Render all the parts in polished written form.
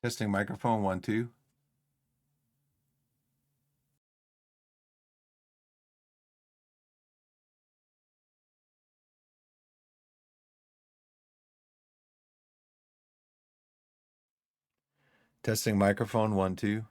Testing microphone 1 2. Testing microphone 1 2.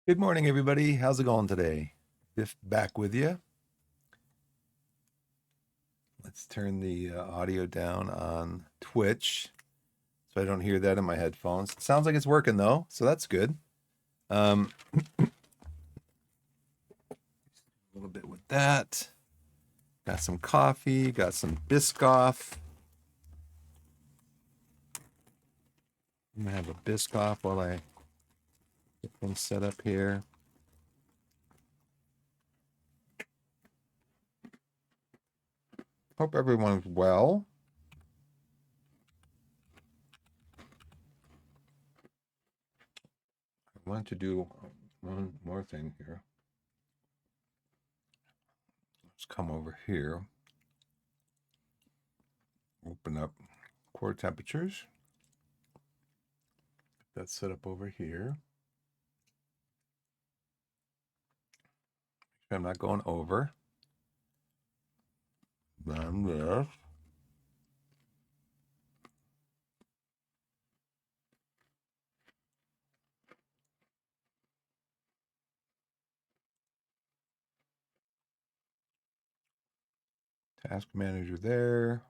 Good morning, everybody. How's it going today? Biff back with you. Let's turn the audio down on Twitch so I don't hear that in my headphones. It sounds like it's working though, so that's good. A little bit with that. Got some coffee, got some Biscoff. I'm gonna have a Biscoff while I get things set up here. Hope everyone's well. I want to do one more thing here. Let's come over here. Open up core temperatures. That's set up over here. I'm not going over. Then this. Task manager there.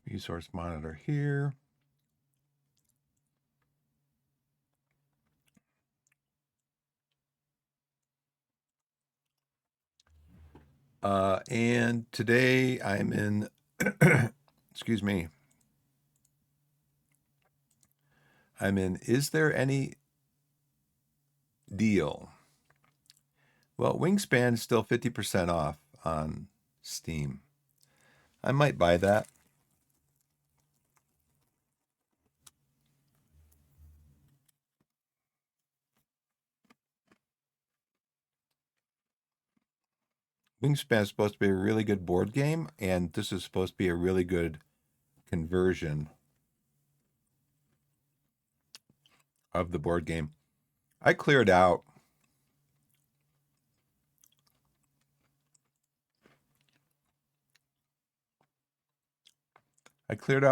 Resource monitor here. And today I'm in, excuse me, I'm in Is There Any Deal? Well, Wingspan is still 50% off on Steam. I might buy that. Wingspan is supposed to be a really good board game, and this is supposed to be a really good conversion of the board game. I cleared out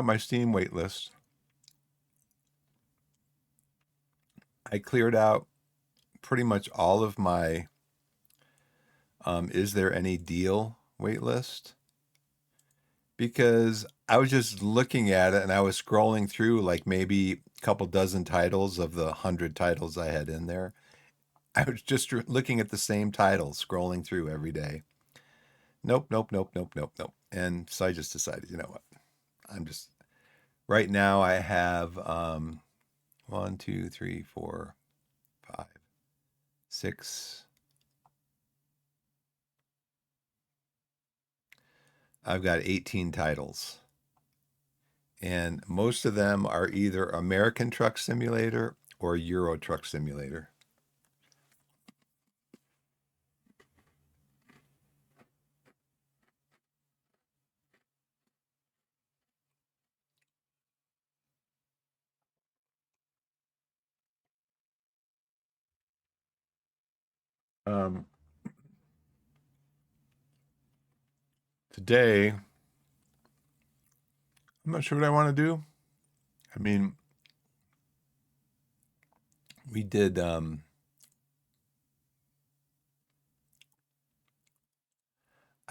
my Steam waitlist. I cleared out pretty much all of my Is There Any Deal waitlist, because I was just looking at it and I was scrolling through like maybe a couple dozen titles of the 100 titles I had in there. I was just looking at the same titles, scrolling through every day. Nope, nope, nope, nope, nope, nope. And so I just decided, you know what? I'm just right now I have 1, 2, 3, 4, 5, 6. I've got 18 titles. And most of them are either American Truck Simulator or Euro Truck Simulator. Today, I'm not sure what I want to do. I mean, we did I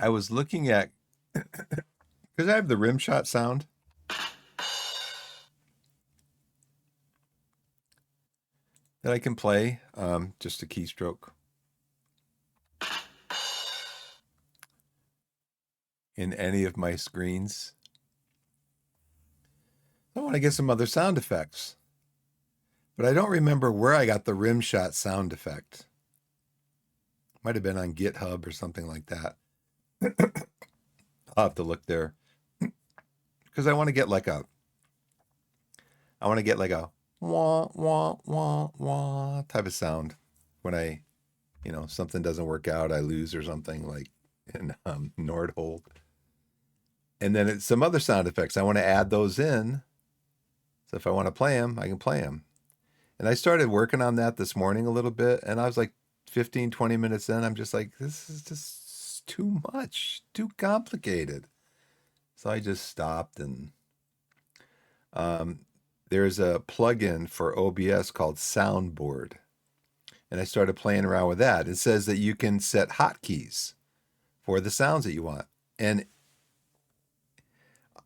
was looking at, because I have the rim shot sound that I can play, just a keystroke in any of my screens. I want to get some other sound effects, but I don't remember where I got the rim shot sound effect. Might have been on GitHub or something like that. I'll have to look there, because I want to get like a wah wah wah wah type of sound when I, something doesn't work out, I lose or something, like in Nordhold. And then it's some other sound effects. I want to add those in. So if I want to play them, I can play them. And I started working on that this morning a little bit. And I was like 15, 20 minutes in. I'm just like, this is just too much, too complicated. So I just stopped and um, there's a plugin for OBS called Soundboard. And I started playing around with that. It says that you can set hotkeys for the sounds that you want. And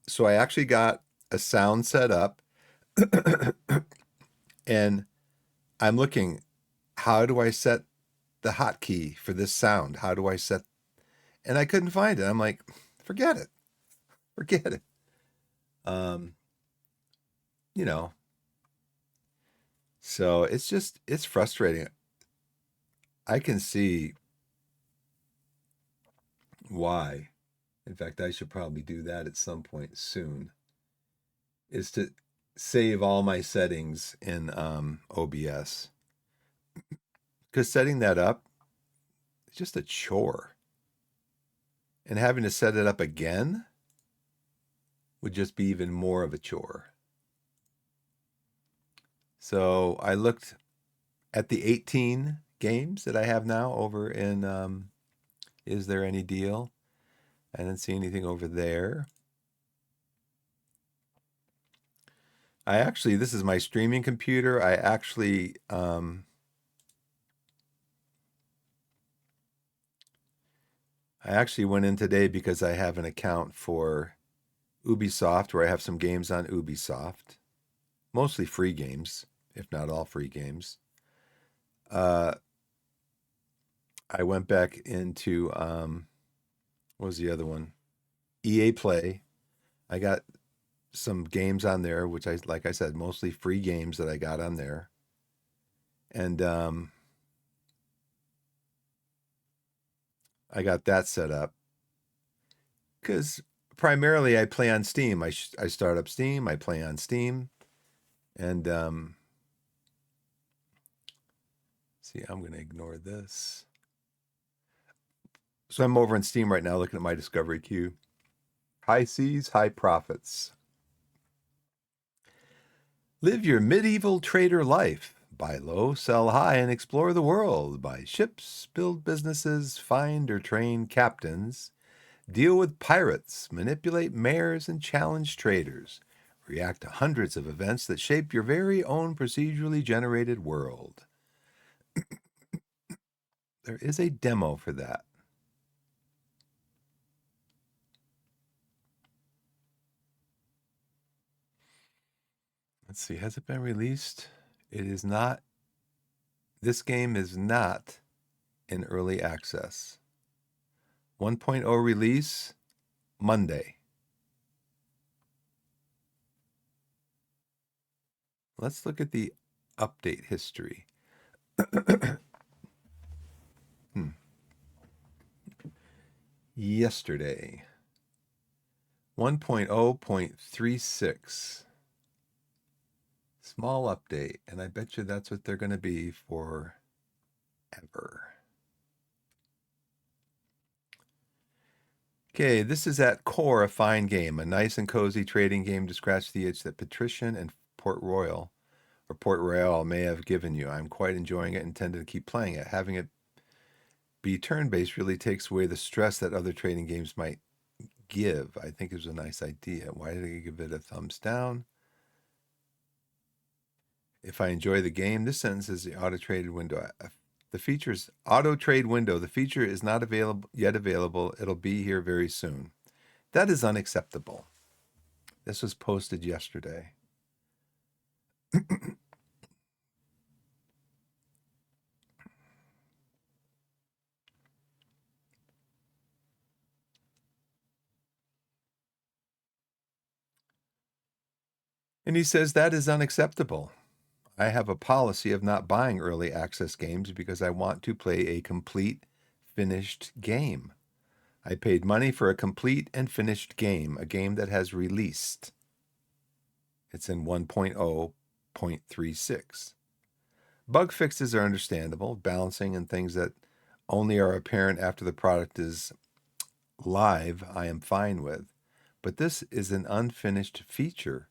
so I actually got a sound set up and I'm looking, how do I set the hotkey for this sound? How do I set? And I couldn't find it. I'm like, forget it. Forget it. Um, you know, so it's frustrating. I can see why. In fact, I should probably do that at some point soon, is to save all my settings in OBS. Because setting that up is just a chore. And having to set it up again would just be even more of a chore. So I looked at the 18 games that I have now over in IsThereAnyDeal. I didn't see anything over there. This is my streaming computer. I actually went in today because I have an account for Ubisoft where I have some games on Ubisoft, mostly free games, if not all free games. I went back into what was the other one? EA Play. I got some games on there, which like I said, mostly free games that I got on there. And I got that set up because primarily I play on Steam. I start up Steam, I play on Steam, and see, I'm going to ignore this. So I'm over on Steam right now looking at my discovery queue. High seas, high profits. Live your medieval trader life. Buy low, sell high, and explore the world. Buy ships, build businesses, find or train captains, deal with pirates, manipulate mayors, and challenge traders. React to hundreds of events that shape your very own procedurally generated world. There is a demo for that. Let's see, has it been released? It is not. This game is not in early access. 1.0 release Monday. Let's look at the update history. Yesterday, 1.0.36. Small update, and I bet you that's what they're going to be forever. Okay, this is at core a fine game, a nice and cozy trading game to scratch the itch that Patrician and Port Royal may have given you. I'm quite enjoying it and intend to keep playing it. Having it be turn-based really takes away the stress that other trading games might give. I think it was a nice idea. Why did I give it a thumbs down? If I enjoy the game, this sentence is the auto trade window. The feature's auto trade window. The feature is not available. It'll be here very soon. That is unacceptable. This was posted yesterday. And he says that is unacceptable. I have a policy of not buying early access games because I want to play a complete, finished game. I paid money for a complete and finished game, a game that has released. It's in 1.0.36. Bug fixes are understandable, balancing and things that only are apparent after the product is live, I am fine with. But this is an unfinished feature.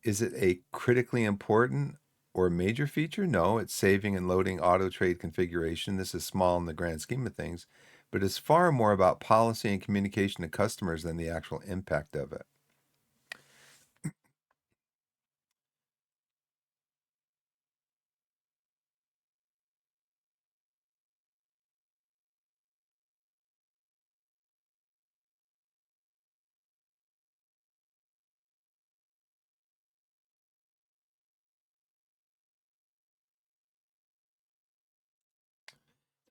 Is it a critically important or major feature? No, it's saving and loading auto trade configuration. This is small in the grand scheme of things, but it's far more about policy and communication to customers than the actual impact of it.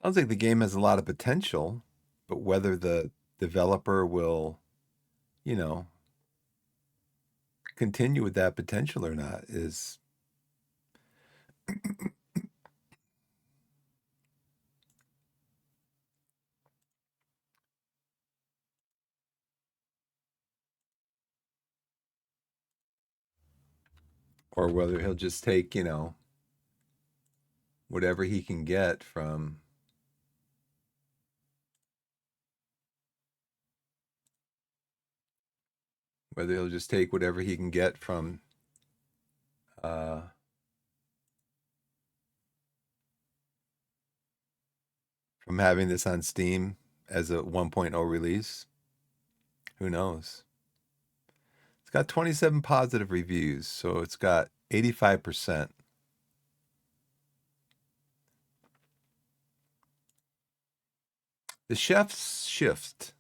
Sounds like the game has a lot of potential, but whether the developer will, you know, continue with that potential or not is, or whether he'll just take, whatever he can get from, whether he'll just take whatever he can get uh, from having this on Steam as a 1.0 release. Who knows? It's got 27 positive reviews, so it's got 85%. The Chef's Shift.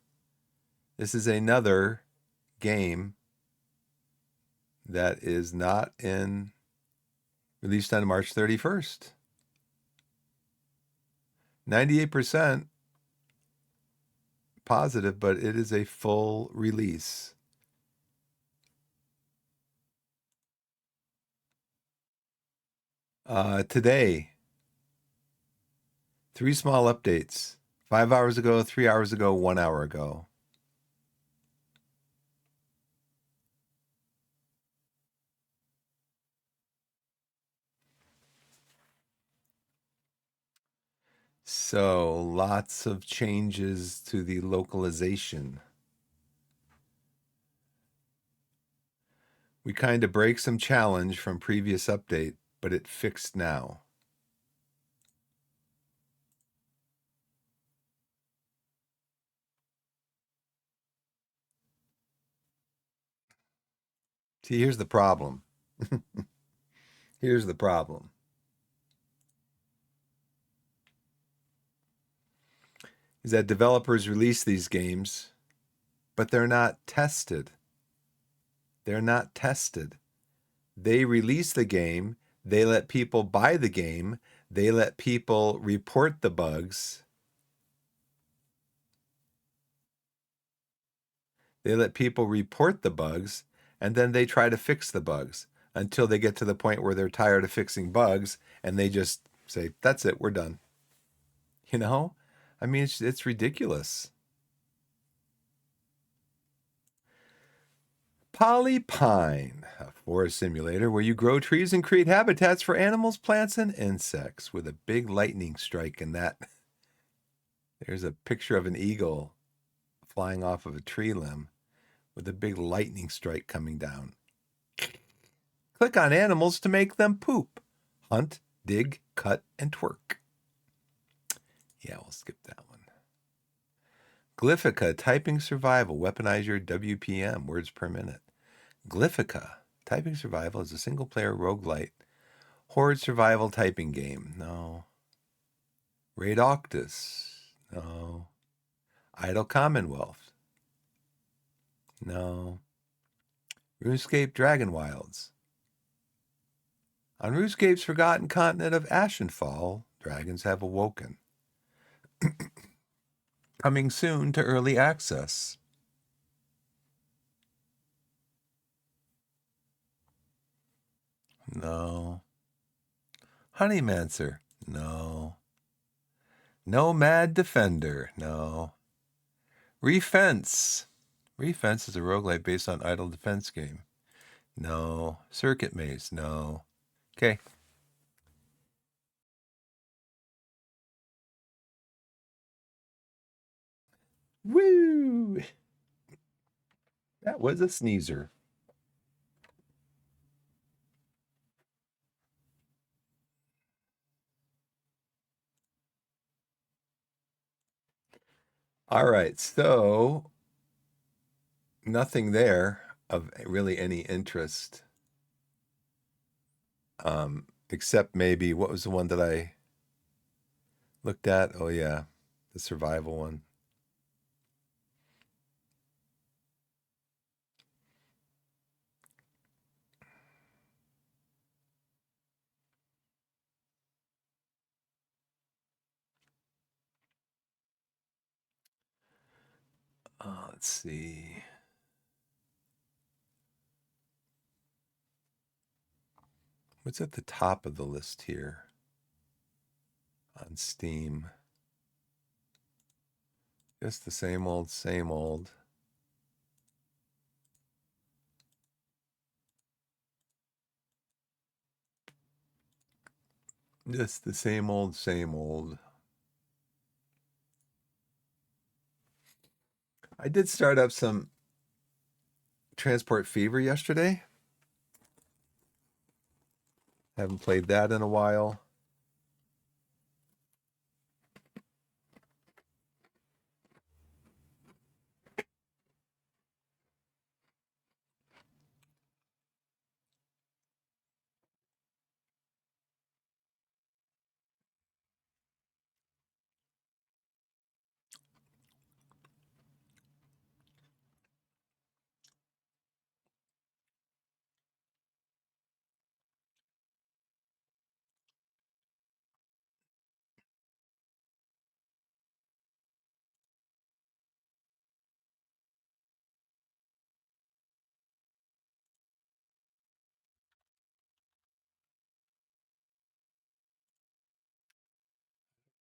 This is another game that is not in released on March 31st. 98% positive, but it is a full release. Today, 3 small updates. 5 hours ago, 3 hours ago, 1 hour ago. So lots of changes to the localization. We kind of break some challenge from previous update, but it fixed now. See, here's the problem. Here's the problem. Is that developers release these games, but they're not tested. They're not tested. They release the game, they let people buy the game, they let people report the bugs. They let people report the bugs, and then they try to fix the bugs until they get to the point where they're tired of fixing bugs and they just say, "That's it, we're done." You know? I mean, it's ridiculous. Polypine, a forest simulator where you grow trees and create habitats for animals, plants, and insects with a big lightning strike in that. There's a picture of an eagle flying off of a tree limb with a big lightning strike coming down. Click on animals to make them poop. Hunt, dig, cut, and twerk. Yeah, we'll skip that one. Glyphica, typing survival. Weaponize your WPM, words per minute. Glyphica, typing survival is a single player roguelite horde survival typing game. No. Raid Octus. No. Idle Commonwealth. No. RuneScape Dragon Wilds. On RuneScape's forgotten continent of Ashenfall, dragons have awoken. Coming soon to early access. No. Honeymancer. No. Nomad Defender. No. Refence. Refence is a roguelite based on idle defense game. No. Circuit Maze. No. Okay. Woo! That was a sneezer. All right, so nothing there of really any interest, except maybe what was the one that I looked at? Oh yeah, the survival one. Let's see. What's at the top of the list here on Steam? Just the same old, same old. Just the same old, same old. I did start up some Transport Fever yesterday. Haven't played that in a while.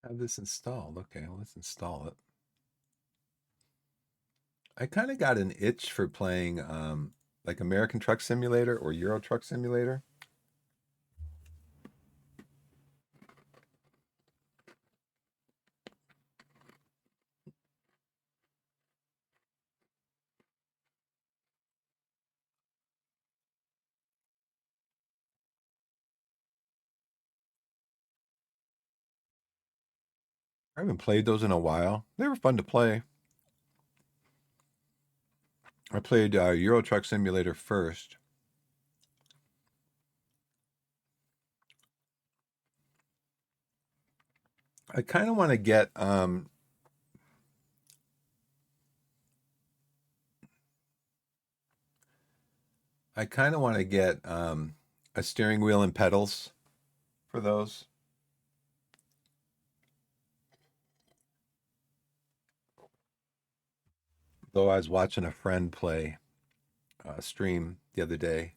Have this installed. Okay, let's install it. I kind of got an itch for playing like American Truck Simulator or Euro Truck Simulator. I haven't played those in a while. They were fun to play. I played Euro Truck Simulator first. I kind of want to get a steering wheel and pedals for those. Though I was watching a friend play stream the other day,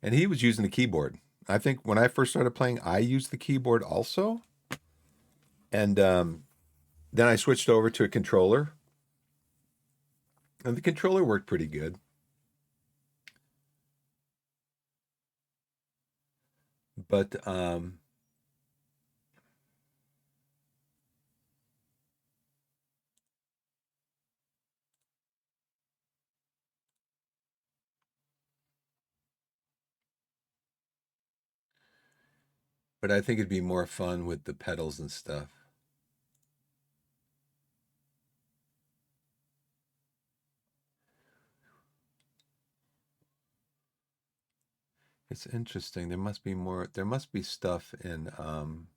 and he was using the keyboard. I think when I first started playing, I used the keyboard also, and then I switched over to a controller, and the controller worked pretty good. But I think it'd be more fun with the pedals and stuff. It's interesting. There must be more. There must be stuff in. I'm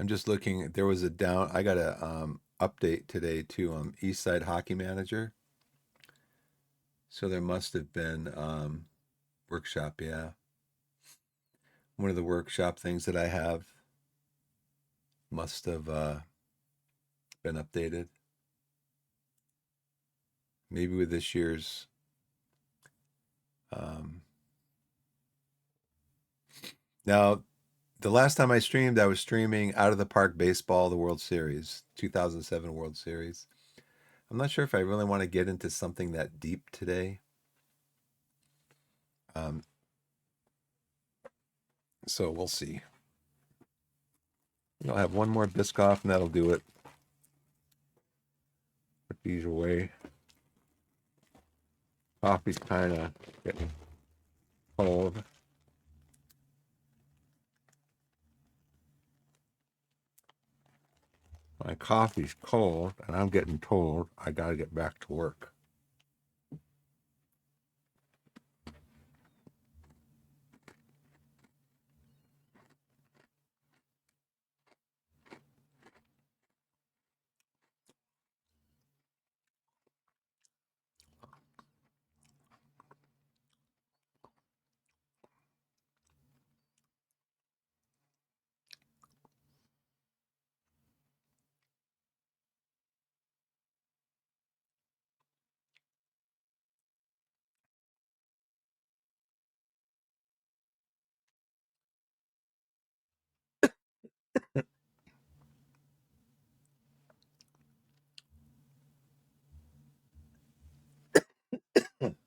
just looking. There was a down. I got a update today to East Side Hockey Manager. So there must have been workshop. Yeah, one of the workshop things that I have must have been updated. Maybe with this year's. Um, Now, the last time I streamed, I was streaming Out of the Park Baseball, the World Series, 2007 World Series. I'm not sure if I really want to get into something that deep today. Um, so we'll see. I'll have one more Biscoff and that'll do it. Put these away. Coffee's kind of getting cold. My coffee's cold, and I'm getting told I got to get back to work.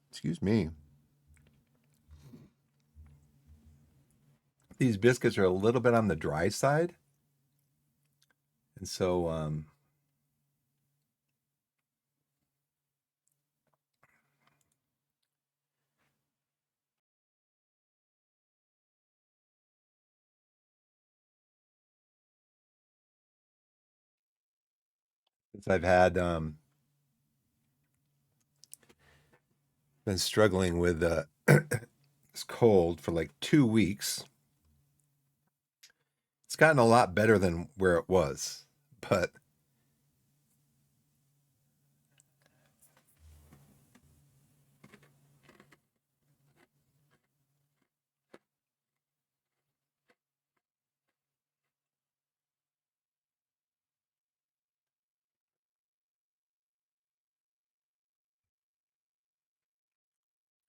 Excuse me. These biscuits are a little bit on the dry side. And so since I've had been struggling with this cold for like 2 weeks, it's gotten a lot better than where it was. But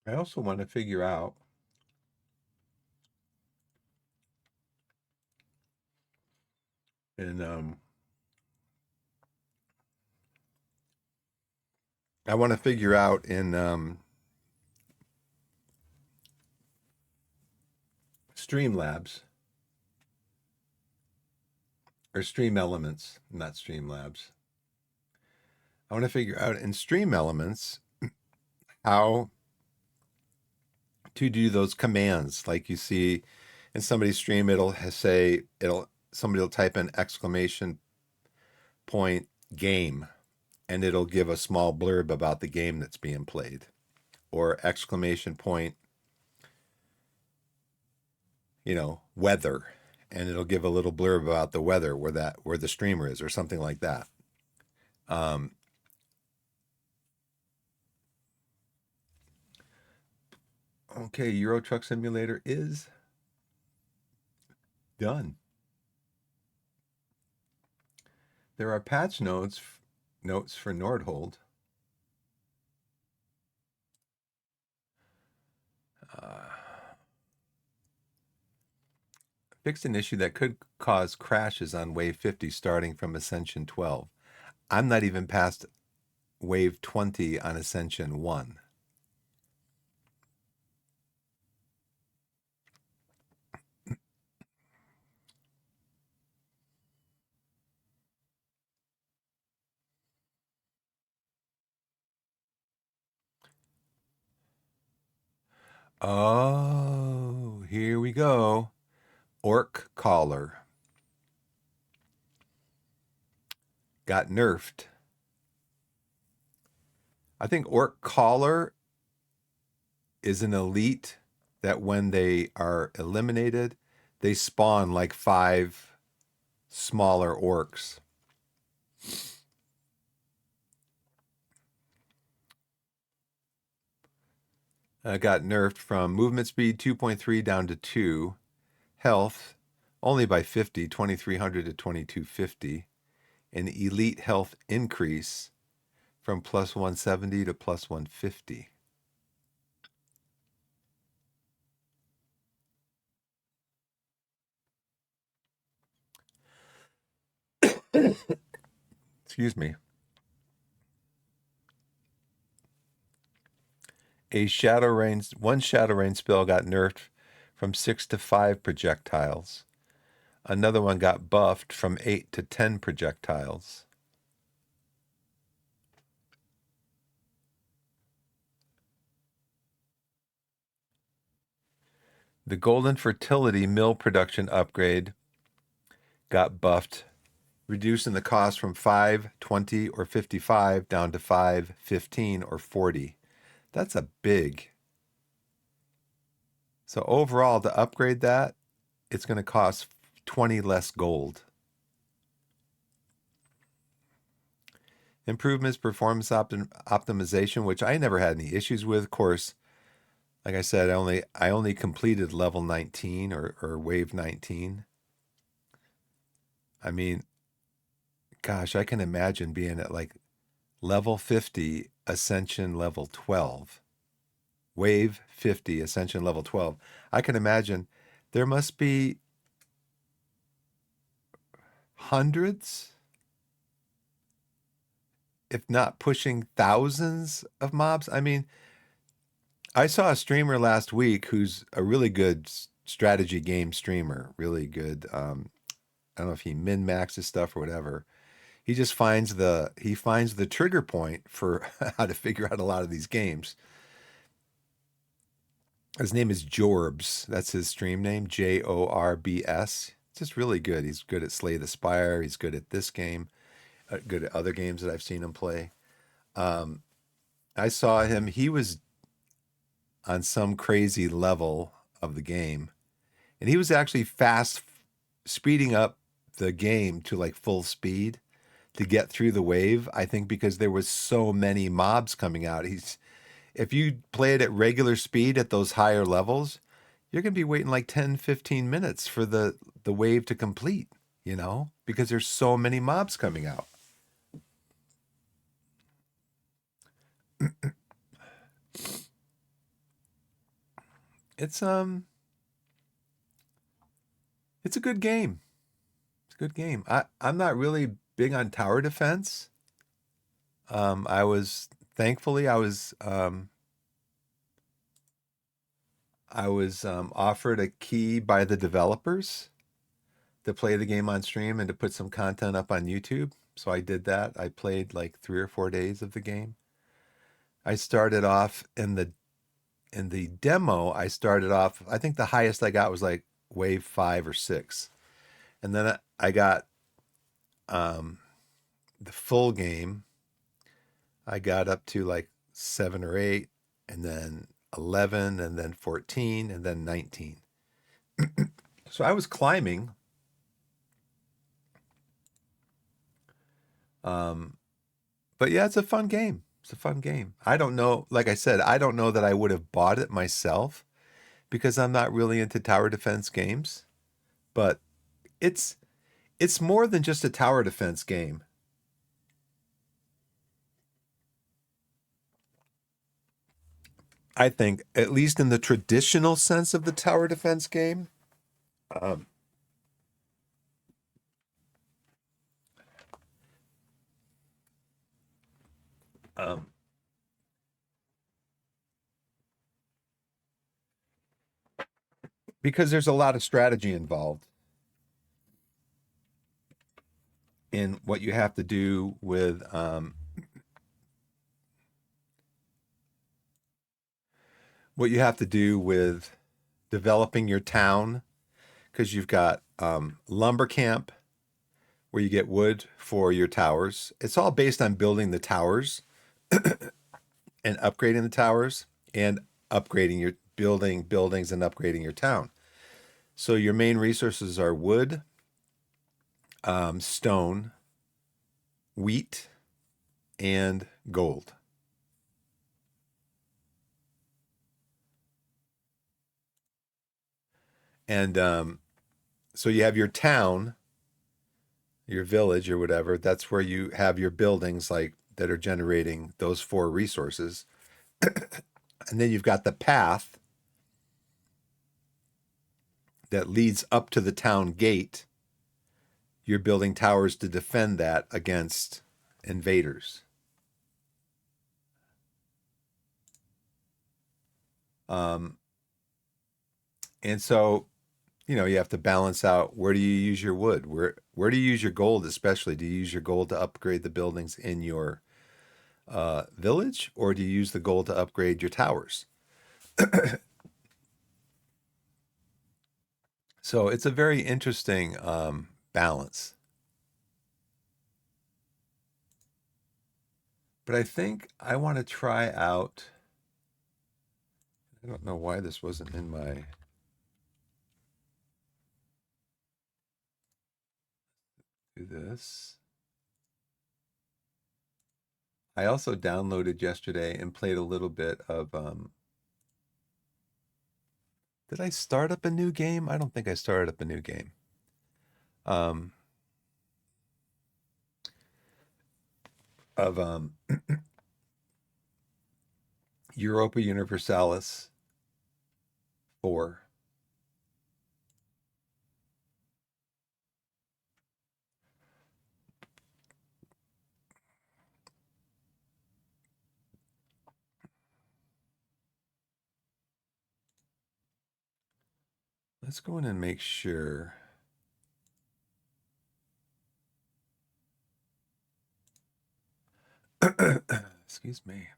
I also want to figure out, and I want to figure out in Streamlabs or Stream Elements, not Streamlabs. I want to figure out in Stream Elements how to do those commands. Like you see in somebody's stream, it'll say, somebody will type in exclamation point game, and it'll give a small blurb about the game that's being played, or exclamation point, weather, and it'll give a little blurb about the weather where the streamer is, or something like that. Um, okay, Euro Truck Simulator is done. There are patch notes for Nordhold. Fixed an issue that could cause crashes on Wave 50 starting from Ascension 12. I'm not even past Wave 20 on Ascension 1. Oh, here we go. Orc Collar got nerfed. I think Orc Collar is an elite that when they are eliminated, they spawn like 5 smaller orcs. Got nerfed from movement speed 2.3 down to 2, health only by 50, 2300 to 2250, an elite health increase from plus 170 to plus 150. Excuse me. One Shadow Rain spell got nerfed from 6 to 5 projectiles. Another one got buffed from 8 to 10 projectiles. The Golden Fertility Mill production upgrade got buffed reducing the cost from 5, 20, or 55 down to 5, 15, or 40. That's a big. So overall, to upgrade that, it's going to cost 20 less gold. Improvements, performance optimization, which I never had any issues with. Of course, like I said, I only completed level 19 or wave 19. I mean, gosh, I can imagine being at like level 50, ascension level 12, wave 50, ascension level 12. I can imagine there must be hundreds, if not pushing thousands of mobs. I mean, I saw a streamer last week who's a really good strategy game streamer, really good. I don't know if he min maxes stuff or whatever. He just finds the trigger point for how to figure out a lot of these games. His name is Jorbs. That's his stream name, Jorbs. Just really good. He's good at Slay the Spire. He's good at this game. Good at other games that I've seen him play. Um, I saw him. He was on some crazy level of the game, and he was actually fast speeding up the game to like full speed to get through the wave. I think because there was so many mobs coming out. He's If you play it at regular speed at those higher levels, you're going to be waiting like 10, 15 minutes for the wave to complete, because there's so many mobs coming out. It's it's a good game. It's a good game. I'm not really big on tower defense. I was thankfully I was offered a key by the developers to play the game on stream and to put some content up on YouTube. So I did that. I played like 3 or 4 days of the game. I started off in the demo. I started off. I think the highest I got was like wave 5 or 6, and then I got um, the full game. I got up to like 7 or 8, and then 11, and then 14, and then 19. So I was climbing. Um, but yeah, it's a fun game. It's a fun game. I don't know. Like I said, I don't know that I would have bought it myself because I'm not really into tower defense games. But it's it's more than just a tower defense game. I think, at least in the traditional sense of the tower defense game, um, um, because there's a lot of strategy involved in what you have to do with developing your town, because you've got lumber camp where you get wood for your towers. It's all based on building the towers and upgrading the towers and upgrading your building buildings and upgrading your town. So your main resources are wood, stone, wheat, and gold. And so you have your town, your village, or whatever. That's where you have your buildings like that are generating those four resources. And then you've got the path that leads up to the town gate. You're building towers to defend that against invaders. Um, and so, you have to balance out, where do you use your wood? Where do you use your gold, especially? Do you use your gold to upgrade the buildings in your village, or do you use the gold to upgrade your towers? So it's a very interesting balance. But I think I want to try out. I don't know why this wasn't in my. Do this. I also downloaded yesterday and played a little bit of. Did I start up a new game? I don't think I started up a new game. Um, of Europa Universalis 4. Let's go in and make sure. Excuse me.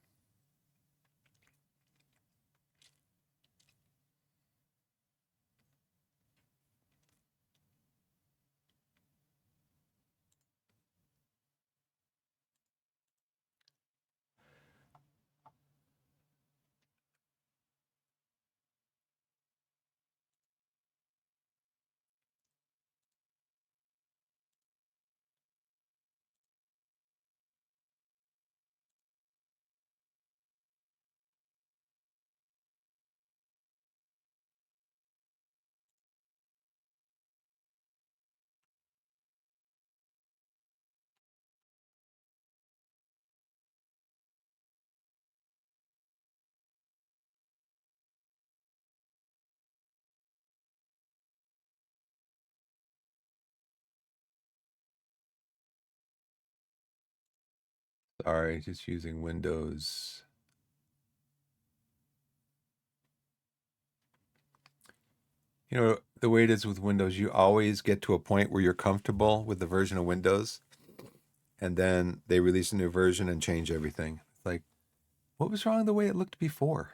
Sorry, just using Windows. You know, the way it is with Windows, you always get to a point where you're comfortable with the version of Windows, and then they release a new version and change everything. Like, what was wrong the way it looked before?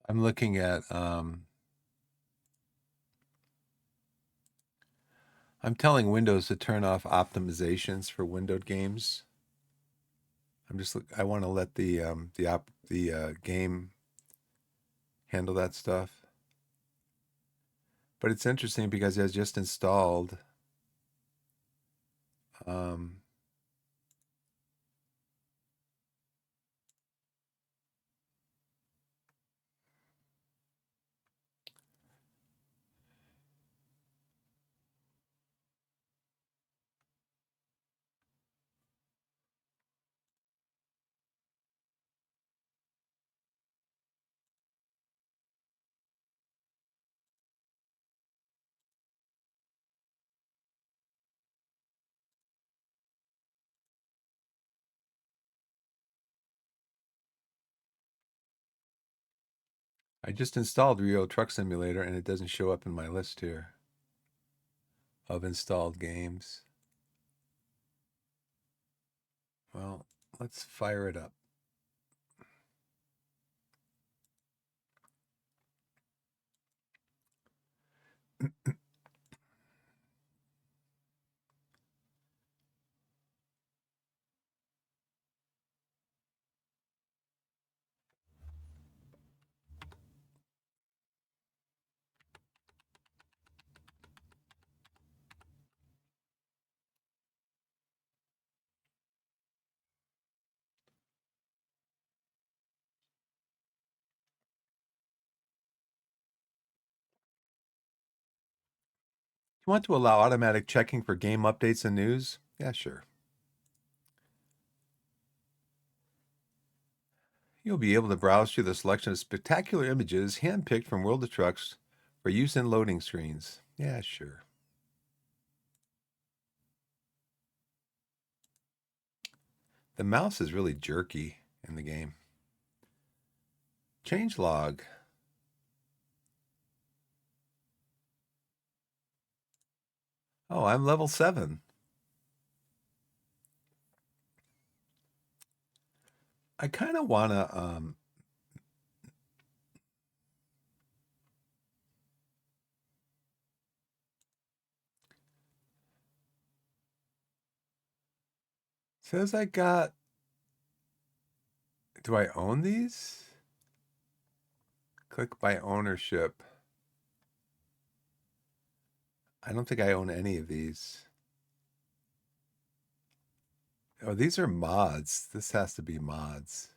I'm looking at I'm telling Windows to turn off optimizations for windowed games. I want to let the game handle that stuff. But it's interesting because I just installed um I just installed Rio Truck Simulator and it doesn't show up in my list here of installed games. Well, let's fire it up. You want to allow automatic checking for game updates and news? Yeah, sure. You'll be able to browse through the selection of spectacular images handpicked from World of Trucks for use in loading screens. Yeah, sure. The mouse is really jerky in the game. Change log. Oh, I'm level 7. I kind of want to says I got, do I own these? Click by ownership. I don't think I own any of these. Oh, these are mods. This has to be mods.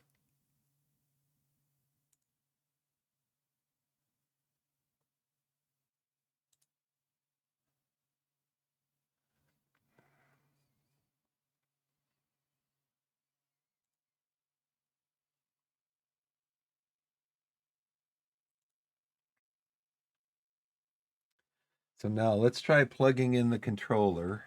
So now let's try plugging in the controller.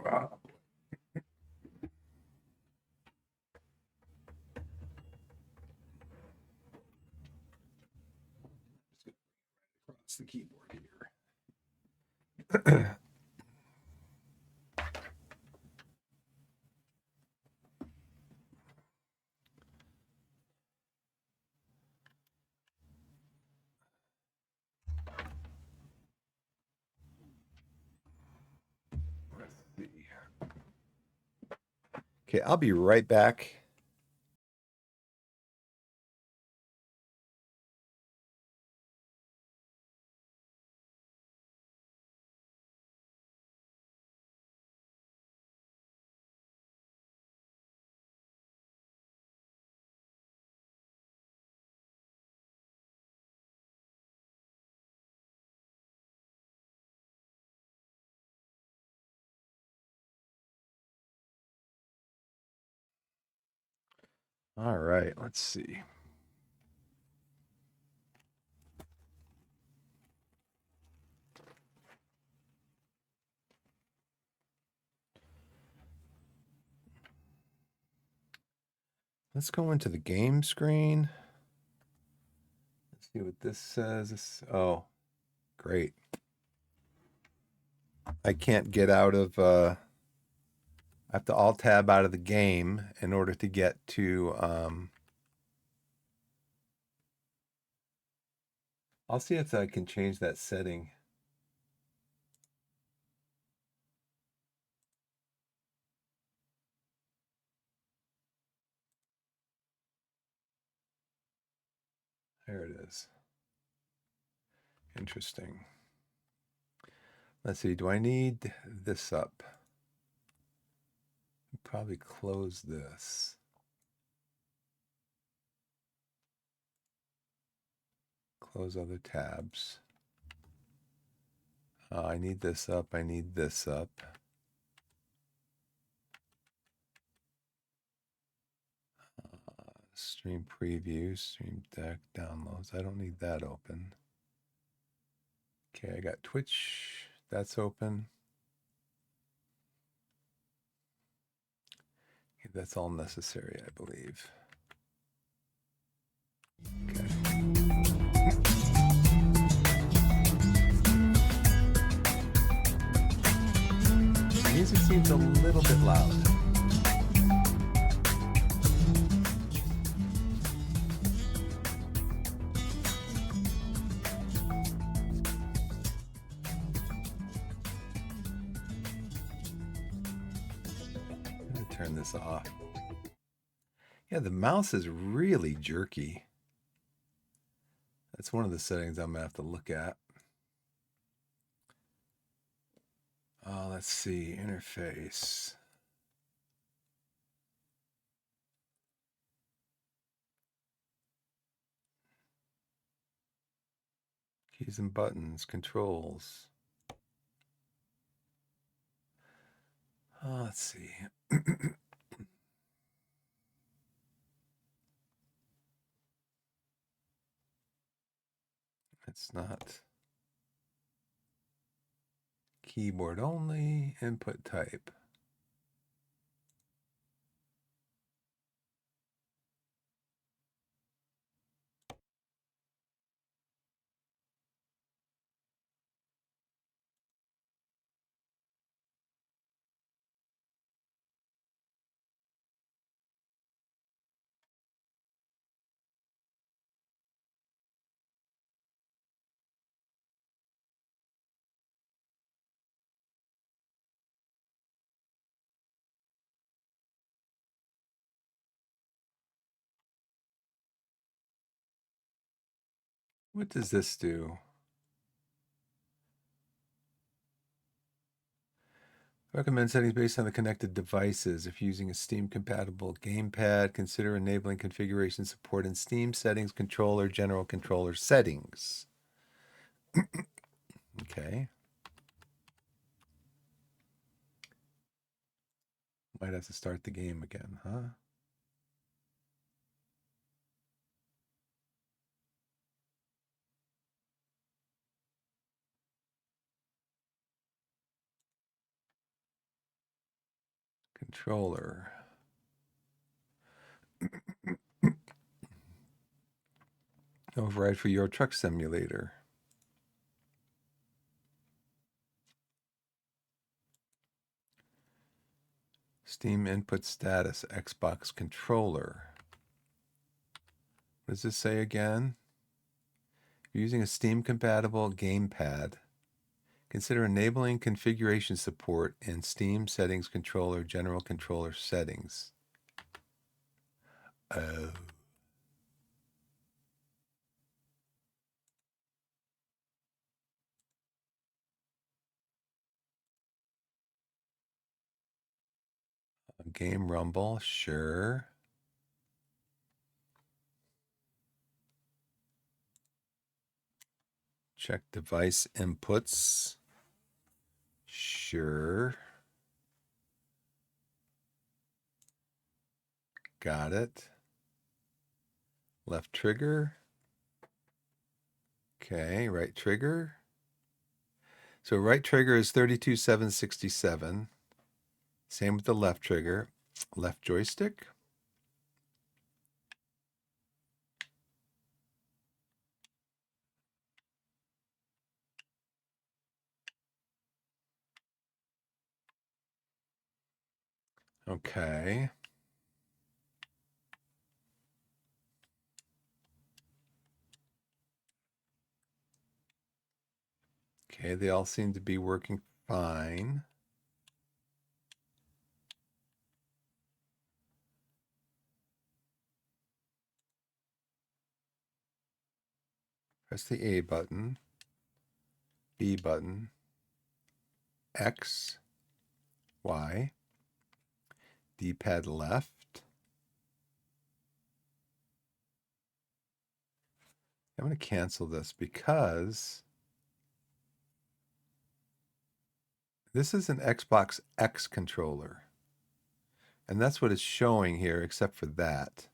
Wow. Across the keyboard here. Let's see. Okay, I'll be right back. All right, let's see. Let's go into the game screen. Let's see what this says. Oh, great. I can't get out of I have to alt tab out of the game in order to get to I'll see if I can change that setting. There it is. Interesting. Let's see, do I need this up? Probably close this. Close other tabs. I need this up. I need this up. Stream preview, stream deck, downloads. I don't need that open. Okay, I got Twitch. That's open. Okay, that's all necessary, I believe. Okay. Music seems a little bit loud. I'm gonna turn this off. Yeah, the mouse is really jerky. That's one of the settings I'm gonna have to look at. Let's see, interface. Keys and buttons, controls. Let's see. It's not keyboard only, input type. What does this do? Recommend settings based on the connected devices. If using a Steam-compatible gamepad, consider enabling configuration support in Steam settings, controller, general controller settings. Okay. Might have to start the game again, huh? Controller. Override for Euro Truck Simulator. Steam input status, Xbox controller. What does this say again? If you're using a Steam-compatible gamepad, consider enabling configuration support in Steam settings, controller, general controller settings. Oh. Game Rumble, sure. Check device inputs, sure. Got it. Left trigger. Okay, right trigger. So right trigger is 32,767. Same with the left trigger. Left joystick. Okay. Okay, they all seem to be working fine. Press the A button, B button, X, Y, D-pad left. I'm going to cancel this because this is an Xbox X controller. And that's what it's showing here, except for that.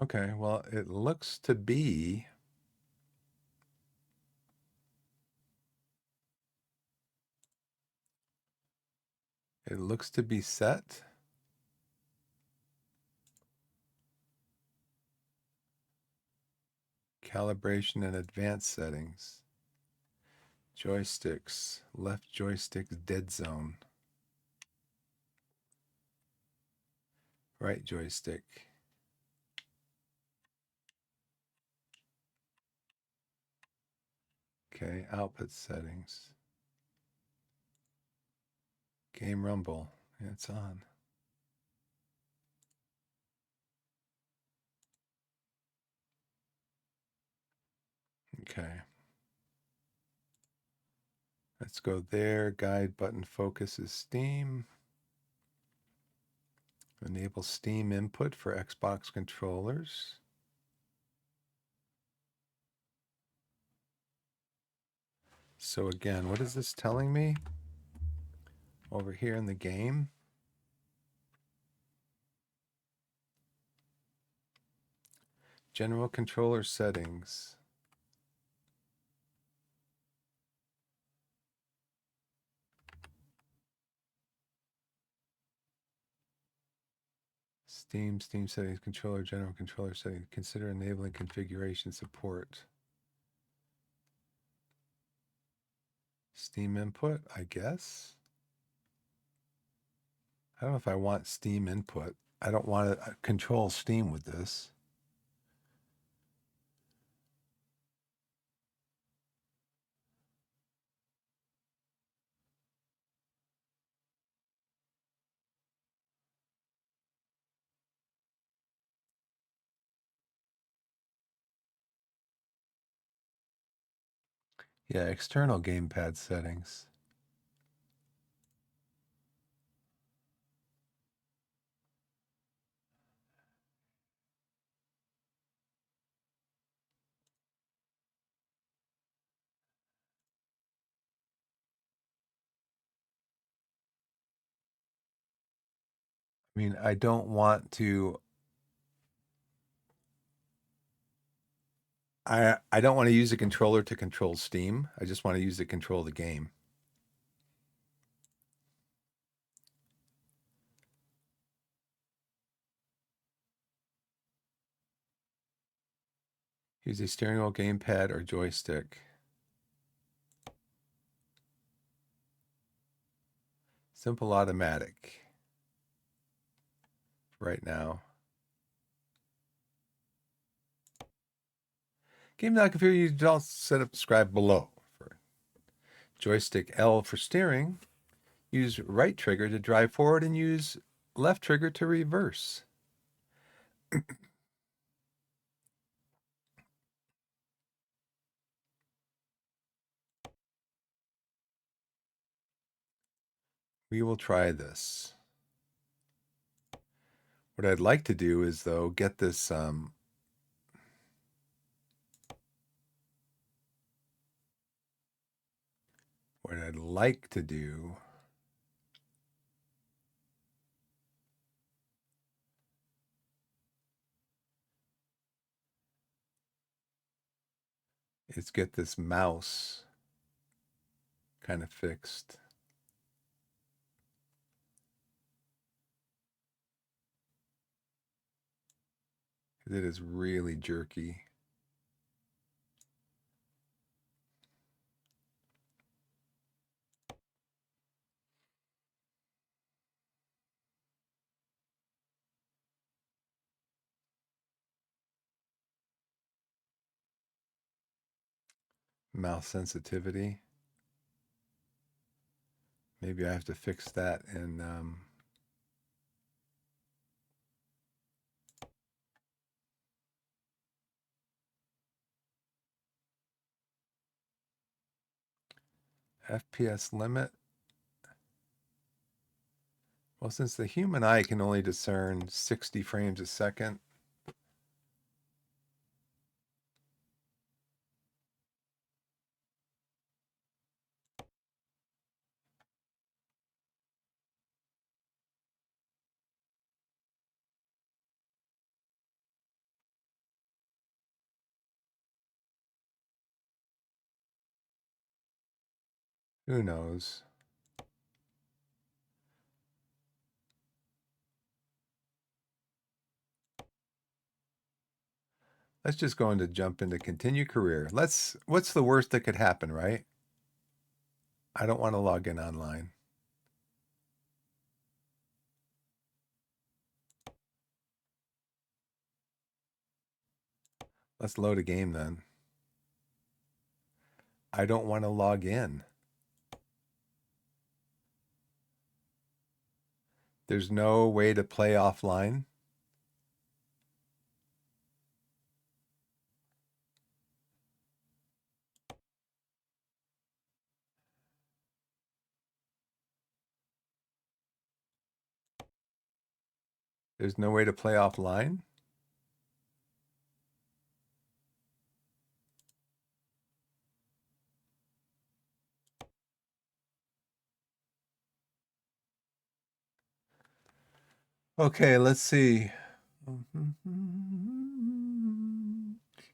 Okay, well, it looks to be set. Calibration and advanced settings. Joysticks. Left joystick's dead zone. Right joystick. Okay, output settings. Game Rumble. Yeah, it's on. Okay. Let's go there. Guide button focuses Steam. Enable Steam input for Xbox controllers. So again, what is this telling me? Over here in the game. General controller settings. Steam settings, controller, general controller settings. Consider enabling configuration support. Steam input, I guess. I don't know if I want Steam input. I don't want to control Steam with this. Yeah, external gamepad settings. I mean, I don't want to. I don't want to use a controller to control Steam. I just want to use it to control the game. Use a steering wheel, gamepad, or joystick. Simple automatic. Right now. Game not configured. You don't set up described below. For joystick L for steering. Use right trigger to drive forward and use left trigger to reverse. We will try this. What I'd like to do is, though, get this what I'd like to do is get this mouse kind of fixed. It is really jerky. Mouse sensitivity. Maybe I have to fix that in FPS limit. Well, since the human eye can only discern 60 frames a second, who knows? Let's just go into jump into continue career. What's the worst that could happen, right? I don't want to log in online. Let's load a game then. I don't want to log in. There's no way to play offline. There's no way to play offline. Okay, let's see.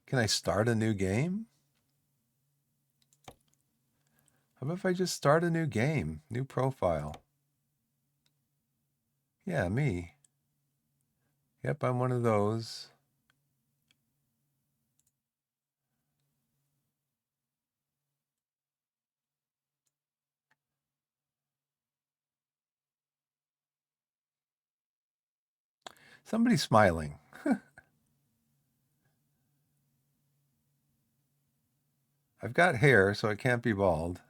Can I start a new game? How about if I just start a new game? New profile. Yeah, me. Yep, I'm one of those. Somebody's smiling. I've got hair, so it can't be bald.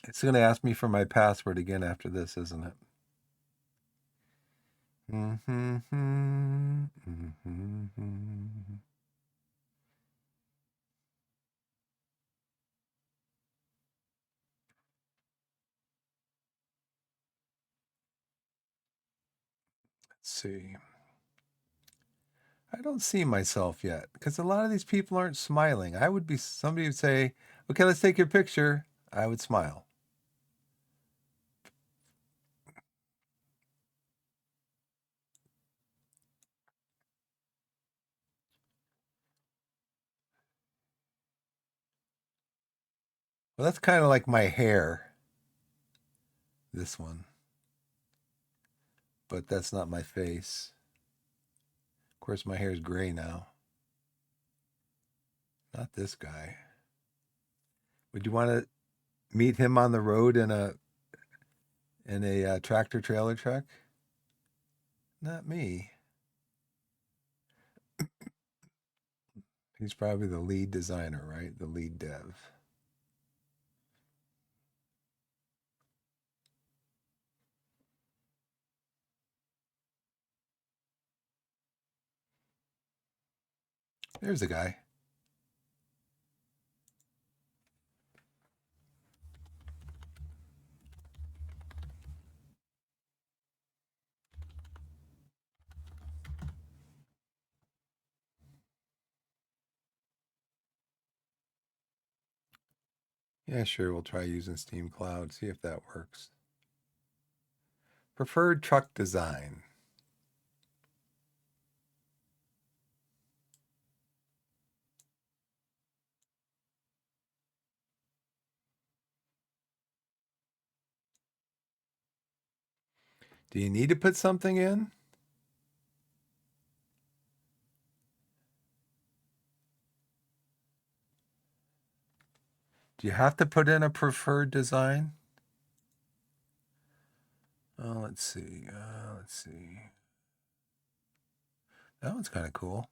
It's going to ask me for my password again after this, isn't it? Let's see. I don't see myself yet because a lot of these people aren't smiling. Somebody would say, okay, let's take your picture. I would smile. Well, that's kind of like my hair, this one, but that's not my face. Of course, my hair is gray now. Not this guy. Would you want to meet him on the road in a tractor trailer truck? Not me. He's probably the lead designer, right? The lead dev. There's the guy. Yeah, sure. We'll try using Steam Cloud, see if that works. Preferred truck design. Do you need to put something in? Do you have to put in a preferred design? Oh, let's see. Let's see. That one's kind of cool.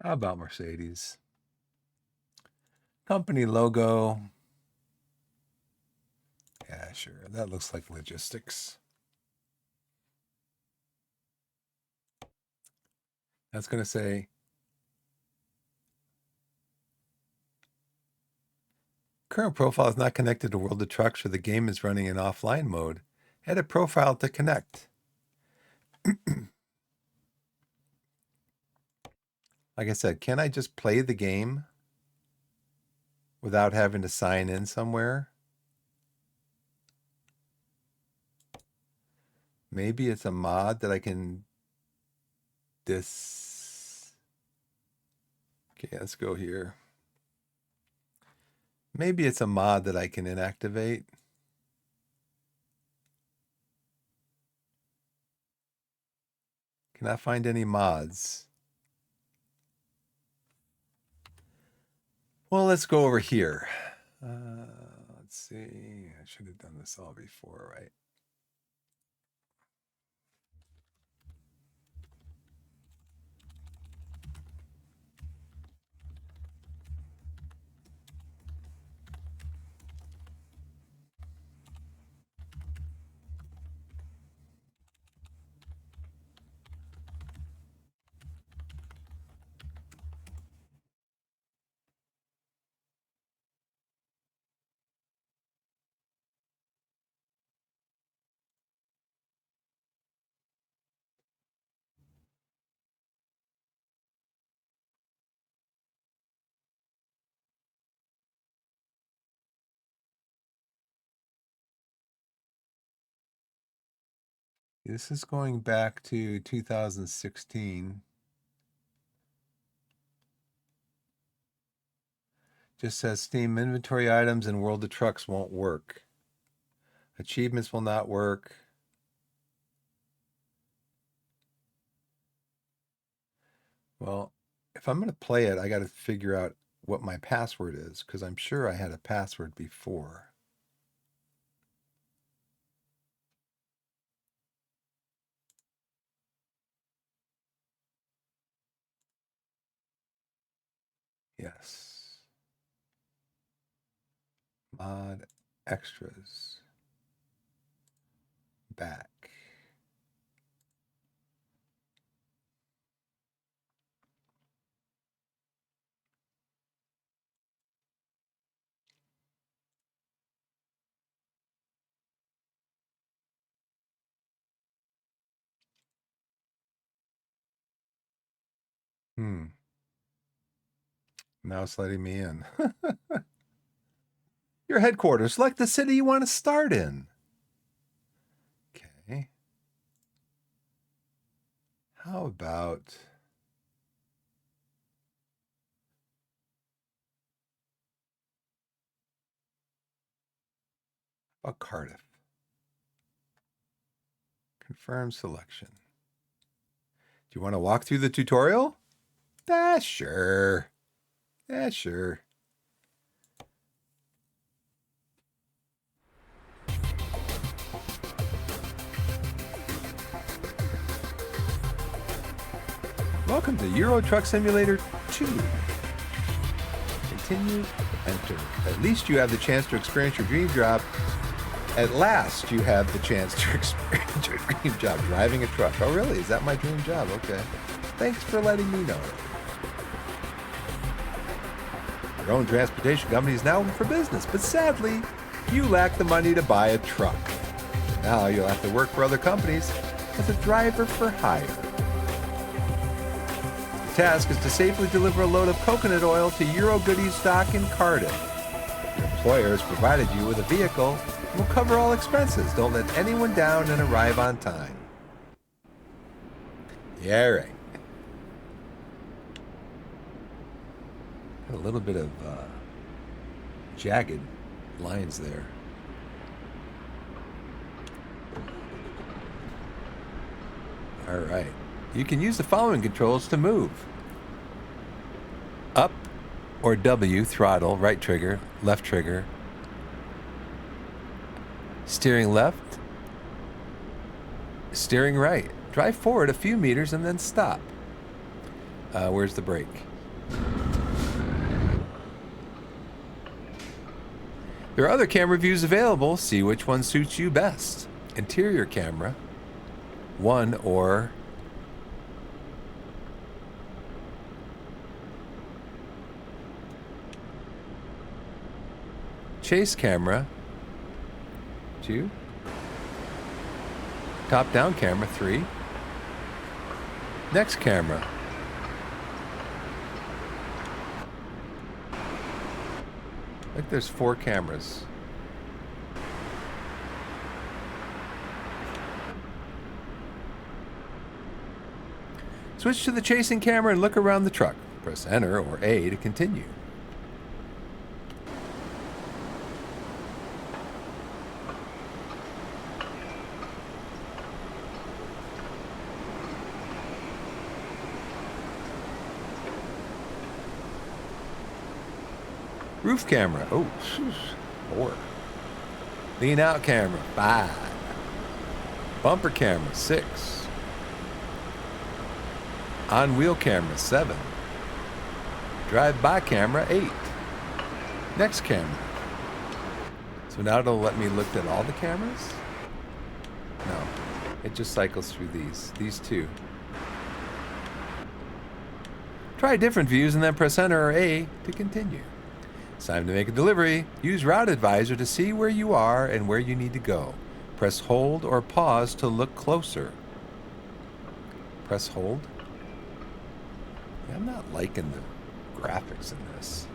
How about Mercedes? Company logo. Yeah, sure. That looks like logistics. That's going to say current profile is not connected to World of Trucks, or the game is running in offline mode. Edit profile to connect. Like I said, can I just play the game without having to sign in somewhere? Maybe it's a mod that I can Okay, let's go here. Maybe it's a mod that I can inactivate. Cannot find any mods. Well, let's go over here. Let's see. I should have done this all before, right? This is going back to 2016. Just says Steam inventory items and World of Trucks won't work. Achievements will not work. Well, if I'm going to play it, I got to figure out what my password is, because I'm sure I had a password before. Yes. Mod extras. Back. Now it's letting me in. Your headquarters. Select the city you want to start in. Okay. How about Cardiff? Confirm selection. Do you want to walk through the tutorial? Sure. Sure. Welcome to Euro Truck Simulator 2. Continue, enter. At least you have the chance to experience your dream job. At last, you have the chance to experience your dream job, driving a truck. Oh, really? Is that my dream job? Okay. Thanks for letting me know. Your own transportation company is now open for business, but sadly, you lack the money to buy a truck. Now you'll have to work for other companies as a driver for hire. The task is to safely deliver a load of coconut oil to Euro Goodies Dock in Cardiff. Your employer has provided you with a vehicle and will cover all expenses. Don't let anyone down and arrive on time. Yeah, right. Got a little bit of jagged lines there. All right. You can use the following controls to move. Up or W, throttle, right trigger, left trigger. Steering left, steering right. Drive forward a few meters and then stop. Where's the brake? There are other camera views available. See which one suits you best. Interior camera, 1 or chase camera, 2. Top down camera, 3. Next camera. Like there's 4 cameras. Switch to the chasing camera and look around the truck. Press Enter or A to continue. Roof camera, oh, 4. Lean out camera, 5. Bumper camera, 6. On wheel camera, 7. Drive by camera, 8. Next camera. So now it'll let me look at all the cameras? No, it just cycles through these 2. Try different views and then press Enter or A to continue. It's time to make a delivery. Use Route Advisor to see where you are and where you need to go. Press hold or pause to look closer. Press hold. Yeah, I'm not liking the graphics in this.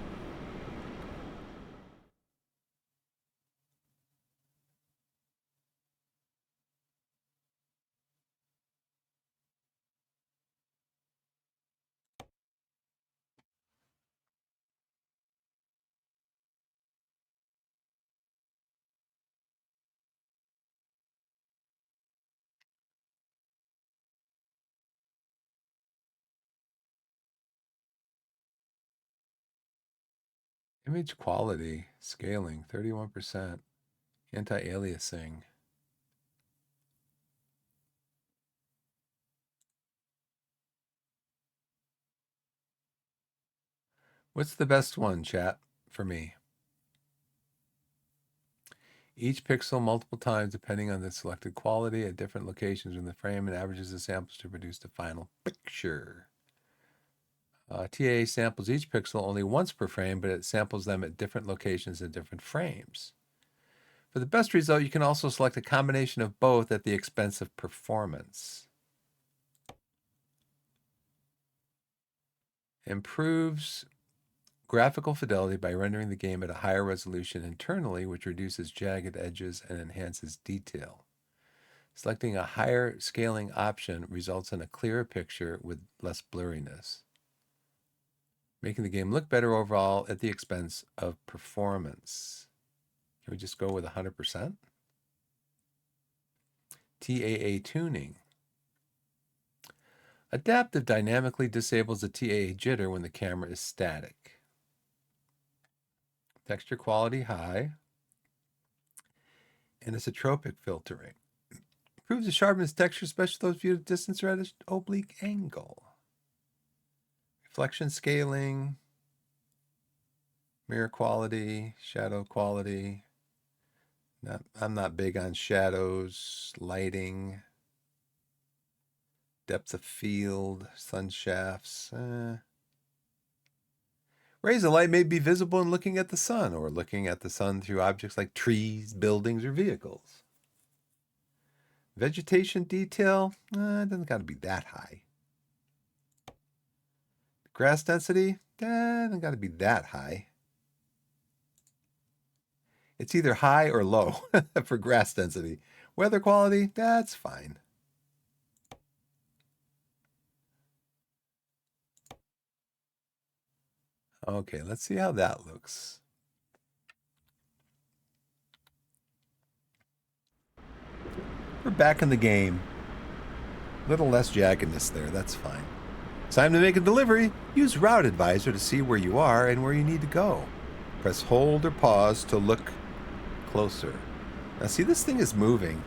Image quality, scaling, 31%. Anti-aliasing. What's the best one, chat, for me? Each pixel multiple times depending on the selected quality at different locations in the frame and averages the samples to produce the final picture. TAA samples each pixel only once per frame, but it samples them at different locations in different frames. For the best result, you can also select a combination of both at the expense of performance. Improves graphical fidelity by rendering the game at a higher resolution internally, which reduces jagged edges and enhances detail. Selecting a higher scaling option results in a clearer picture with less blurriness, making the game look better overall at the expense of performance. Can we just go with 100%? TAA tuning. Adaptive dynamically disables the TAA jitter when the camera is static. Texture quality high. Anisotropic filtering. Improves the sharpness texture, especially those viewed at distance or at an oblique angle. Reflection scaling. Mirror quality. Shadow quality. I'm not big on shadows. Lighting. Depth of field. Sun shafts. Rays of light may be visible in looking at the sun or looking at the sun through objects like trees, buildings, or vehicles. Vegetation detail, it doesn't got to be that high. Grass density, doesn't got to be that high. It's either high or low for grass density. Weather quality, that's fine. Okay, let's see how that looks. We're back in the game. A little less jaggedness there, that's fine. Time to make a delivery. Use Route Advisor to see where you are and where you need to go. Press hold or pause to look closer. Now see, this thing is moving.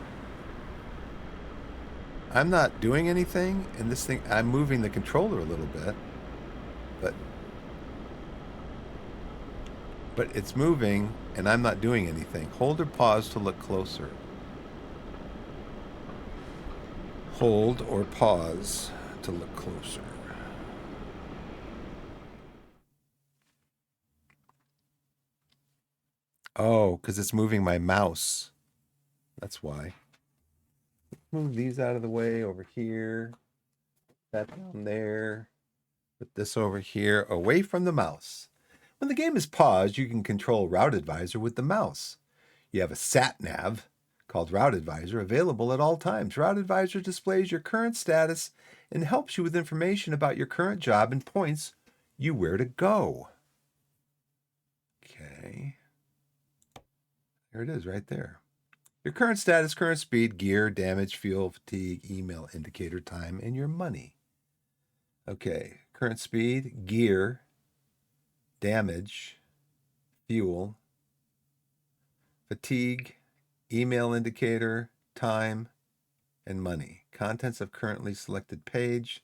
I'm not doing anything, and this thing, I'm moving the controller a little bit, but it's moving and I'm not doing anything. Hold or pause to look closer. Hold or pause to look closer. Oh, because it's moving my mouse. That's why. Move these out of the way over here. That down there. Put this over here, away from the mouse. When the game is paused, you can control Route Advisor with the mouse. You have a sat nav called Route Advisor available at all times. Route Advisor displays your current status and helps you with information about your current job and points you where to go. Okay. There it is right there. Your current status, current speed, gear, damage, fuel, fatigue, email, indicator, time, and your money. Okay. Current speed, gear, damage, fuel, fatigue, email indicator, time, and money. Contents of currently selected page.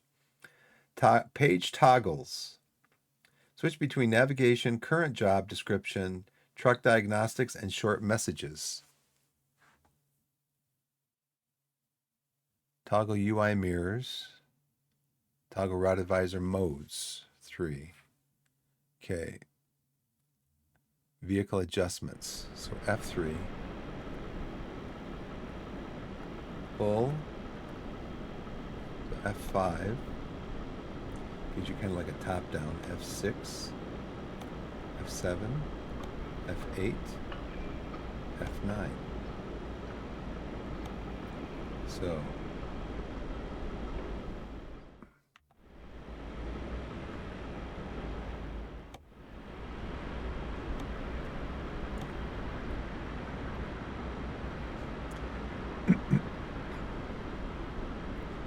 Page toggles. Switch between navigation, current job description, truck diagnostics, and short messages. Toggle UI mirrors. Toggle route advisor modes. 3. Okay. Vehicle adjustments. So F3. Full. So F5. Gives you kind of like a top down. F6. F7. F8. F9. So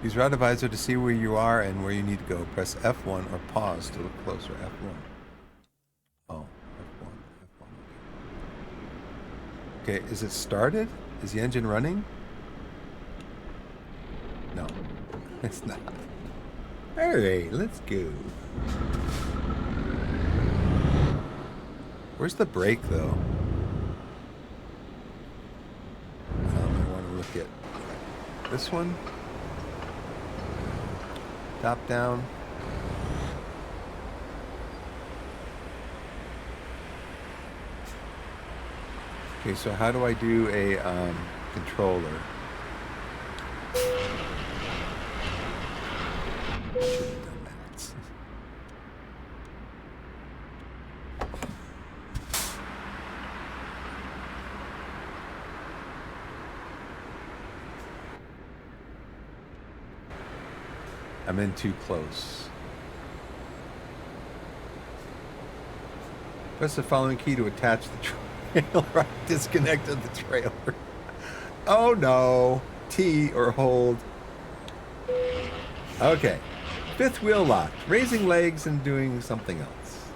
use route advisor to see where you are and where you need to go. Press F1 or pause to look closer. F1. Oh, F1. F1. Okay, is it started? Is the engine running? No, it's not. All right, let's go. Where's the brake, though? I want to look at this one. Top down. Okay, so how do I do a controller? Should have done that. I'm in too close. Press the following key to attach the trailer. Disconnected the trailer. Oh no. T or hold. Okay. Fifth wheel locked. Raising legs and doing something else.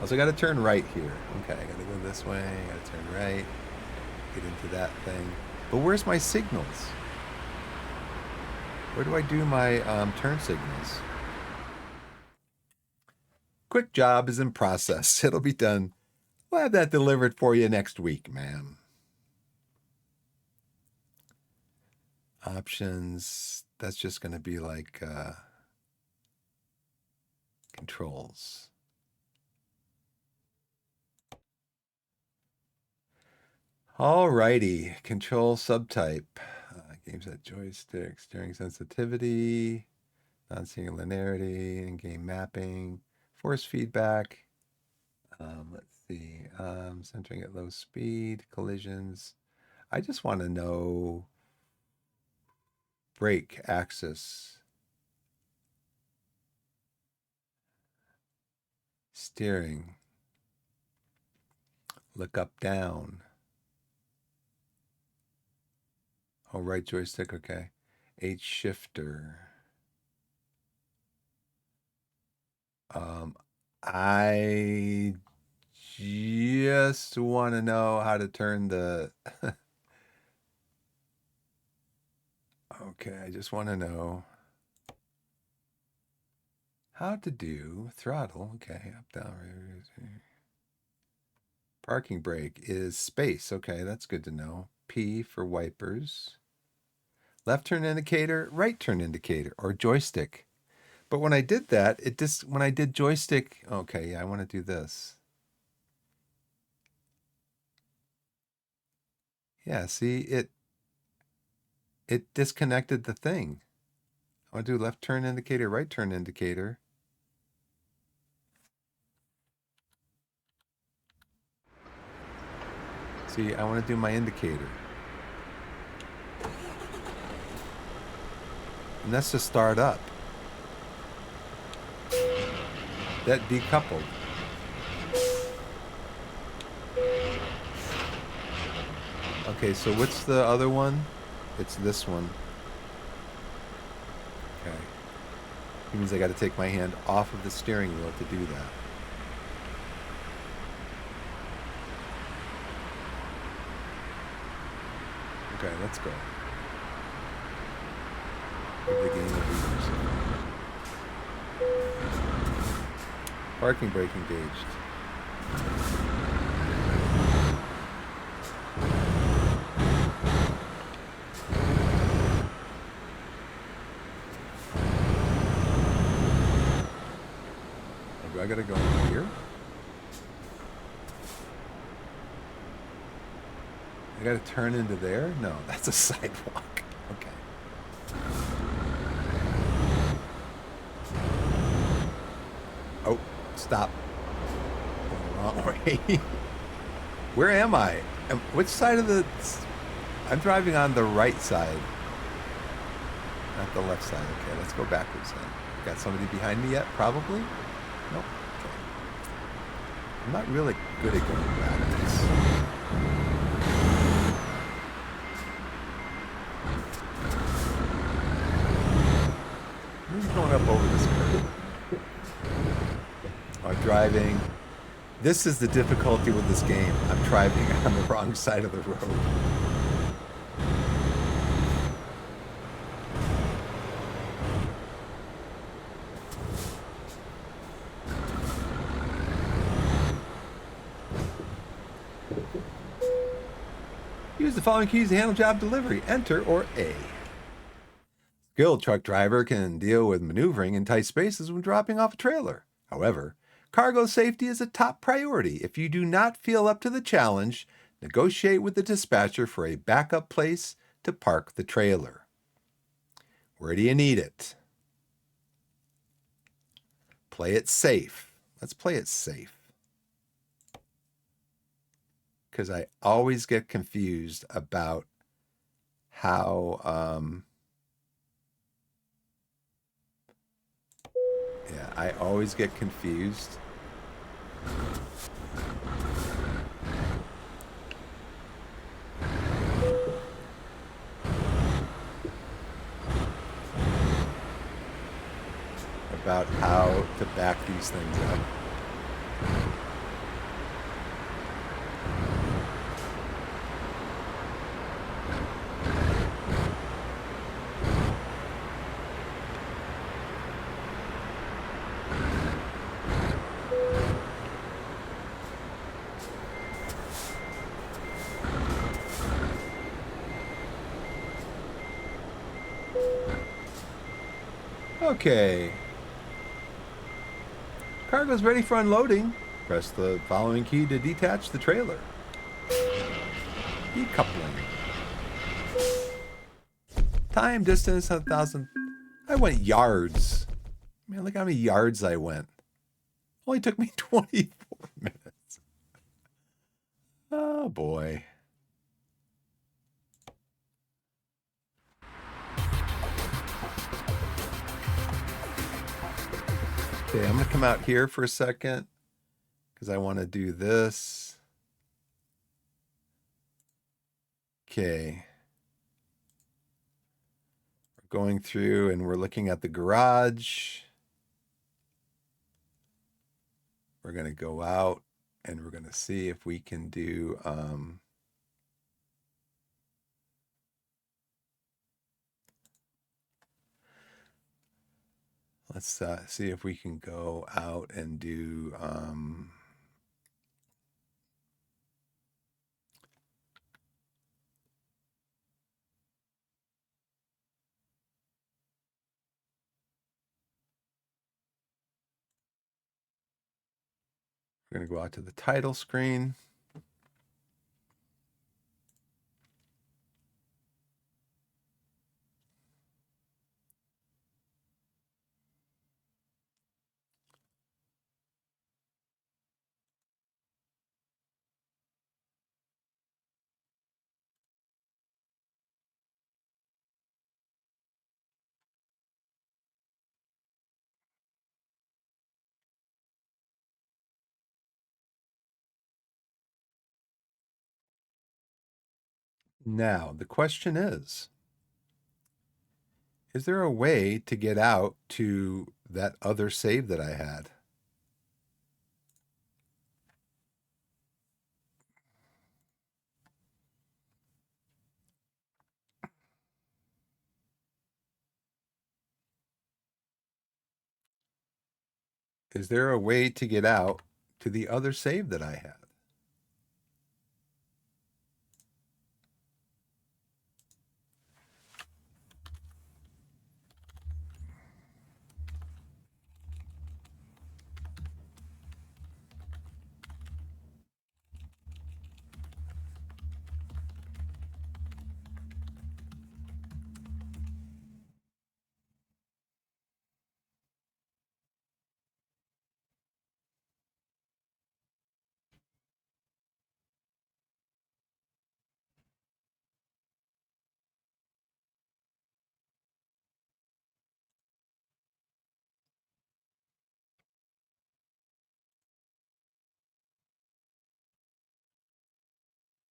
Also got to turn right here. Okay, I got to go this way. I got to turn right. Get into that thing. But where's my signals? Where do I do my turn signals? Quick job is in process. It'll be done. We'll have that delivered for you next week, ma'am. Options. That's just going to be like controls. Alrighty. Control subtype. Games at joystick, steering sensitivity, non-seeing linearity, in-game mapping, force feedback. Let's see. Centering at low speed, collisions. I just want to know brake axis, steering, look up, down. Oh, right joystick, okay. H shifter. I just want to know how to turn the... Okay, I just want to know how to do throttle. Okay, up, down. Parking brake is space. Okay, that's good to know. P for wipers. Left turn indicator, right turn indicator, or joystick. But when I did that, when I did joystick, okay, yeah, I want to do this. Yeah, see, it disconnected the thing. I want to do left turn indicator, right turn indicator. See, I want to do my indicator. And that's to start up. That decoupled. Okay, so what's the other one? It's this one. Okay. It means I got to take my hand off of the steering wheel to do that. Okay, let's go. Give the game a boost. Parking brake engaged. Do I gotta go in here? I gotta turn into there? No, that's a sidewalk. Okay. Oh, stop. Going the wrong way. Where am I? Which side of the... I'm driving on the right side. Not the left side. Okay, let's go backwards then. Got somebody behind me yet? Probably? Nope. Okay. I'm not really good at going backwards. Who's going up over this curve? I'm driving. This is the difficulty with this game. I'm driving on the wrong side of the road. Use the following keys to handle job delivery. Enter or A. Skilled truck driver can deal with maneuvering in tight spaces when dropping off a trailer. However, cargo safety is a top priority. If you do not feel up to the challenge, negotiate with the dispatcher for a backup place to park the trailer. Where do you need it? Play it safe. Let's play it safe. Because I always get confused about how... yeah, I always get confused about how to back these things up. Okay. Cargo's ready for unloading. Press the following key to detach the trailer. Decoupling. Time, distance, 1,000. I went yards. Man, look how many yards I went. Only took me 24 minutes. Oh, boy. Okay, I'm going to come out here for a second because I want to do this. Okay. We're going through and we're looking at the garage. We're going to go out and we're going to see if we can do... let's see if we can go out and do... we're going to go out to the title screen. Now, the question is there a way to get out to that other save that I had? Is there a way to get out to the other save that I had?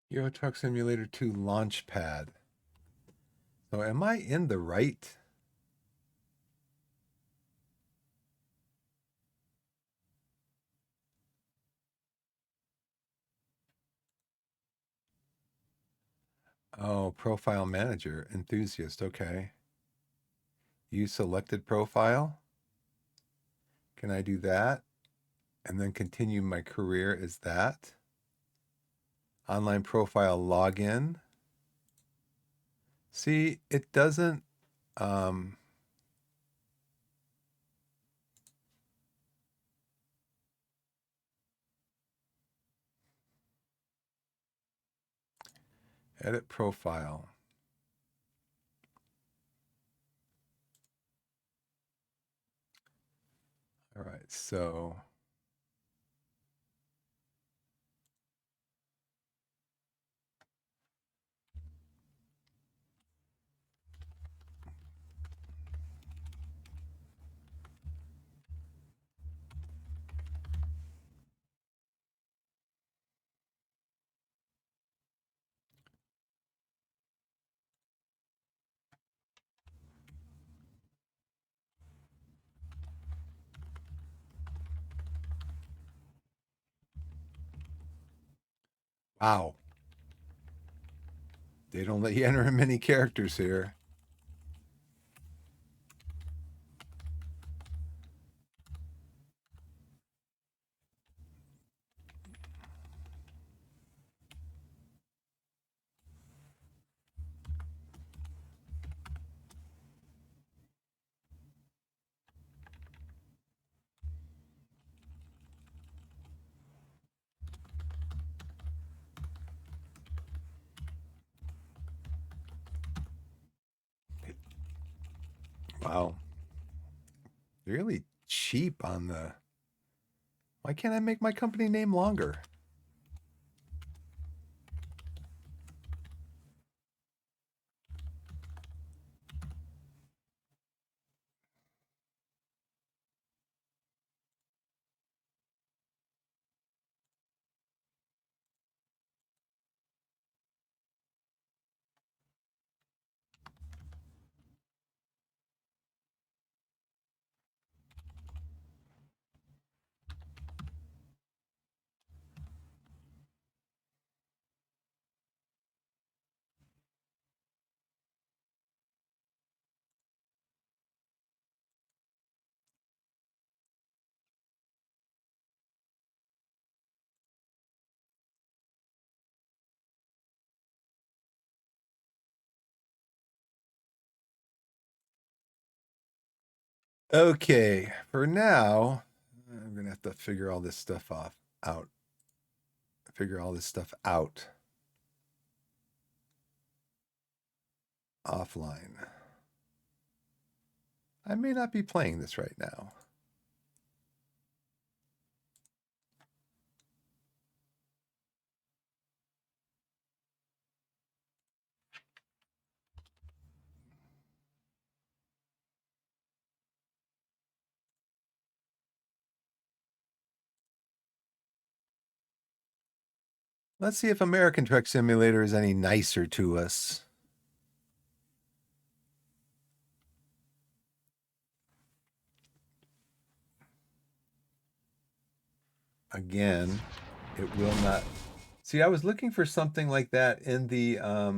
Euro Truck Simulator 2 Launchpad. So am I in the right? Oh, profile manager, enthusiast. Okay. Use selected profile. Can I do that? And then continue my career as that. Online profile login. See, it doesn't um edit profile. All right, so wow. They don't let you enter many characters here. Wow. Really cheap on the. Why can't I make my company name longer? Okay, for now, I'm gonna have to figure all this stuff out. Figure all this stuff out offline. I may not be playing this right now. Let's see if American Truck Simulator is any nicer to us. Again, it will not. See, I was looking for something like that in the I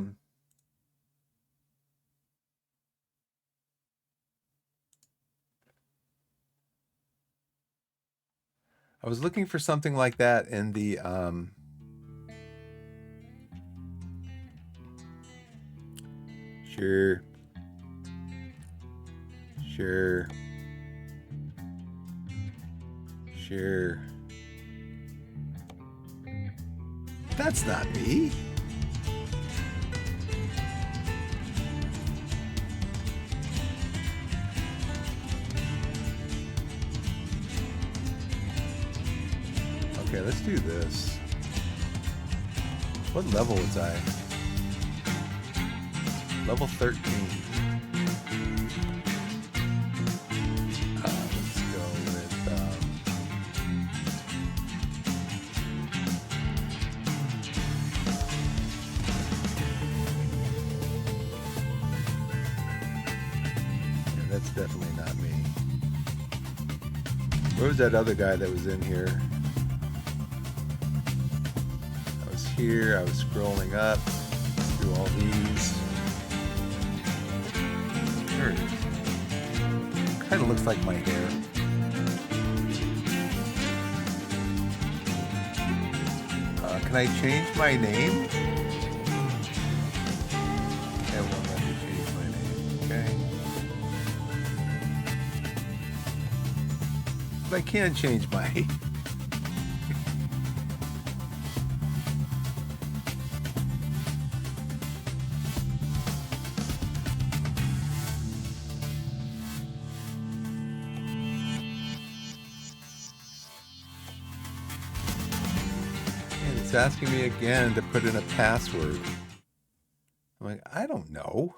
was looking for something like that in the sure. Sure. Sure. That's not me. Okay, let's do this. What level was I? Level 13. Let's go with yeah, that's definitely not me. Where was that other guy that was in here? I was here, I was scrolling up through all these. There it is. Kind of looks like my hair. Can I change my name? It won't let me change my name, okay? But I can change my... It's asking me again to put in a password. I'm like, I don't know.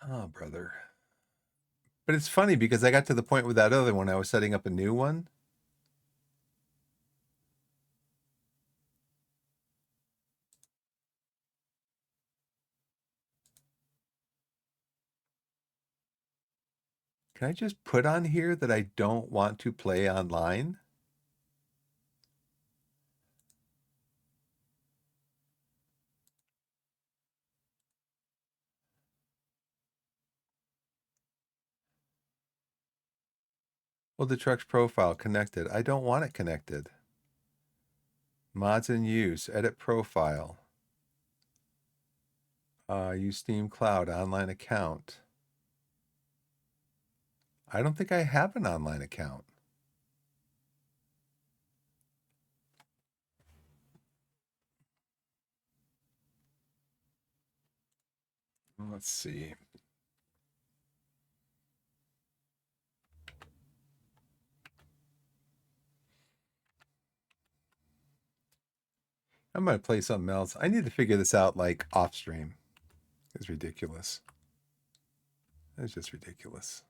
Oh, brother. But it's funny because I got to the point with that other one. I was setting up a new one. Can I just put on here that I don't want to play online? Well, the truck's profile connected. I don't want it connected. Mods in use, edit profile. Use Steam Cloud online account. I don't think I have an online account. Let's see. I'm going to play something else. I need to figure this out like off stream. It's ridiculous. It's just ridiculous.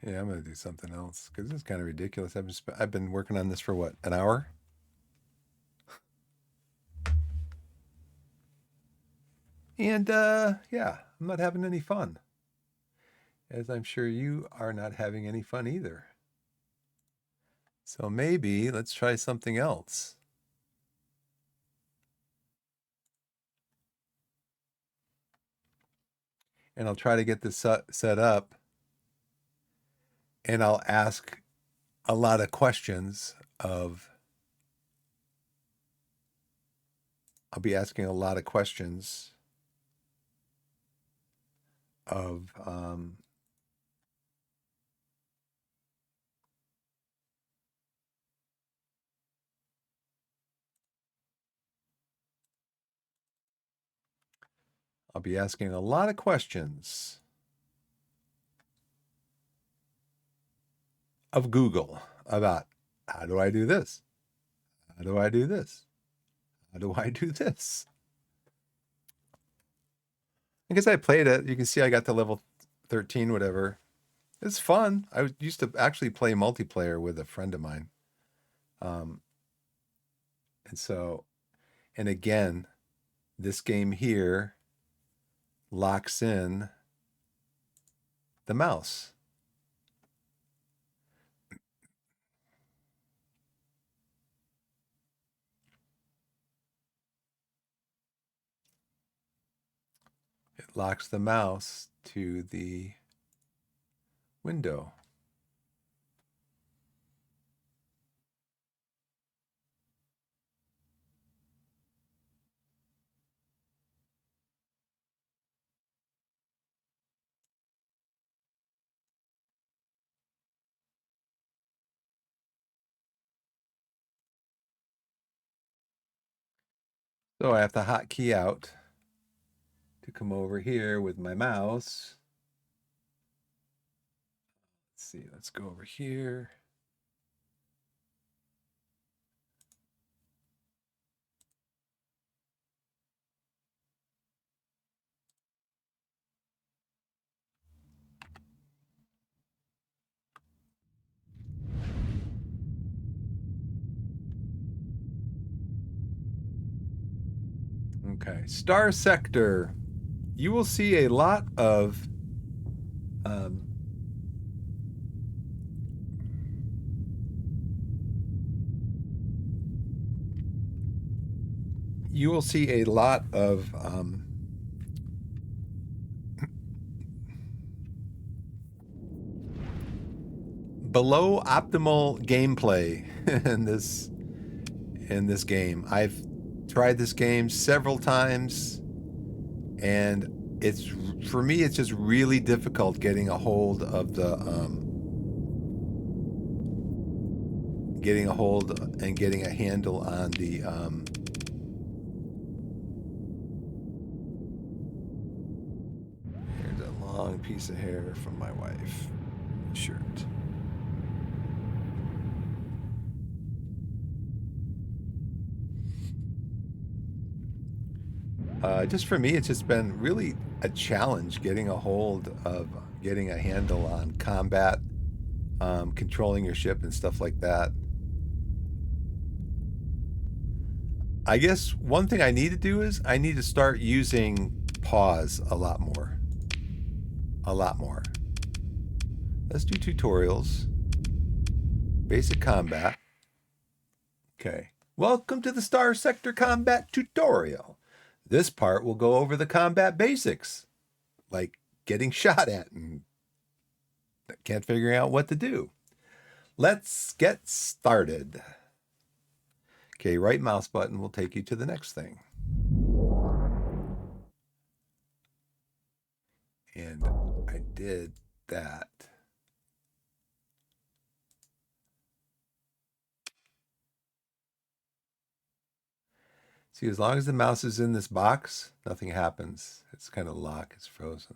Yeah, I'm going to do something else because this is kind of ridiculous. I've been working on this for what, an hour? And yeah, I'm not having any fun. As I'm sure you are not having any fun either. So maybe let's try something else. And I'll try to get this set up. And I'll ask a lot of questions of... I'll be asking a lot of questions of I'll be asking a lot of questions of Google about how do I do this? How do I do this? How do I do this? Because I played it, you can see I got to level 13, whatever. It's fun. Used to actually play multiplayer with a friend of mine. Um, and so, and again, this game here locks in the mouse. It locks the mouse to the window. So I have to hotkey out to come over here with my mouse. Let's see, let's go over here. Okay, Starsector. You will see a lot of um, you will see a lot of below optimal gameplay in this game. I've tried this game several times, and it's for me it's just really difficult getting a hold of the getting a hold and getting a handle on the here's a long piece of hair from my wife shirt. Just for me, it's just been really a challenge getting a hold of getting a handle on combat, controlling your ship and stuff like that. I guess one thing I need to do is I need to start using pause a lot more. A lot more. Let's do tutorials. Basic combat. Okay. Welcome to the Starsector combat tutorial. This part will go over the combat basics, like getting shot at and can't figure out what to do. Let's get started. Okay, right mouse button will take you to the next thing. And I did that. See, as long as the mouse is in this box, nothing happens. It's kind of locked, it's frozen.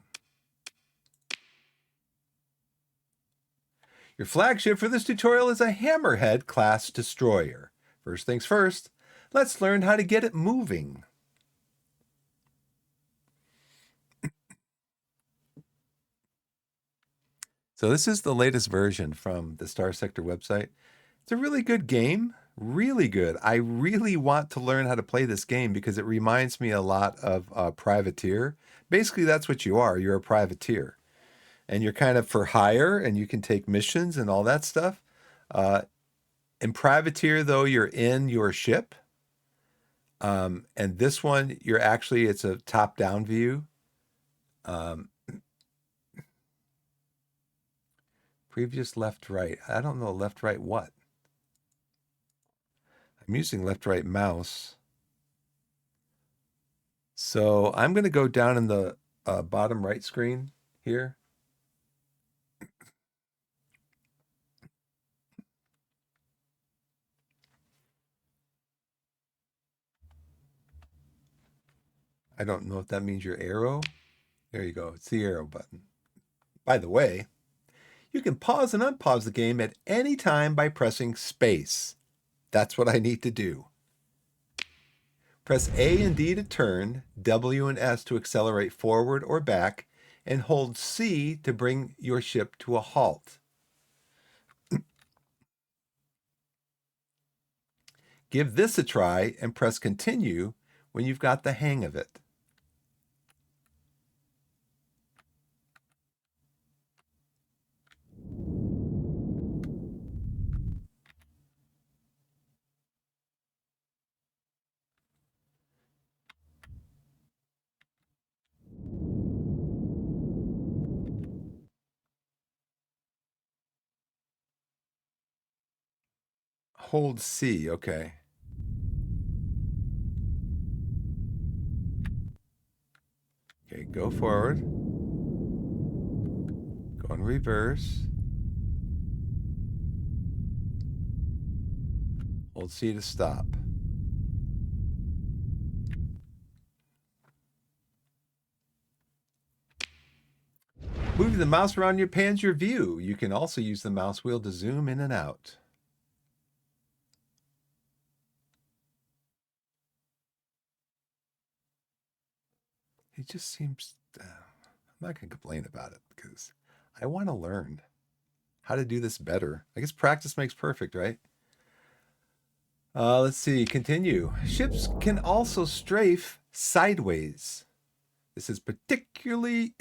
Your flagship for this tutorial is a Hammerhead class destroyer. First things first, let's learn how to get it moving. So this is the latest version from the Starsector website. It's a really good game, really good. I really want to learn how to play this game because it reminds me a lot of Privateer. Basically, that's what you are. You're a privateer. And you're kind of for hire and you can take missions and all that stuff. In Privateer, though, you're in your ship. And this one, it's a top-down view. Previous left, right. I don't know left, right, what? I'm using left, right mouse. So I'm going to go down in the bottom right screen here. I don't know if that means your arrow. There you go. It's the arrow button. By the way, you can pause and unpause the game at any time by pressing space. That's what I need to do. Press A and D to turn, W and S to accelerate forward or back, and hold C to bring your ship to a halt. Give this a try and press continue when you've got the hang of it. Hold C, okay. Okay, go forward. Go in reverse. Hold C to stop. Moving the mouse around pans your view. You can also use the mouse wheel to zoom in and out. It just seems, I'm not going to complain about it because I want to learn how to do this better. I guess practice makes perfect, right? Let's see, continue. Ships can also strafe sideways. This is particularly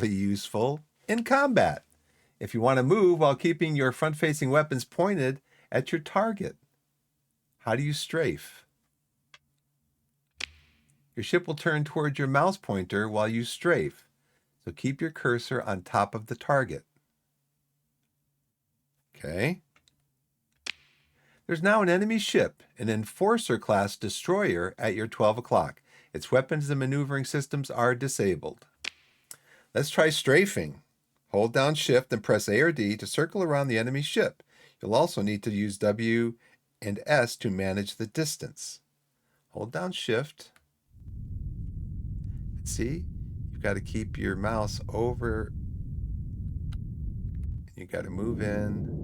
useful in combat if you want to move while keeping your front-facing weapons pointed at your target. How do you strafe? Your ship will turn towards your mouse pointer while you strafe, so keep your cursor on top of the target. Okay. There's now an enemy ship, an Enforcer-class destroyer at your 12 o'clock. Its weapons and maneuvering systems are disabled. Let's try strafing. Hold down Shift and press A or D to circle around the enemy ship. You'll also need to use W and S to manage the distance. Hold down Shift. See, you've got to keep your mouse over. You got to move in.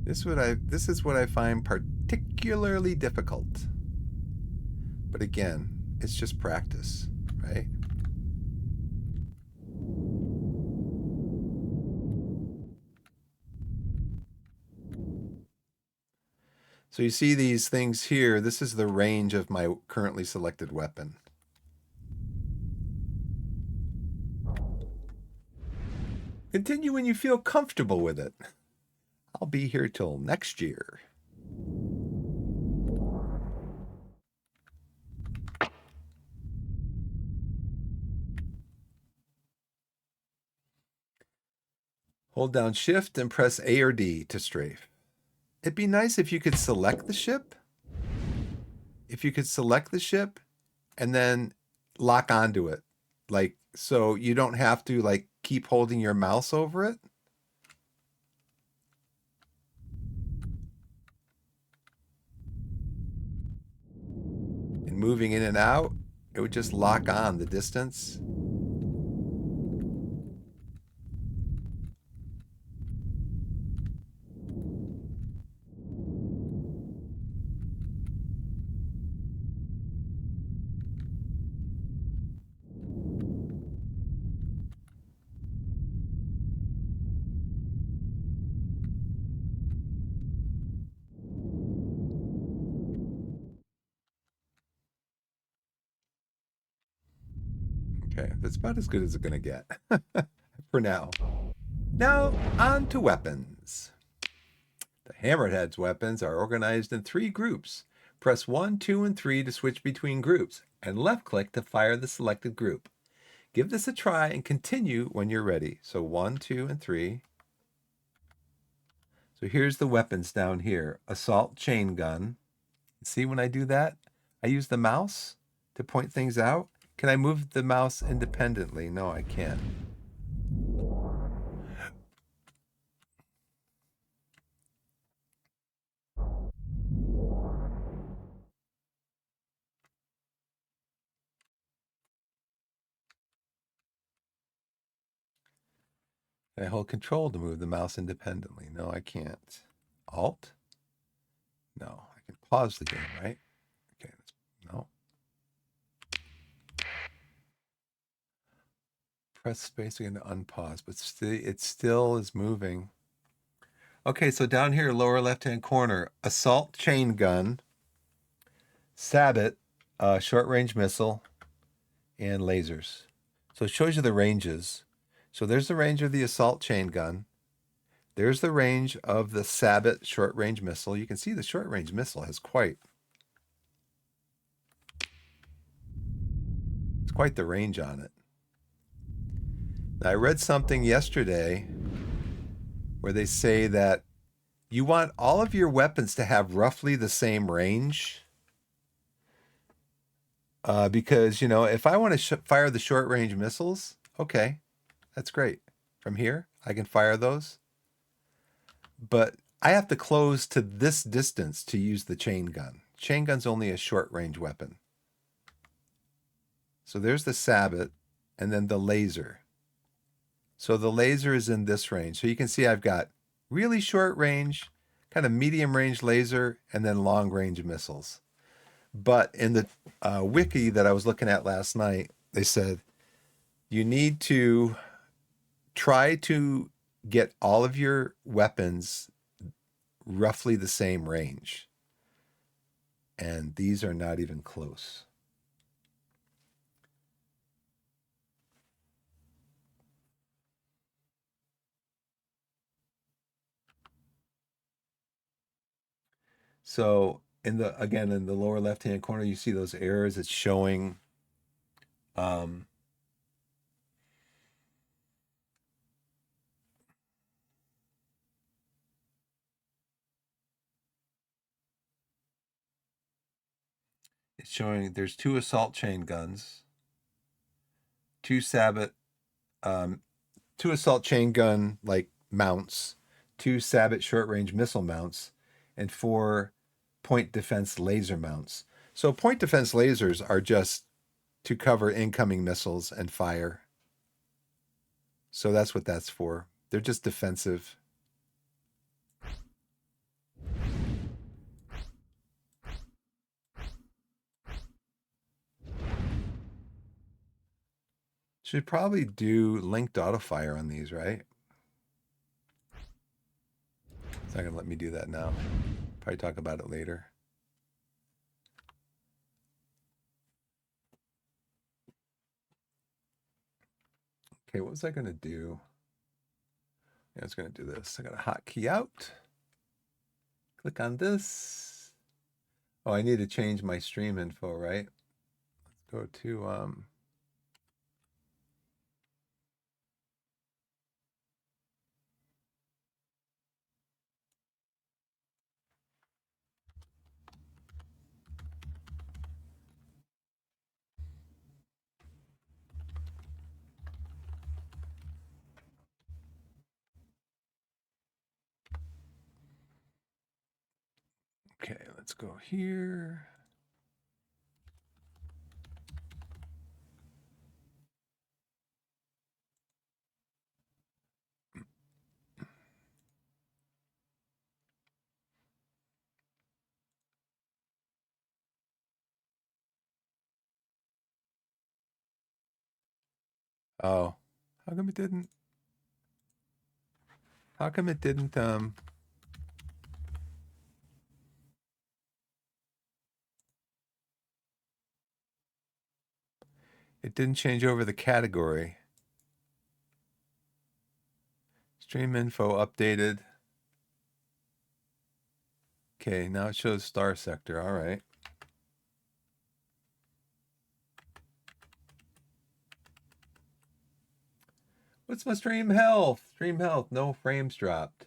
This is what I find particularly difficult. But again, it's just practice, right? So you see these things here. This is the range of my currently selected weapon. Continue when you feel comfortable with it. I'll be here till next year. Hold down Shift and press A or D to strafe. It'd be nice if you could select the ship. If you could select the ship and then lock onto it. Like, so you don't have to like keep holding your mouse over it. And moving in and out, it would just lock on the distance. Okay, that's about as good as it's going to get for now. Now, on to weapons. The Hammerhead's weapons are organized in 3 groups. Press 1, 2, and 3 to switch between groups, and left-click to fire the selected group. Give this a try and continue when you're ready. So 1, 2, and 3. So here's the weapons down here. Assault chain gun. See when I do that? I use the mouse to point things out. Can I move the mouse independently? No, I can't. I hold control to move the mouse independently. No, I can't. Alt? No, I can pause the game, right? Okay, no. Press space again to unpause, but it still is moving. Okay, so down here, lower left-hand corner, assault chain gun, sabot, short-range missile, and lasers. So it shows you the ranges. So there's the range of the assault chain gun. There's the range of the sabot short-range missile. You can see the short-range missile has quite the range on it. Now, I read something yesterday where they say that you want all of your weapons to have roughly the same range. Because, if I want to fire the short range missiles, okay, that's great. From here, I can fire those. But I have to close to this distance to use the chain gun. Chain gun's only a short range weapon. So there's the sabot and then the laser. So the laser is in this range. So you can see I've got really short range, kind of medium range laser, and then long range missiles. But in the wiki that I was looking at last night, they said you need to try to get all of your weapons roughly the same range. And these are not even close. So in the lower left hand corner, you see those errors. It's showing it's showing there's 2 assault chain guns, 2 sabot, 2 assault chain gun like mounts, 2 sabot short range missile mounts, and 4 point defense laser mounts. So point defense lasers are just to cover incoming missiles and fire. So that's what that's for. They're just defensive. Should probably do linked autofire on these, right? It's not going to let me do that now. Probably talk about it later. Okay, what was I going to do? Yeah, I was going to do this. I got a hotkey out. Click on this. Oh, I need to change my stream info, right? Let's go to okay, let's go here. Oh, how come it didn't? How come it didn't? It didn't change over the category. Stream info updated. Okay, now it shows Starsector. All right. What's my stream health? Stream health, no frames dropped.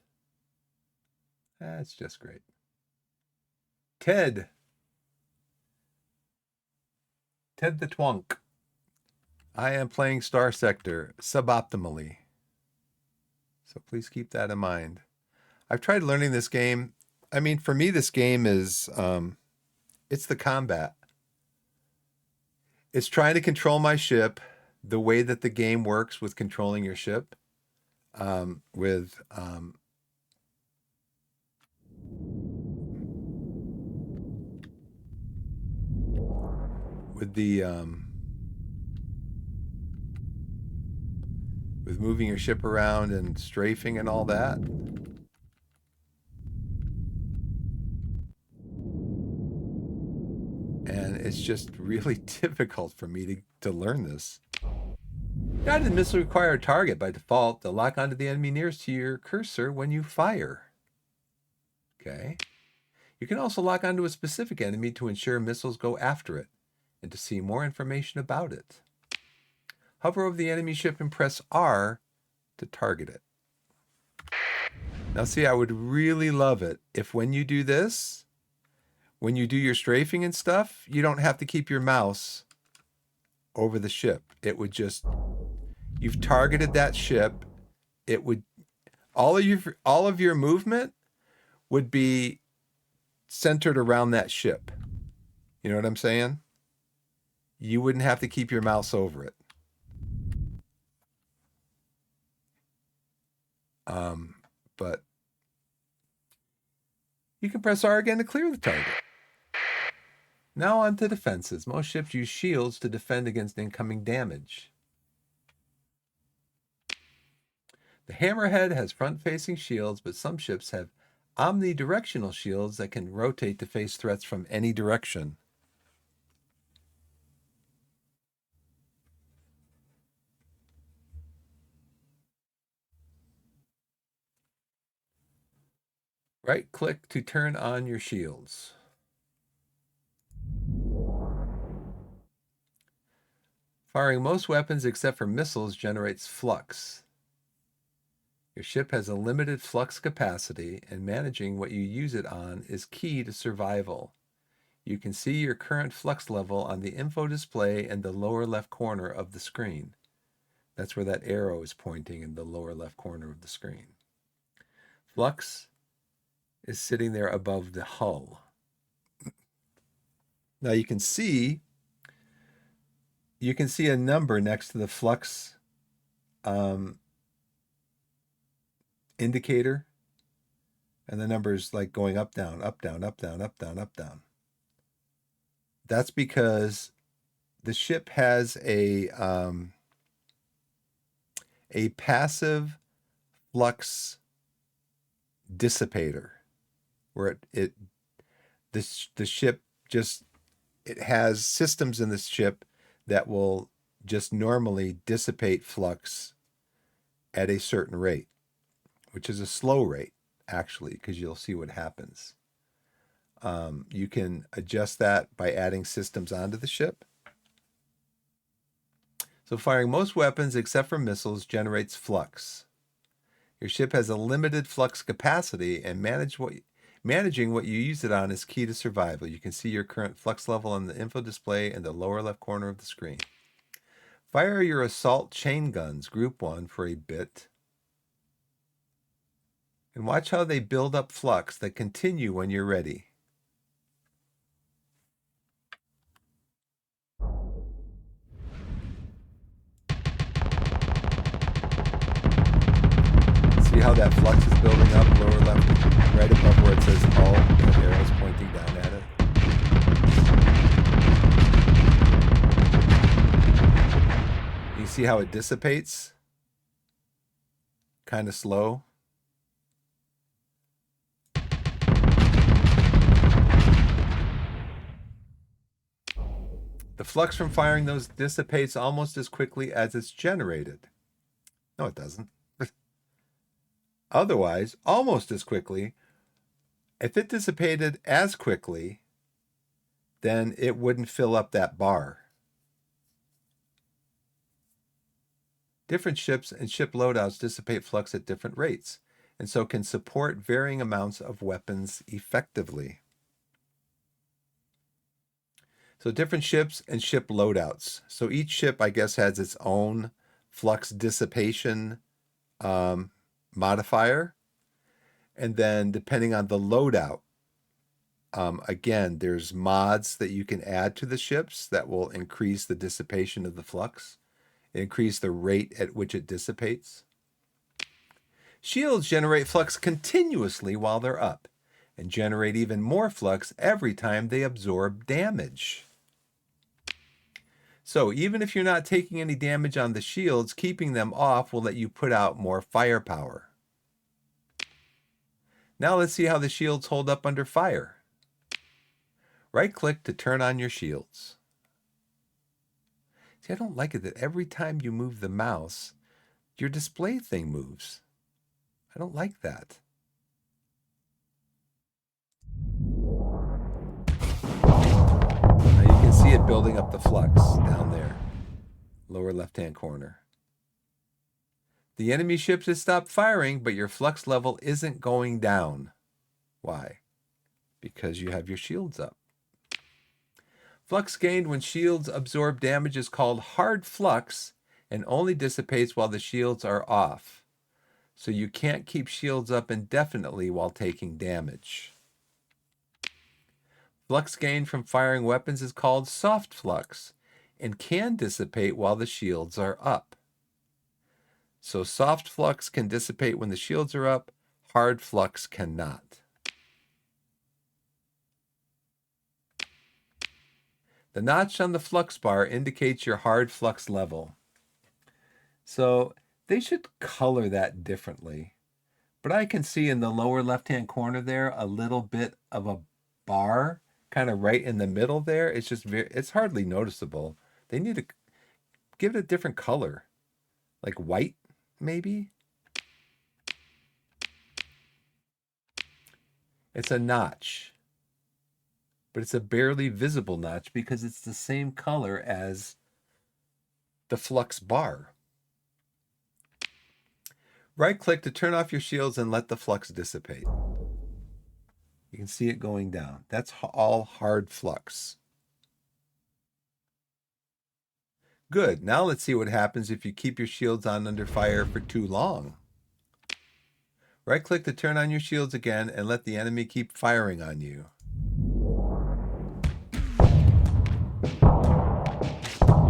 That's just great. Ted the Twunk. I am playing Starsector suboptimally. So please keep that in mind. I've tried learning this game. I mean, for me, this game is it's the combat. It's trying to control my ship the way that the game works with controlling your ship. with the with moving your ship around and strafing and all that. And it's just really difficult for me to learn this. Guided missiles require a target by default to lock onto the enemy nearest to your cursor when you fire. Okay. You can also lock onto a specific enemy to ensure missiles go after it and to see more information about it. Hover over the enemy ship and press R to target it. Now see, I would really love it if when you do this, when you do your strafing and stuff, you don't have to keep your mouse over the ship. It would just, you've targeted that ship. It would, all of your movement would be centered around that ship. You know what I'm saying? You wouldn't have to keep your mouse over it. But you can press R again to clear the target. Now on to defenses. Most ships use shields to defend against incoming damage. The Hammerhead has front-facing shields, but some ships have omnidirectional shields that can rotate to face threats from any direction. Right-click to turn on your shields. Firing most weapons except for missiles generates flux. Your ship has a limited flux capacity, and managing what you use it on is key to survival. You can see your current flux level on the info display in the lower left corner of the screen. That's where that arrow is pointing, in the lower left corner of the screen. Flux is sitting there above the hull. Now you can see a number next to the flux indicator, and the number is like going up, down, up, down, up, down, up, down, up, down. That's because the ship has a passive flux dissipator, where the ship just, it has systems in this ship that will just normally dissipate flux at a certain rate, which is a slow rate, actually, because you'll see what happens. You can adjust that by adding systems onto the ship. So firing most weapons except for missiles generates flux. Your ship has a limited flux capacity, and managing what you use it on is key to survival. You can see your current flux level on the info display in the lower left corner of the screen. Fire your assault chain guns, group 1, for a bit. And watch how they build up flux that continue when you're ready. See how that flux is building up, lower left, right above where it says hull, the arrow's pointing down at it. You see how it dissipates? Kind of slow. The flux from firing those dissipates almost as quickly as it's generated. No, it doesn't. Otherwise, almost as quickly. If it dissipated as quickly, then it wouldn't fill up that bar. Different ships and ship loadouts dissipate flux at different rates, and so can support varying amounts of weapons effectively. So different ships and ship loadouts. So each ship, I guess, has its own flux dissipation modifier. And then depending on the loadout, again, there's mods that you can add to the ships that will increase the dissipation of the flux, increase the rate at which it dissipates. Shields generate flux continuously while they're up, and generate even more flux every time they absorb damage. So even if you're not taking any damage on the shields, keeping them off will let you put out more firepower. Now let's see how the shields hold up under fire. Right-click to turn on your shields. See, I don't like it that every time you move the mouse, your display thing moves. I don't like that. Now you can see it building up the flux down there, lower left-hand corner. The enemy ship has stopped firing, but your flux level isn't going down. Why? Because you have your shields up. Flux gained when shields absorb damage is called hard flux and only dissipates while the shields are off. So you can't keep shields up indefinitely while taking damage. Flux gained from firing weapons is called soft flux and can dissipate while the shields are up. So soft flux can dissipate when the shields are up, hard flux cannot. The notch on the flux bar indicates your hard flux level. So they should color that differently. But I can see in the lower left-hand corner there a little bit of a bar kind of right in the middle there. It's just it's hardly noticeable. They need to give it a different color, like white maybe. It's a notch, but it's a barely visible notch because it's the same color as the flux bar. Right-click to turn off your shields and let the flux dissipate. You can see it going down. That's all hard flux. Good. Now let's see what happens if you keep your shields on under fire for too long. Right-click to turn on your shields again and let the enemy keep firing on you.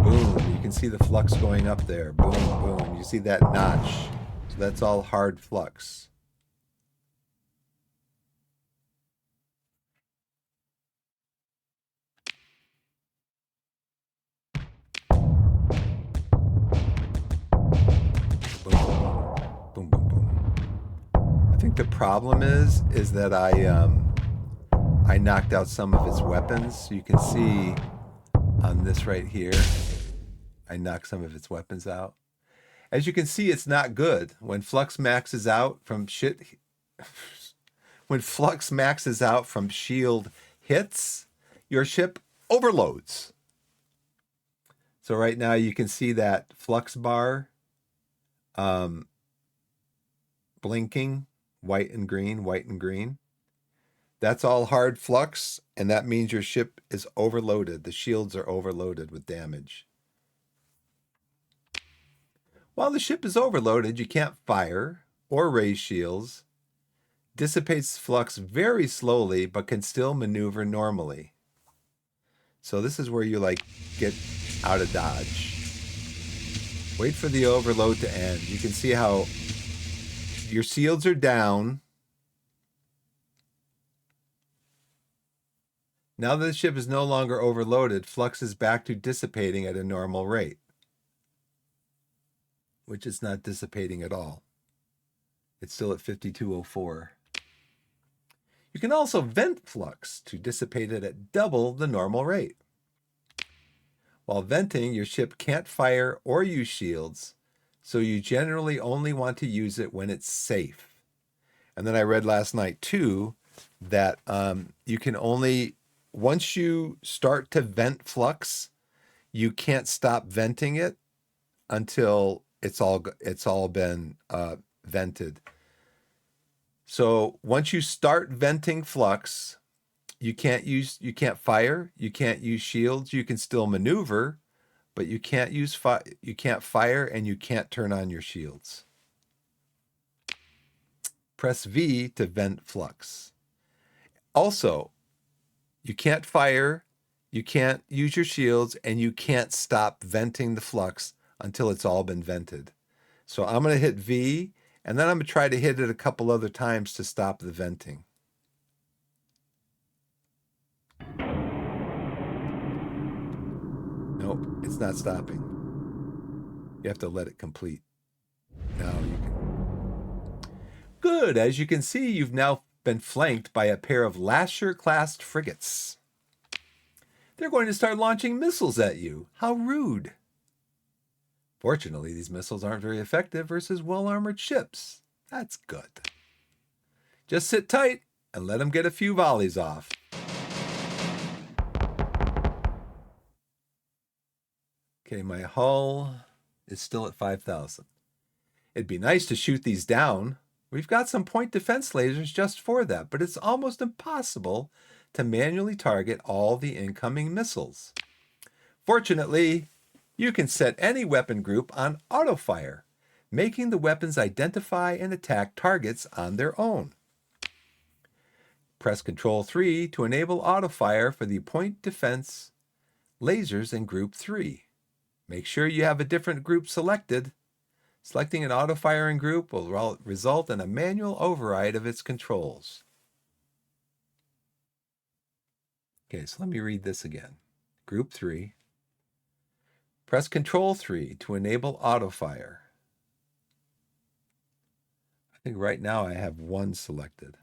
Boom. You can see the flux going up there. Boom, boom. You see that notch. So that's all hard flux. Boom, boom, boom. I think the problem is that I knocked out some of its weapons. So you can see on this right here, I knocked some of its weapons out. As you can see, it's not good. When flux maxes out from when flux maxes out from shield hits, your ship overloads. So right now you can see that flux bar blinking, white and green, white and green. That's all hard flux, and that means your ship is overloaded. The shields are overloaded with damage. While the ship is overloaded, you can't fire or raise shields. Dissipates flux very slowly, but can still maneuver normally. So this is where you get out of dodge. Wait for the overload to end. You can see how your shields are down. Now that the ship is no longer overloaded, flux is back to dissipating at a normal rate, which it's not dissipating at all. It's still at 5204. You can also vent flux to dissipate it at double the normal rate. While venting, your ship can't fire or use shields, so you generally only want to use it when it's safe. And then I read last night too that you can only, once you start to vent flux, you can't stop venting it until it's all been vented. So once you start venting flux, you can't fire, you can't use shields, you can still maneuver, but you can't fire and you can't turn on your shields. Press V to vent flux. Also, you can't fire, you can't use your shields, and you can't stop venting the flux until it's all been vented. So I'm going to hit V, And then I'm going to try to hit it a couple other times to stop the venting. Nope, it's not stopping. You have to let it complete. Now you can. Good. As you can see, you've now been flanked by a pair of Lasher-class frigates. They're going to start launching missiles at you. How rude. Fortunately, these missiles aren't very effective versus well-armored ships. That's good. Just sit tight and let them get a few volleys off. Okay, my hull is still at 5,000. It'd be nice to shoot these down. We've got some point defense lasers just for that, but it's almost impossible to manually target all the incoming missiles. Fortunately, you can set any weapon group on auto-fire, making the weapons identify and attack targets on their own. Press Ctrl 3 to enable auto-fire for the point defense lasers in Group 3. Make sure you have a different group selected. Selecting an auto-firing group will result in a manual override of its controls. Okay, so let me read this again. Group 3. Press Ctrl 3 to enable auto-fire. I think right now I have one selected.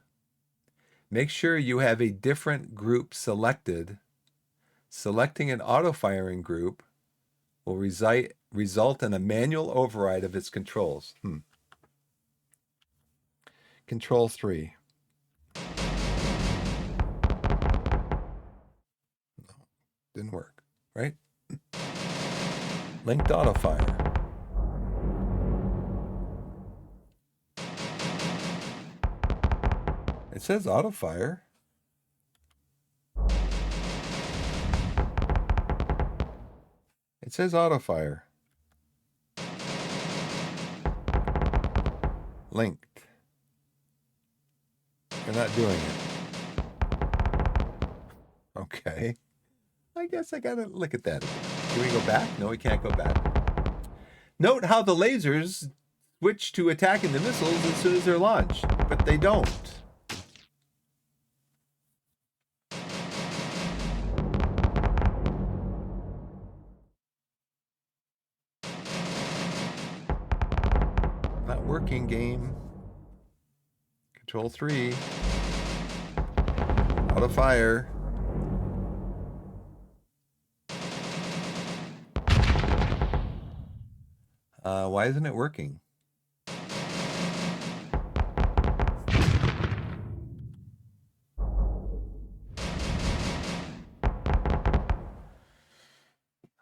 Make sure you have a different group selected. Selecting an auto-firing group will result in a manual override of its controls. Control 3. No, didn't work, right? Linked auto-fire. It says auto-fire. It says auto-fire. Linked. You're not doing it. Okay. I guess I gotta look at that again. Can we go back? No, we can't go back. Note how the lasers switch to attacking the missiles as soon as they're launched, but they don't. Not working, game. Control 3. Auto fire. Why isn't it working?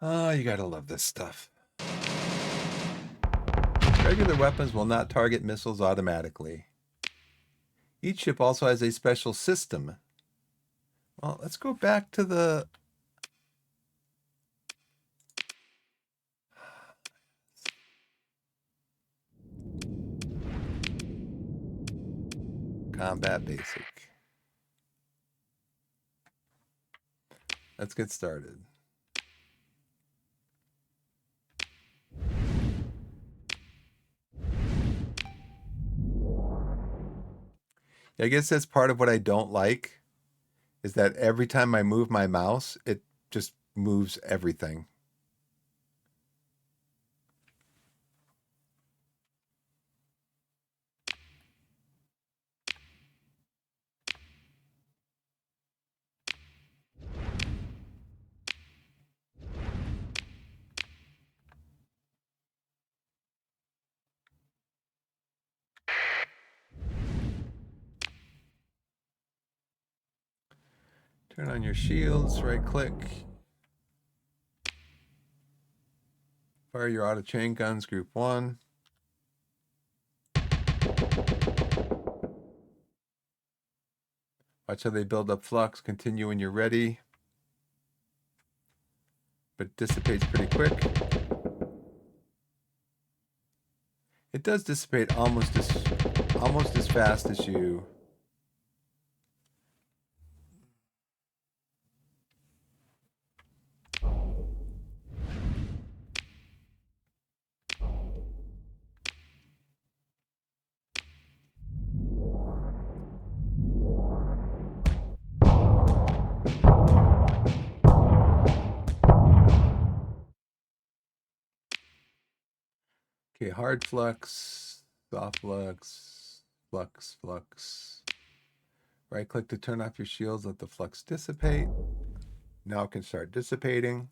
Oh, you gotta love this stuff. Regular weapons will not target missiles automatically. Each ship also has a special system. Well, let's go back to the... Combat Basic. Let's get started. I guess that's part of what I don't like, is that every time I move my mouse, it just moves everything. Turn on your shields, right click. Fire your auto chain guns, group 1. Watch how they build up flux. Continue when you're ready. But it dissipates pretty quick. It does dissipate almost as fast as you... Okay, hard flux, soft flux, flux. Right click to turn off your shields, let the flux dissipate. Now it can start dissipating.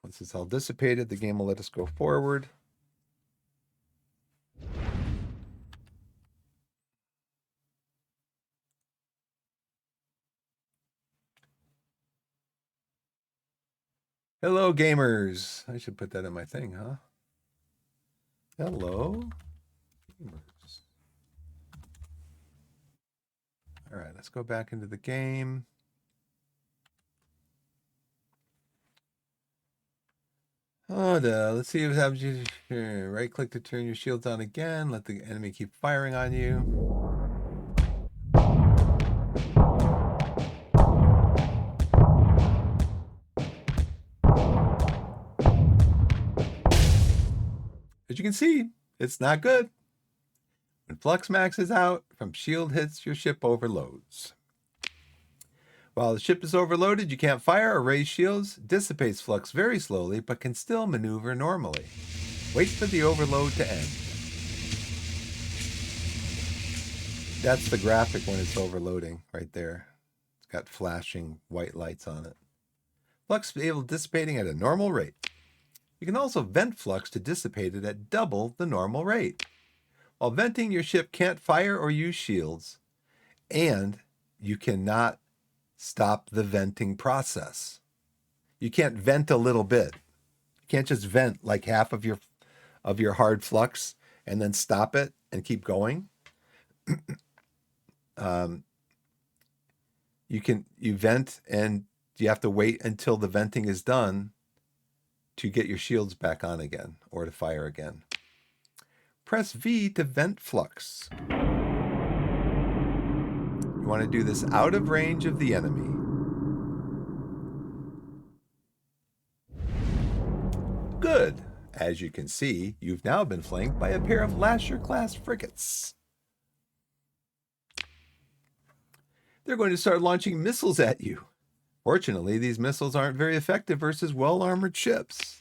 Once it's all dissipated, the game will let us go forward. Hello, gamers. I should put that in my thing, huh? Hello, gamers. All right, let's go back into the game. Oh, let's see what happens. Right click to turn your shields on again. Let the enemy keep firing on you. As you can see, it's not good. When flux maxes out, from shield hits, your ship overloads. While the ship is overloaded, you can't fire or raise shields. Dissipates flux very slowly, but can still maneuver normally. Wait for the overload to end. That's the graphic when it's overloading right there. It's got flashing white lights on it. Flux is able dissipating at a normal rate. You can also vent flux to dissipate it at double the normal rate. While venting, your ship can't fire or use shields, and you cannot stop the venting process. You can't vent a little bit. You can't just vent like half of your hard flux and then stop it and keep going. You vent and you have to wait until the venting is done to get your shields back on again or to fire again. Press V to vent flux. You want to do this out of range of the enemy. Good. As you can see, you've now been flanked by a pair of Lasher-class frigates. They're going to start launching missiles at you. Fortunately, these missiles aren't very effective versus well-armored ships.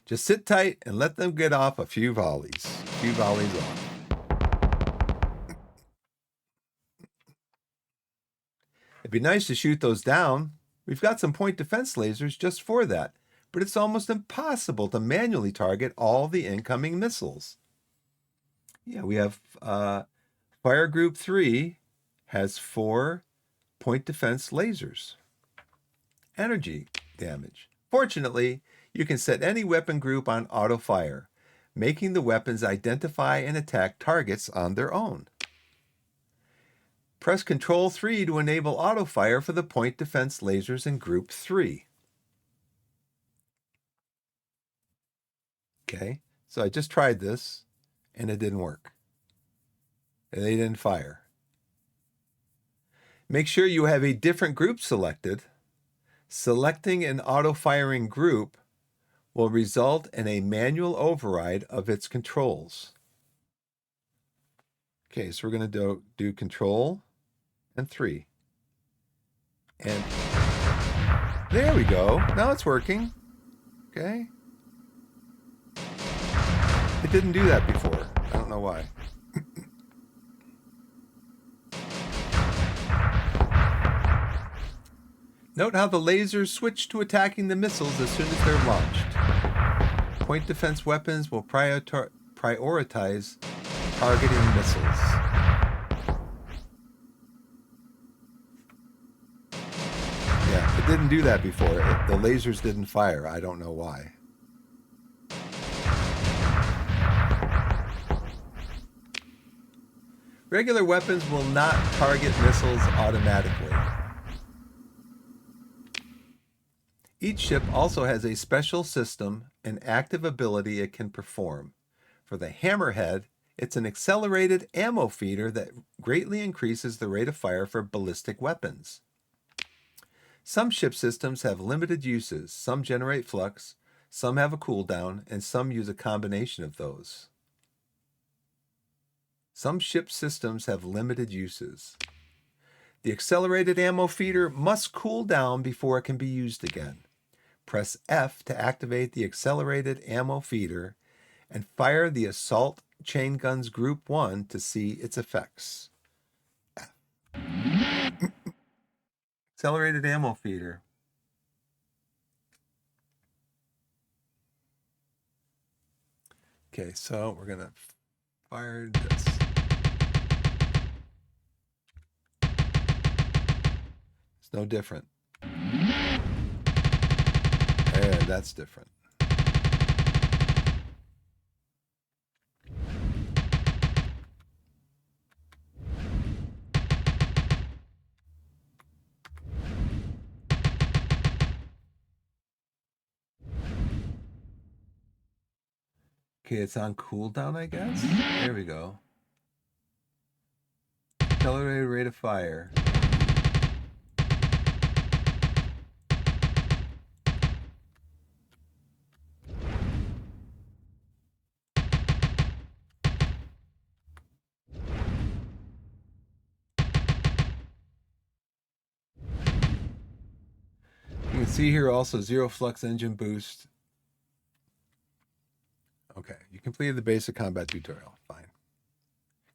Just sit tight and let them get off a few volleys. Off. It'd be nice to shoot those down. We've got some point defense lasers just for that, but it's almost impossible to manually target all the incoming missiles. Yeah, we have Fire Group 3 has 4 point defense lasers. Energy damage. Fortunately, you can set any weapon group on auto fire, making the weapons identify and attack targets on their own. Press Control 3 to enable auto fire for the point defense lasers in Group 3. Okay, so I just tried this and it didn't work. They didn't fire. Make sure you have a different group selected. Selecting an auto-firing group will result in a manual override of its controls. Okay, so we're going to do Control and 3. And there we go. Now it's working. Okay. It didn't do that before. I don't know why. Note how the lasers switch to attacking the missiles as soon as they're launched. Point defense weapons will prioritize targeting missiles. Yeah, it didn't do that before. The lasers didn't fire. I don't know why. Regular weapons will not target missiles automatically. Each ship also has a special system and active ability it can perform. For the Hammerhead, it's an accelerated ammo feeder that greatly increases the rate of fire for ballistic weapons. Some ship systems have limited uses. Some generate flux, some have a cooldown, and some use a combination of those. Some ship systems have limited uses. The accelerated ammo feeder must cool down before it can be used again. Press F to activate the accelerated ammo feeder and fire the Assault Chain Guns Group 1 to see its effects. Accelerated ammo feeder. Okay, so we're going to fire this. It's no different. There, that's different. Okay, it's on cooldown, I guess. There we go. Accelerated rate of fire. You can see here also zero flux engine boost. Okay, you completed the basic combat tutorial. Fine.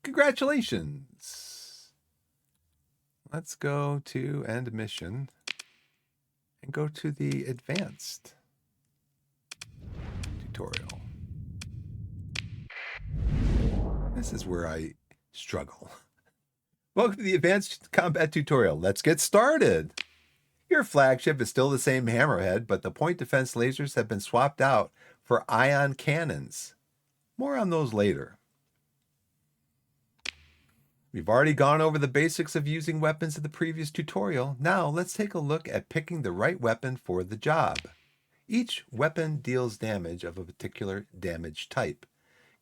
Congratulations. Let's go to end mission and go to the advanced tutorial. This is where I struggle. Welcome to the advanced combat tutorial. Let's get started. Your flagship is still the same hammerhead, but the point defense lasers have been swapped out for ion cannons. More on those later. We've already gone over the basics of using weapons in the previous tutorial. Now let's take a look at picking the right weapon for the job. Each weapon deals damage of a particular damage type.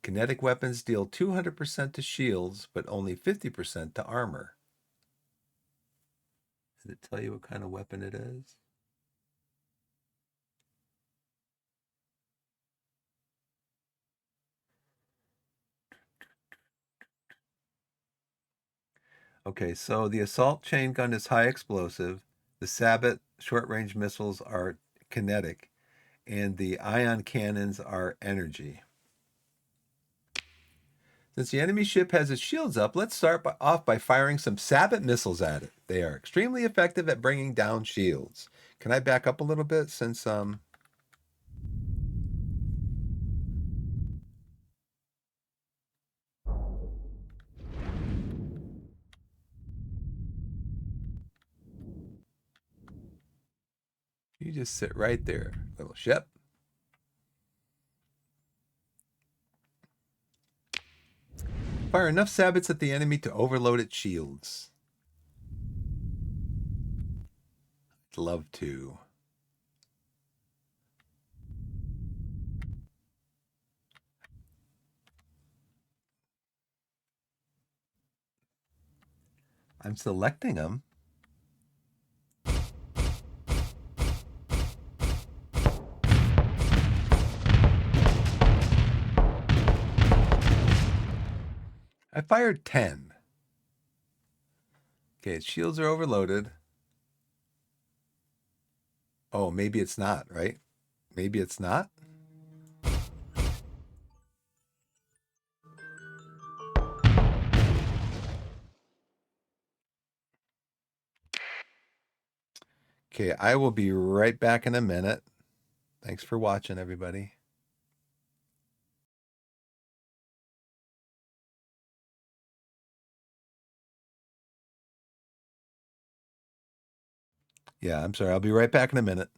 Kinetic weapons deal 200% to shields, but only 50% to armor. Does it tell you what kind of weapon it is? Okay, so the assault chain gun is high explosive, the sabot short-range missiles are kinetic, and the ion cannons are energy. Since the enemy ship has its shields up, let's start off by firing some sabot missiles at it. They are extremely effective at bringing down shields. Can I back up a little bit since you just sit right there, little ship. Fire enough sabots at the enemy to overload its shields. I'd love to. I'm selecting them. I fired 10. Okay, its shields are overloaded. Oh, maybe it's not, right? Maybe it's not. Okay, I will be right back in a minute. Thanks for watching, everybody. Yeah, I'm sorry. I'll be right back in a minute.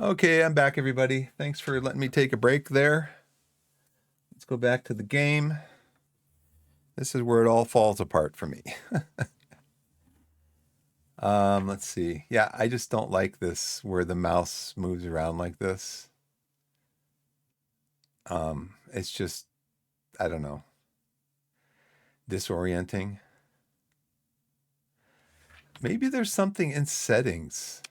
Okay, I'm back, everybody. Thanks for letting me take a break there. Let's go back to the game. This is where it all falls apart for me. Let's see. Yeah, I just don't like this where the mouse moves around like this. It's just, I don't know, disorienting. Maybe there's something in settings.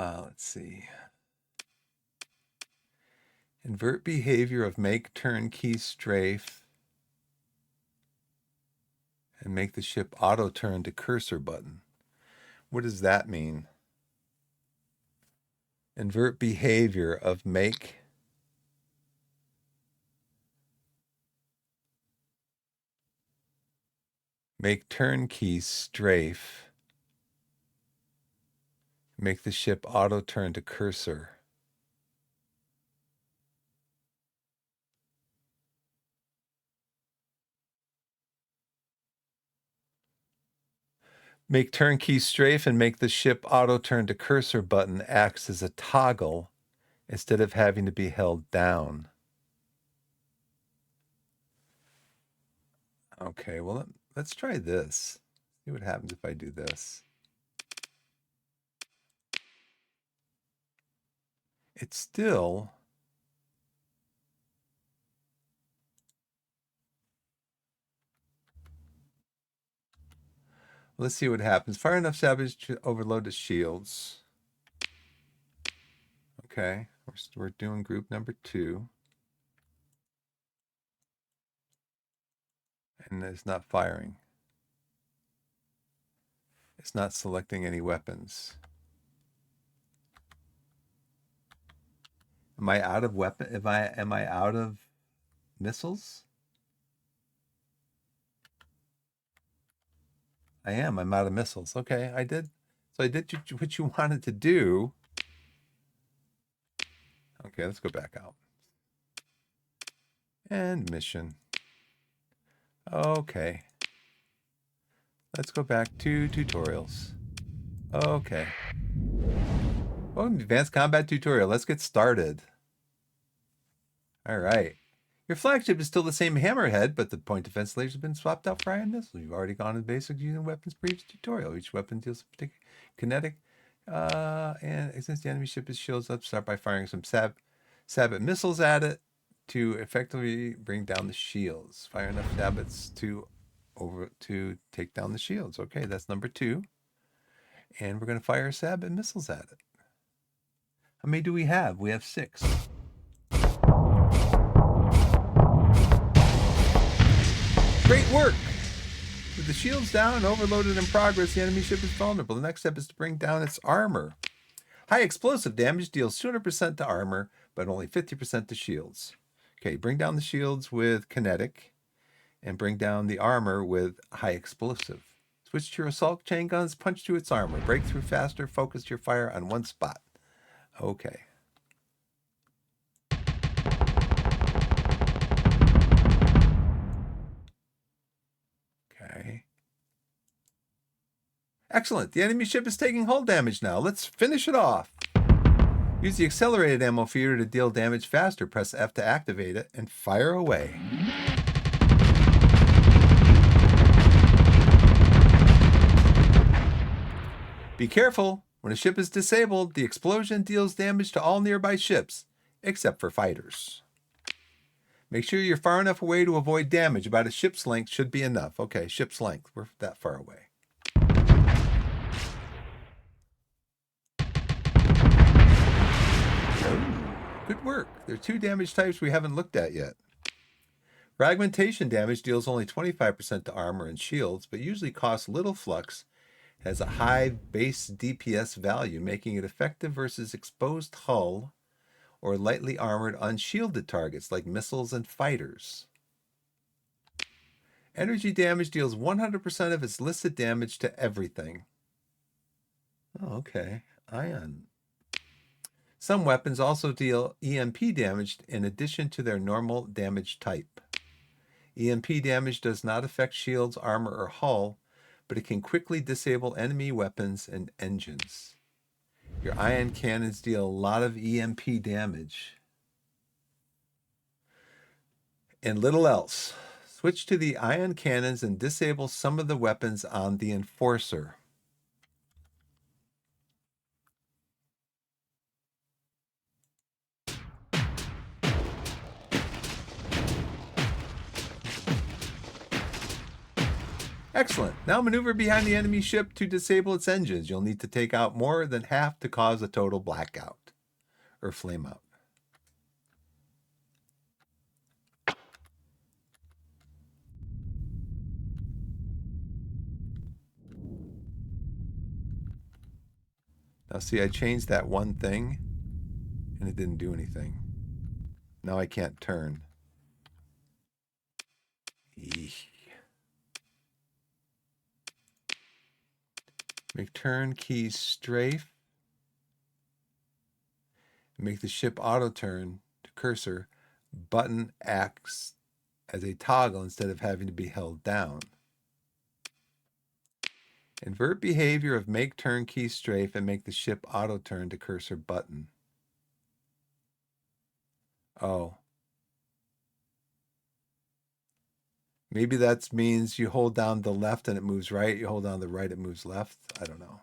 Let's see. Invert behavior of make turn key strafe and make the ship auto turn to cursor button. What does that mean? Invert behavior of make turn key strafe. Make the ship auto turn to cursor. Make turn key strafe and make the ship auto turn to cursor button acts as a toggle instead of having to be held down. Okay, well, let's try this. See what happens if I do this. It's still... Let's see what happens. Fire enough salvage to overload the shields. Okay, we're doing group number 2. And it's not firing. It's not selecting any weapons. Am I out of weapon? Am I out of missiles? I am. I'm out of missiles. Okay, I did. So I did what you wanted to do. Okay, let's go back out. And mission. Okay. Let's go back to tutorials. Okay. Oh, advanced combat tutorial. Let's get started. All right. Your flagship is still the same hammerhead, but the point defense lasers have been swapped out for ion missiles. You've already gone to basics using weapons previous tutorial. Each weapon deals with particular kinetic, and since the enemy ship is shields up, start by firing some sabot missiles at it to effectively bring down the shields. Fire enough sabots to take down the shields. Okay, that's number 2. And we're going to fire sabot missiles at it. How many do we have? We have 6. Great work! With the shields down and overloaded in progress, the enemy ship is vulnerable. The next step is to bring down its armor. High explosive damage deals 200% to armor, but only 50% to shields. Okay, bring down the shields with kinetic, and bring down the armor with high explosive. Switch to your assault chain guns, punch through its armor. Break through faster, focus your fire on one spot. Okay. Okay. Excellent. The enemy ship is taking hull damage now. Let's finish it off. Use the accelerated ammo feeder to deal damage faster. Press F to activate it and fire away. Be careful. When a ship is disabled, the explosion deals damage to all nearby ships, except for fighters. Make sure you're far enough away to avoid damage. About a ship's length should be enough. Okay, ship's length. We're that far away. Good work. There are 2 damage types we haven't looked at yet. Fragmentation damage deals only 25% to armor and shields, but usually costs little flux, has a high base DPS value, making it effective versus exposed hull or lightly armored unshielded targets like missiles and fighters. Energy damage deals 100% of its listed damage to everything. Oh, okay. Ion. Some weapons also deal EMP damage in addition to their normal damage type. EMP damage does not affect shields, armor, or hull, but it can quickly disable enemy weapons and engines. Your ion cannons deal a lot of EMP damage. And little else. Switch to the ion cannons and disable some of the weapons on the Enforcer. Excellent. Now maneuver behind the enemy ship to disable its engines. You'll need to take out more than half to cause a total blackout or flame out. Now see, I changed that one thing and it didn't do anything. Now I can't turn. Eesh. Make turn keys strafe. Make the ship auto turn to cursor. Button acts as a toggle instead of having to be held down. Invert behavior of make turn key strafe and make the ship auto turn to cursor button. Oh. Maybe that means you hold down the left and it moves right. You hold down the right, it moves left. I don't know.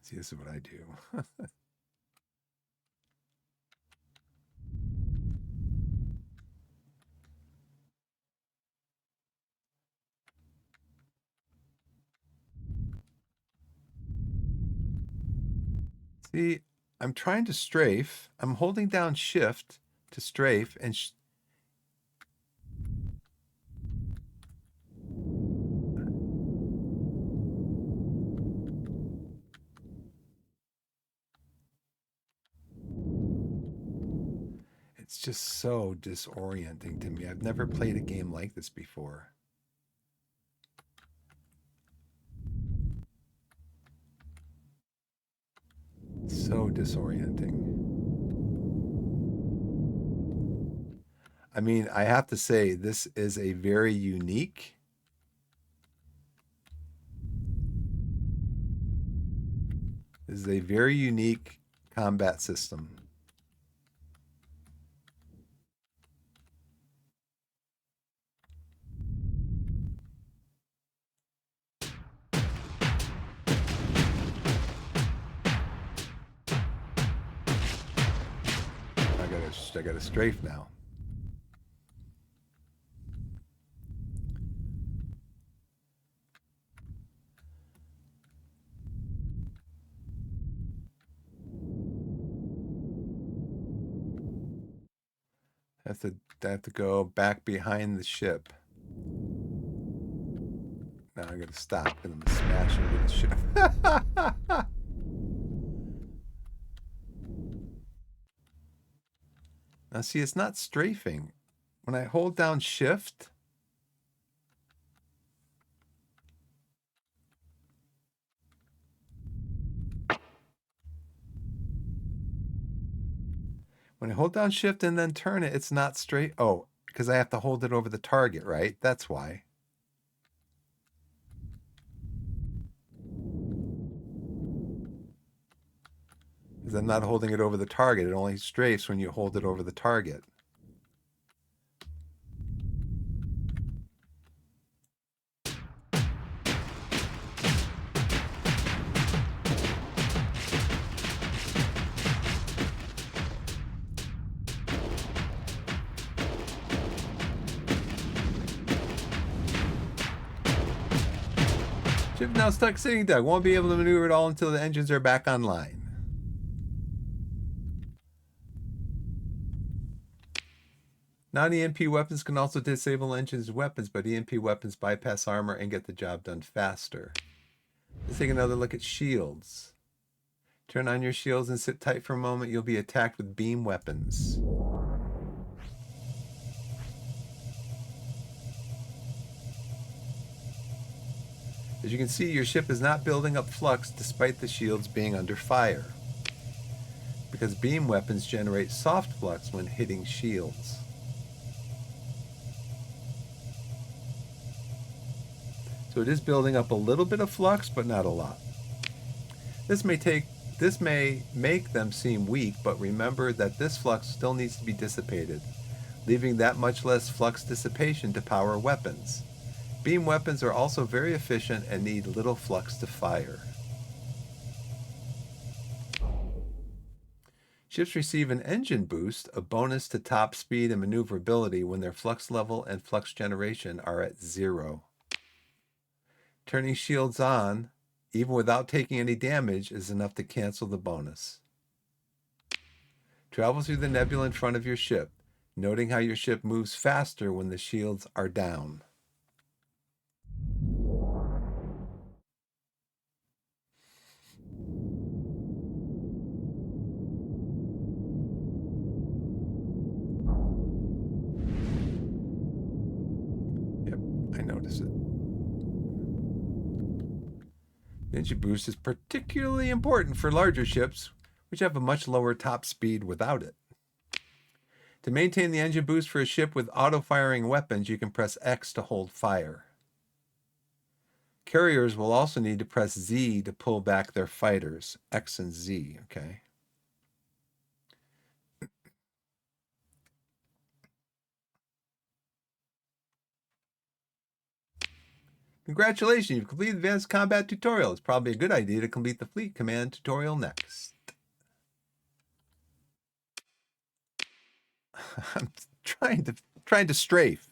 See, this is what I do. See, I'm trying to strafe. I'm holding down shift to strafe and it's just so disorienting to me. I've never played a game like this before. So disorienting. I mean, I have to say, this is a very unique combat system. I got a strafe now. I have to go back behind the ship. Now I gotta stop because I'm smashing into the ship. Now see, it's not strafing. When I hold down shift, when I hold down shift and then turn it, it's not straight. Oh, because I have to hold it over the target, right? That's why. Because I'm not holding it over the target. It only strafes when you hold it over the target. Ship now stuck sitting duck. Won't be able to maneuver at all until the engines are back online. Non-EMP weapons can also disable engines and weapons, but EMP weapons bypass armor and get the job done faster. Let's take another look at shields. Turn on your shields and sit tight for a moment. You'll be attacked with beam weapons. As you can see, your ship is not building up flux despite the shields being under fire, because beam weapons generate soft flux when hitting shields. So it is building up a little bit of flux, but not a lot. This may make them seem weak, but remember that this flux still needs to be dissipated, leaving that much less flux dissipation to power weapons. Beam weapons are also very efficient and need little flux to fire. Ships receive an engine boost, a bonus to top speed and maneuverability when their flux level and flux generation are at 0. Turning shields on, even without taking any damage, is enough to cancel the bonus. Travel through the nebula in front of your ship, noting how your ship moves faster when the shields are down. Yep, I notice it. Engine boost is particularly important for larger ships, which have a much lower top speed without it. To maintain the engine boost for a ship with auto-firing weapons, you can press X to hold fire. Carriers will also need to press Z to pull back their fighters. X and Z, okay? Congratulations, you've completed the Advanced Combat Tutorial. It's probably a good idea to complete the Fleet Command tutorial next. I'm trying to strafe.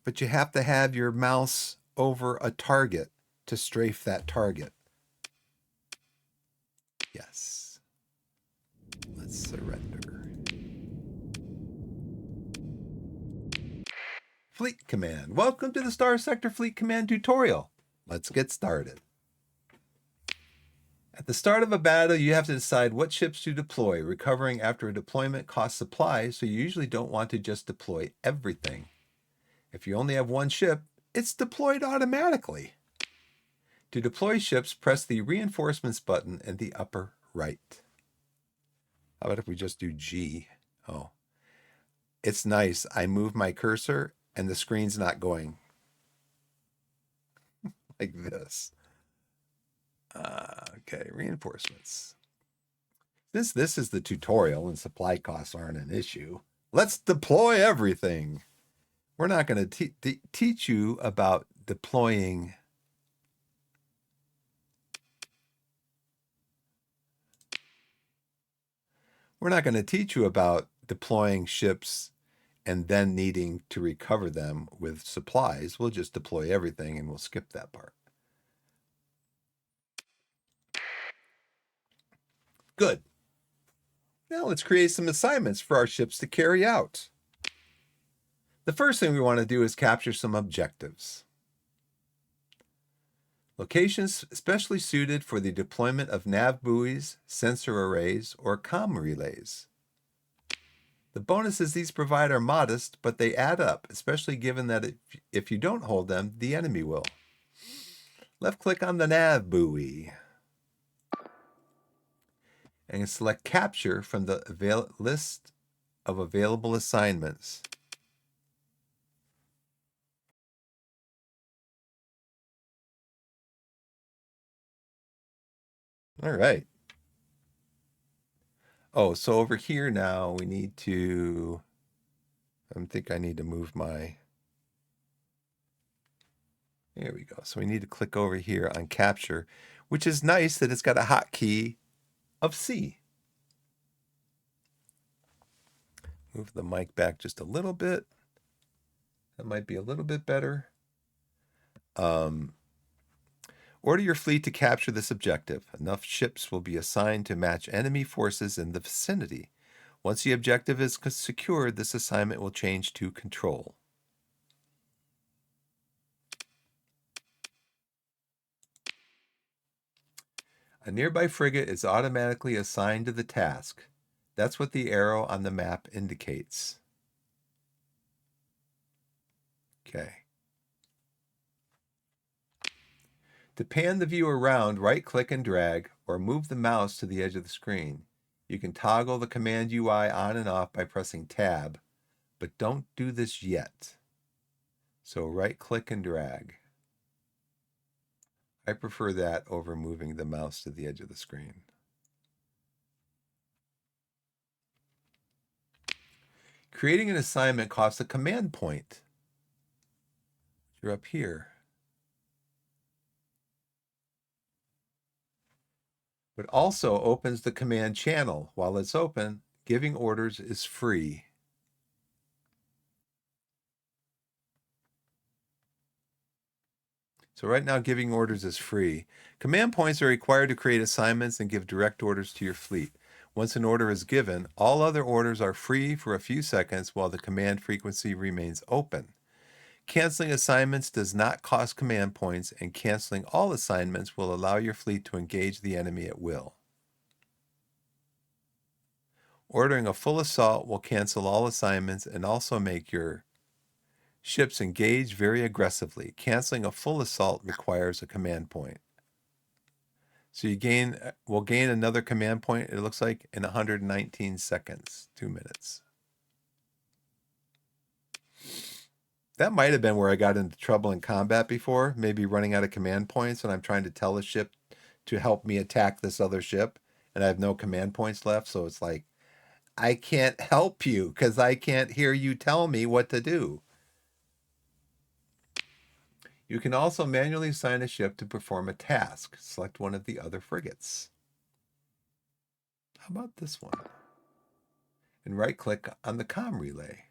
But you have to have your mouse over a target to strafe that target. Yes. Let's surrender. Fleet Command. Welcome to the Starsector Fleet Command tutorial. Let's get started. At the start of a battle, you have to decide what ships to deploy. Recovering after a deployment costs supplies, so you usually don't want to just deploy everything. If you only have one ship, it's deployed automatically. To deploy ships, press the Reinforcements button in the upper right. How about if we just do G? Oh, it's nice. I move my cursor and the screen's not going like this. Okay, reinforcements. Since this is the tutorial and supply costs aren't an issue, let's deploy everything. We're not going to teach you about deploying ships and then needing to recover them with supplies. We'll just deploy everything and we'll skip that part. Good. Now let's create some assignments for our ships to carry out. The first thing we want to do is capture some objectives. Locations specially suited for the deployment of nav buoys, sensor arrays, or comm relays. The bonuses these provide are modest, but they add up, especially given that if you don't hold them, the enemy will. Left-click on the nav buoy and select Capture from the list of available assignments. All right. Oh, so over here now we need to, I think I need to move my, there we go. So we need to click over here on Capture, which is nice that it's got a hotkey of C. Move the mic back just a little bit. That might be a little bit better. Order your fleet to capture this objective. Enough ships will be assigned to match enemy forces in the vicinity. Once the objective is secured, this assignment will change to control. A nearby frigate is automatically assigned to the task. That's what the arrow on the map indicates. Okay. To pan the view around, right-click and drag, or move the mouse to the edge of the screen. You can toggle the command UI on and off by pressing Tab, but don't do this yet. So right-click and drag. I prefer that over moving the mouse to the edge of the screen. Creating an assignment costs a command point. You're up here. But also opens the command channel. While it's open, giving orders is free. So right now, giving orders is free. Command points are required to create assignments and give direct orders to your fleet. Once an order is given, all other orders are free for a few seconds while the command frequency remains open. Canceling assignments does not cost command points, and canceling all assignments will allow your fleet to engage the enemy at will. Ordering a full assault will cancel all assignments and also make your ships engage very aggressively. Canceling a full assault requires a command point. So we'll gain another command point, it looks like, in 119 seconds, 2 minutes. That might have been where I got into trouble in combat before, maybe running out of command points, and I'm trying to tell a ship to help me attack this other ship, and I have no command points left, so it's like, I can't help you because I can't hear you tell me what to do. You can also manually assign a ship to perform a task. Select one of the other frigates. How about this one? And right-click on the comm relay.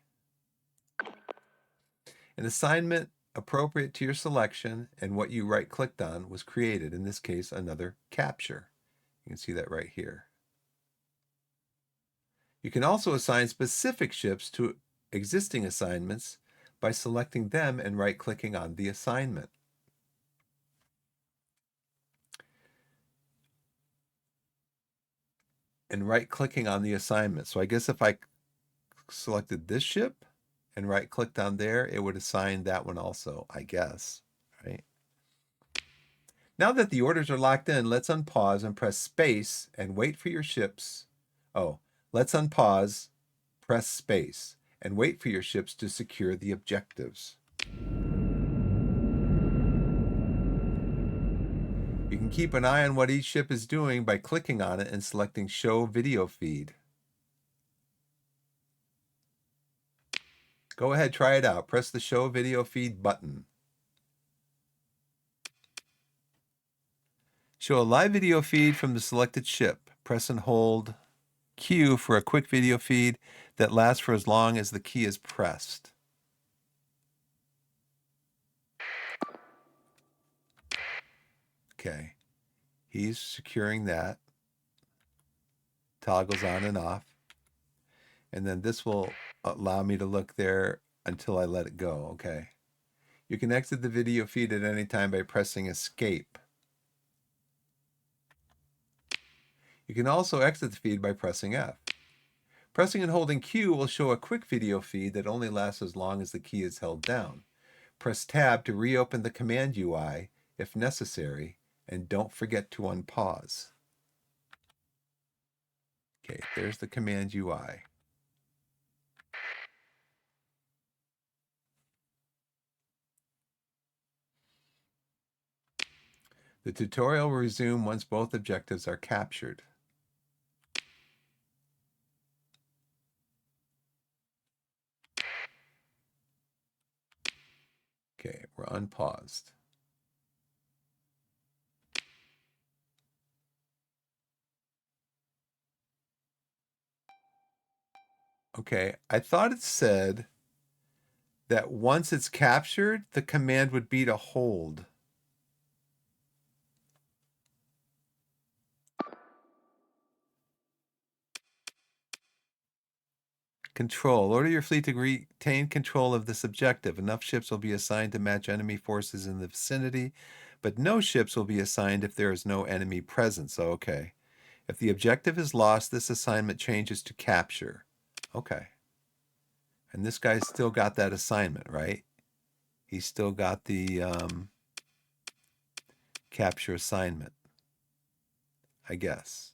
An assignment appropriate to your selection and what you right-clicked on was created. In this case, another capture. You can see that right here. You can also assign specific ships to existing assignments by selecting them and right-clicking on the assignment. And right-clicking on the assignment. So I guess if I selected this ship and right-clicked on there, it would assign that one also, I guess, right? Now that the orders are locked in, let's unpause and press space and wait for your ships. Oh, let's unpause, press space, and wait for your ships to secure the objectives. You can keep an eye on what each ship is doing by clicking on it and selecting Show Video Feed. Go ahead, try it out. Press the Show Video Feed button. Show a live video feed from the selected ship. Press and hold Q for a quick video feed that lasts for as long as the key is pressed. Okay, he's securing that. Toggles on and off. And then this will allow me to look there until I let it go. Okay. You can exit the video feed at any time by pressing Escape. You can also exit the feed by pressing F. Pressing and holding Q will show a quick video feed that only lasts as long as the key is held down. Press Tab to reopen the command UI if necessary, and don't forget to unpause. Okay, there's the command UI. The tutorial will resume once both objectives are captured. Okay, we're unpaused. Okay, I thought it said that once it's captured, the command would be to hold. Control. Order your fleet to retain control of this objective. Enough ships will be assigned to match enemy forces in the vicinity, but no ships will be assigned if there is no enemy presence. Okay. If the objective is lost, this assignment changes to capture. Okay. And this guy's still got that assignment, right? He's still got the capture assignment, I guess.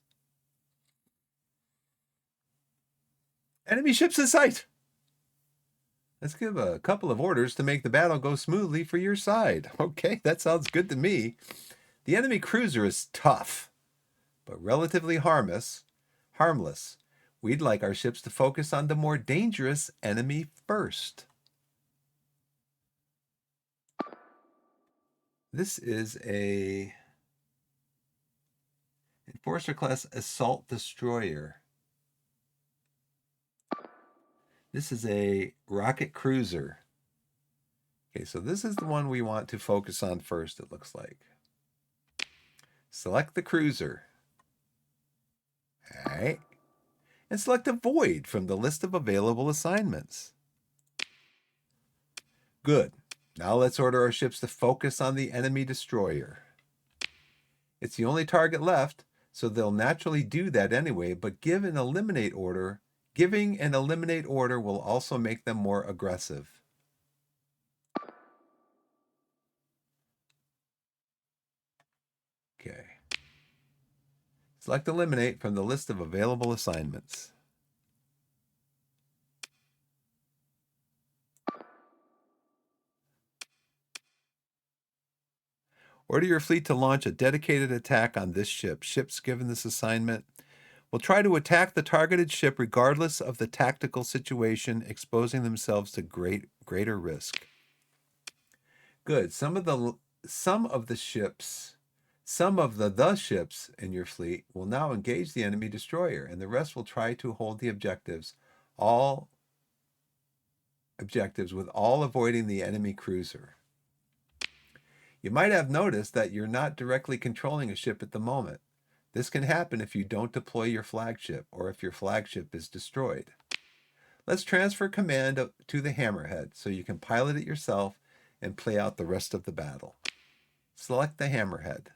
Enemy ships in sight! Let's give a couple of orders to make the battle go smoothly for your side. Okay, that sounds good to me. The enemy cruiser is tough, but relatively harmless. We'd like our ships to focus on the more dangerous enemy first. This is a Enforcer class assault destroyer. This is a rocket cruiser. Okay, so this is the one we want to focus on first, it looks like. Select the cruiser. All right. And select a void from the list of available assignments. Good. Now let's order our ships to focus on the enemy destroyer. It's the only target left, so they'll naturally do that anyway, but giving an eliminate order will also make them more aggressive. Okay. Select eliminate from the list of available assignments. Order your fleet to launch a dedicated attack on this ship. Ships given this assignment will try to attack the targeted ship regardless of the tactical situation, exposing themselves to greater risk. Good. Some of the ships in your fleet will now engage the enemy destroyer, and the rest will try to hold the objectives, all avoiding the enemy cruiser. You might have noticed that you're not directly controlling a ship at the moment. This can happen if you don't deploy your flagship or if your flagship is destroyed. Let's transfer command to the Hammerhead so you can pilot it yourself and play out the rest of the battle. Select the Hammerhead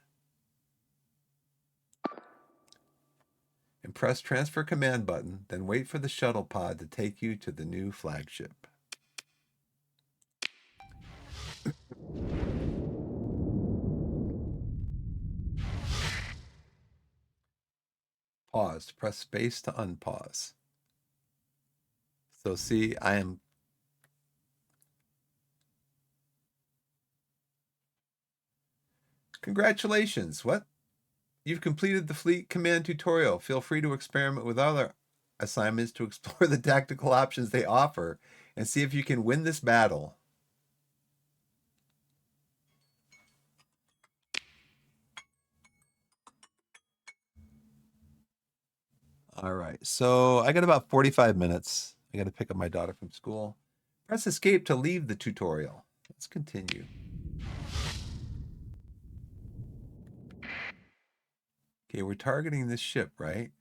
and press transfer command button, then wait for the shuttle pod to take you to the new flagship. Pause. Press space to unpause. So see, I am Congratulations. What? You've completed the fleet command tutorial. Feel free to experiment with other assignments to explore the tactical options they offer and see if you can win this battle. All right, so I got about 45 minutes. I got to pick up my daughter from school. Press escape to leave the tutorial. Let's continue. Okay, we're targeting this ship, right?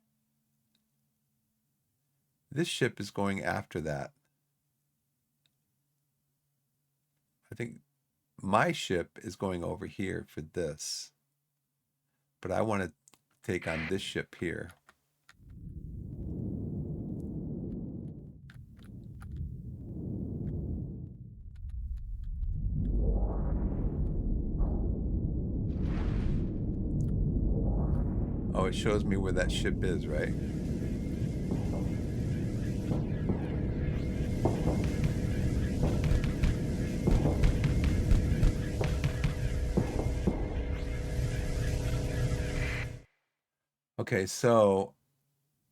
This ship is going after that. I think my ship is going over here for this. But I want to take on this ship here. Oh, it shows me where that ship is, right? Okay, so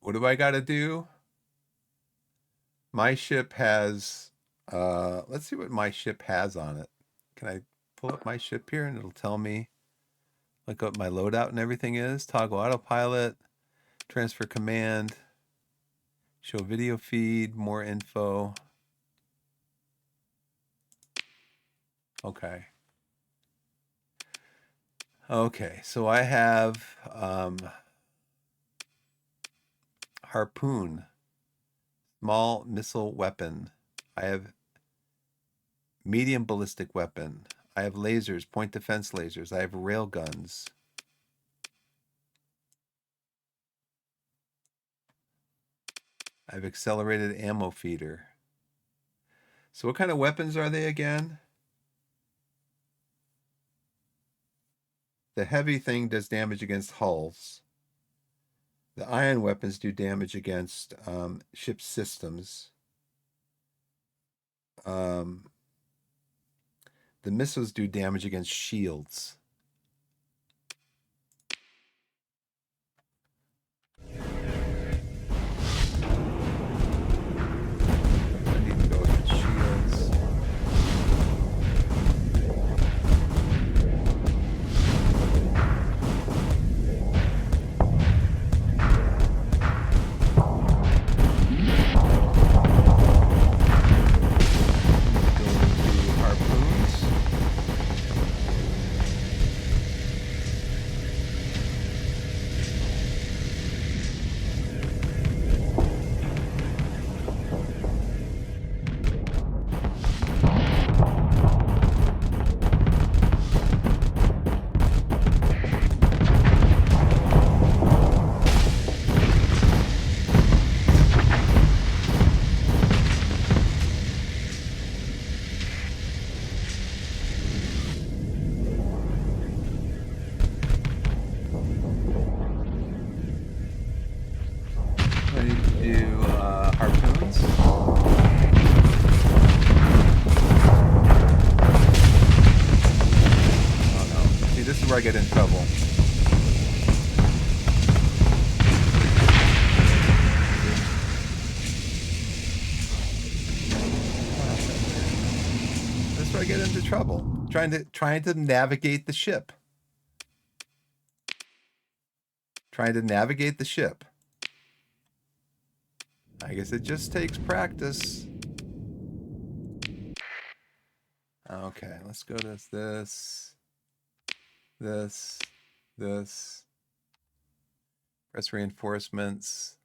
what do I got to do? My ship has, let's see what my ship has on it. Can I pull up my ship here and it'll tell me like what my loadout and everything is? Toggle autopilot, transfer command, show video feed, more info. Okay. Okay, so I have harpoon, small missile weapon. I have medium ballistic weapon. I have lasers, point defense lasers. I have rail guns. I have accelerated ammo feeder. So what kind of weapons are they again? The heavy thing does damage against hulls. The ion weapons do damage against ship systems. The missiles do damage against shields. I need to go against shields. I get in trouble. That's where I get into trouble. Trying to navigate the ship. Trying to navigate the ship. I guess it just takes practice. Okay, let's go to this. Press reinforcements.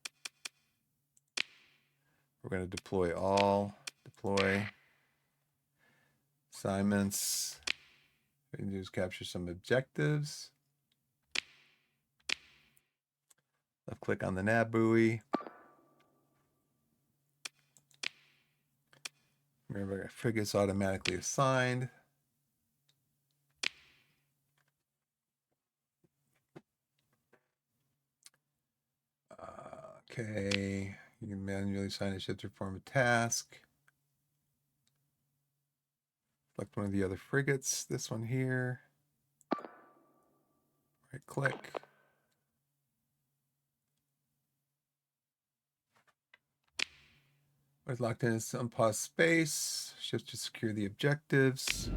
We're going to deploy all. Deploy. Assignments. What we can do is capture some objectives. Left click on the nav buoy. Remember, frigates automatically assigned. Okay, you can manually assign a ship to perform a task. Select one of the other frigates, this one here. Right click. It's locked in as unpause space. Shift to secure the objectives.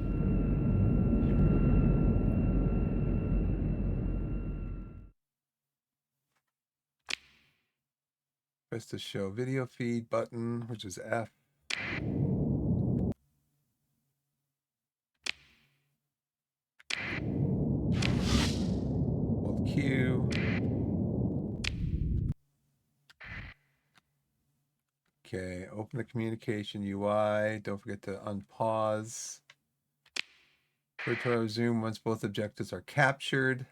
Press the show video feed button, which is F. Hold Q. Okay, open the communication UI. Don't forget to unpause. Tutorial resume once both objectives are captured.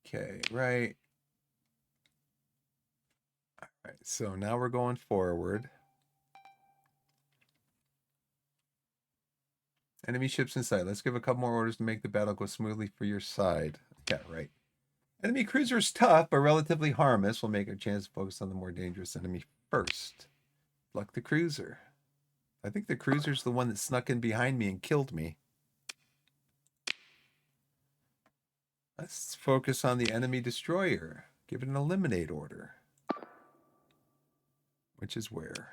Okay, right. All right, so now we're going forward. Enemy ships in sight. Let's give a couple more orders to make the battle go smoothly for your side. Yeah, right. Enemy cruisers tough, but relatively harmless. We'll make our chance to focus on the more dangerous enemy first. Select the cruiser. I think the cruiser's the one that snuck in behind me and killed me. Let's focus on the enemy destroyer. Give it an eliminate order. Which is where?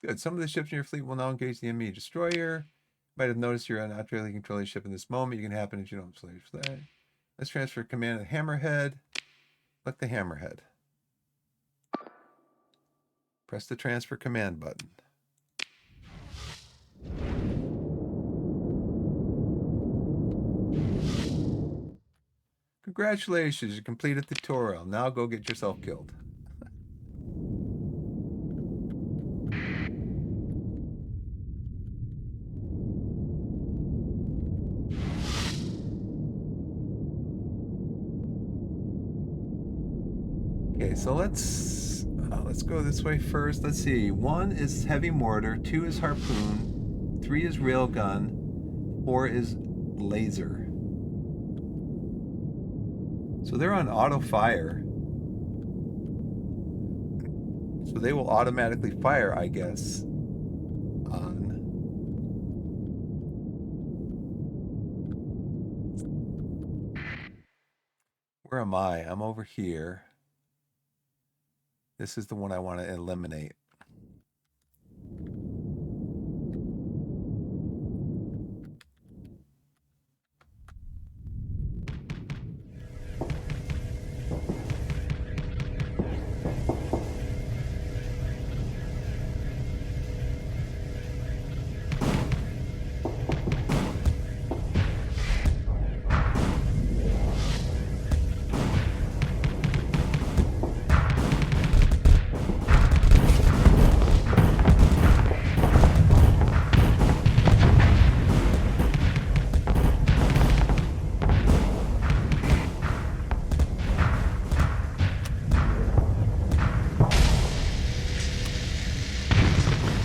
Good. Some of the ships in your fleet will now engage the enemy destroyer. You might have noticed you're not really controlling your ship in this moment. You can happen if you don't play your flag. Let's transfer command to Hammerhead. Select the Hammerhead. Press the transfer command button. Congratulations, you completed the tutorial. Now go get yourself killed. Okay, so let's let's go this way first. Let's see. 1 is heavy mortar, 2 is harpoon, 3 is railgun, 4 is laser. So they're on auto fire. So they will automatically fire, I guess, on. Where am I? I'm over here. This is the one I want to eliminate.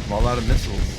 I'm all out of missiles.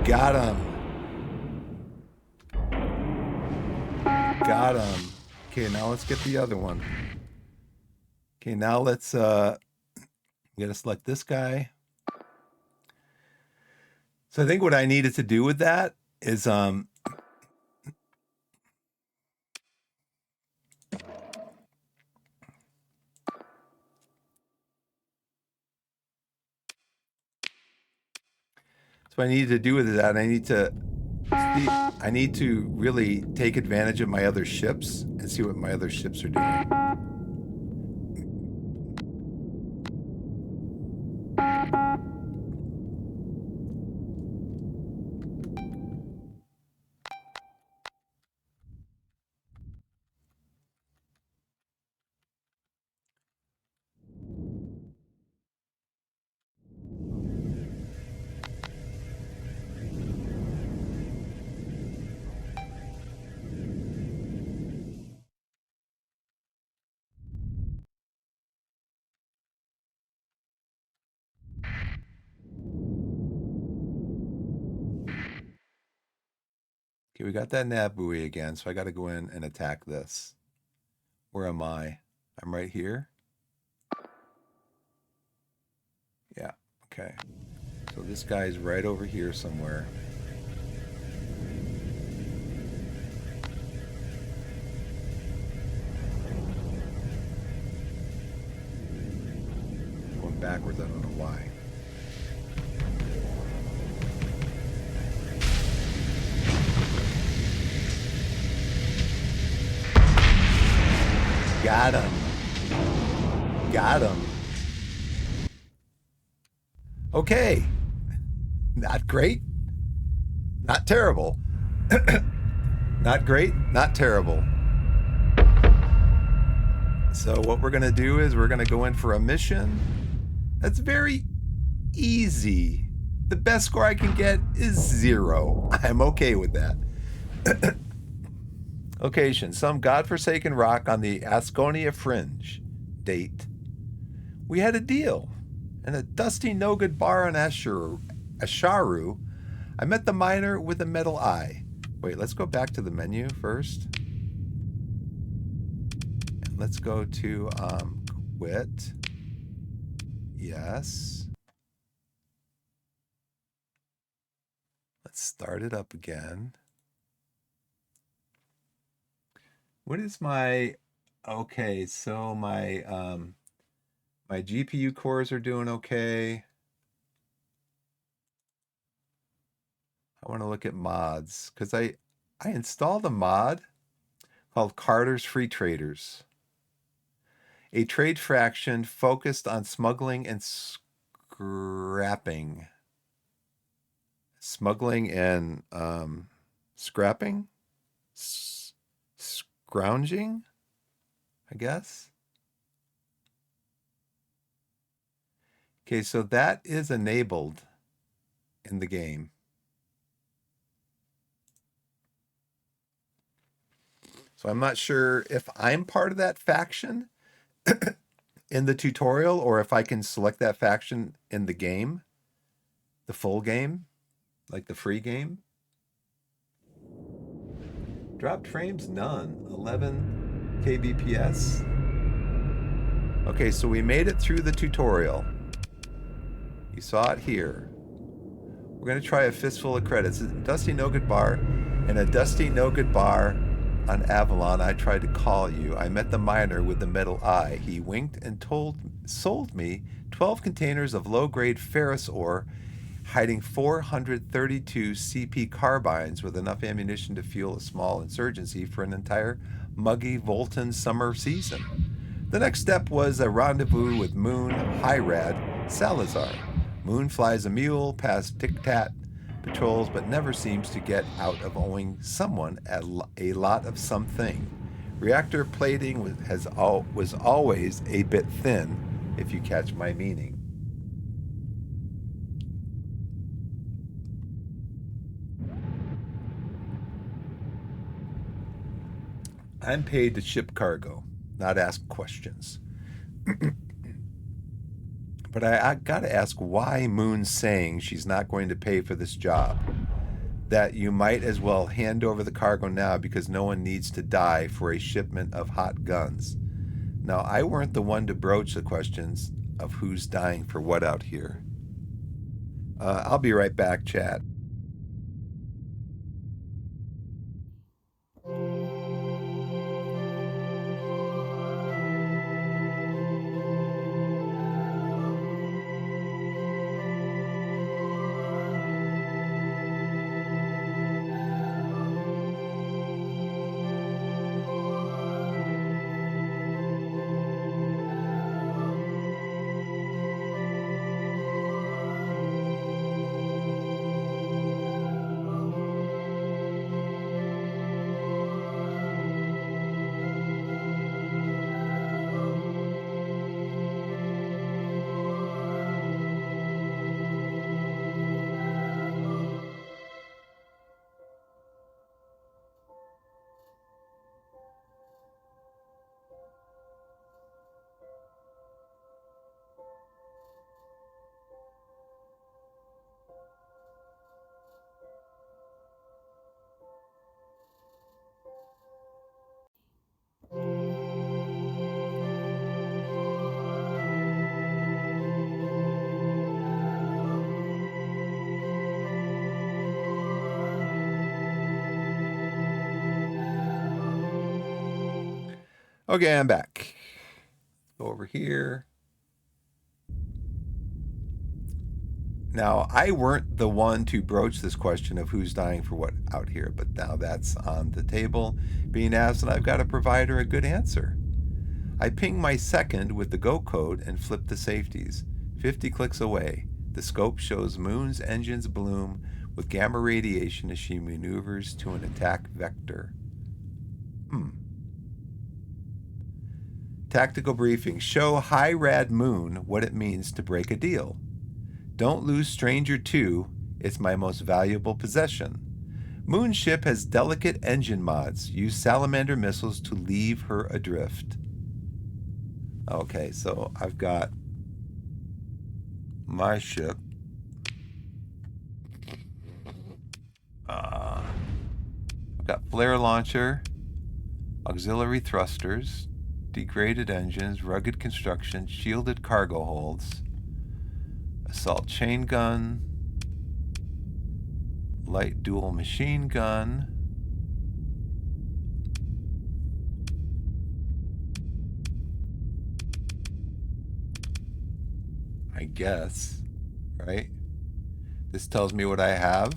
Got him. Got him. Okay, now let's get the other one. Okay, now let's gotta select this guy. So I think what I needed to do with that is so what I needed to do with that, I need to really take advantage of my other ships and see what my other ships are doing. Okay, we got that nav buoy again, so I got to go in and attack this. Where am I? I'm right here. Yeah, okay. So this guy's right over here somewhere. Going backwards, I don't know why. Got him. Got him. Okay. Not great. Not terrible. Not great. Not terrible. So what we're going to do is we're going to go in for a mission. That's very easy. The best score I can get is 0. I'm okay with that. Location, some godforsaken rock on the Asconia Fringe. Date. We had a deal. In a dusty no-good bar on Asharu, I met the miner with a metal eye. Wait, let's go back to the menu first. And let's go to quit. Yes. Let's start it up again. What is my, okay, so my GPU cores are doing okay. I want to look at mods because I installed a mod called Carter's Free Traders, a trade fraction focused on smuggling and scrapping. Smuggling and scrapping? Scrounging, I guess. Okay, so that is enabled in the game. So I'm not sure if I'm part of that faction in the tutorial or if I can select that faction in the game, the full game, like the free game. Dropped frames, none. 11 kbps. Okay, so we made it through the tutorial. You saw it here. We're going to try a fistful of credits. A Dusty No Good Bar and a Dusty No Good Bar on Avalon. I tried to call you. I met the miner with the metal eye. He winked and sold me 12 containers of low-grade ferrous ore, hiding 432 CP carbines with enough ammunition to fuel a small insurgency for an entire muggy Volton summer season. The next step was a rendezvous with Moon Hyrad Salazar. Moon flies a mule past Tic-Tac patrols, but never seems to get out of owing someone a lot of something. Reactor plating was always a bit thin, if you catch my meaning. I'm paid to ship cargo, not ask questions. But I gotta ask why Moon's saying she's not going to pay for this job. That you might as well hand over the cargo now because no one needs to die for a shipment of hot guns. Now, I weren't the one to broach the questions of who's dying for what out here. I'll be right back, chat. Okay, I'm back. Go over here. Now, I weren't the one to broach this question of who's dying for what out here, but now that's on the table being asked, and I've got to provide her a good answer. I ping my second with the go code and flip the safeties. 50 clicks away. The scope shows Moon's engines bloom with gamma radiation as she maneuvers to an attack vector. Tactical briefing. Show High Rad Moon what it means to break a deal. Don't lose Stranger 2. It's my most valuable possession. Moon's ship has delicate engine mods. Use salamander missiles to leave her adrift. Okay, so I've got my ship. I've got flare launcher, auxiliary thrusters, degraded engines, rugged construction, shielded cargo holds, assault chain gun, light dual machine gun. I guess, right? This tells me what I have.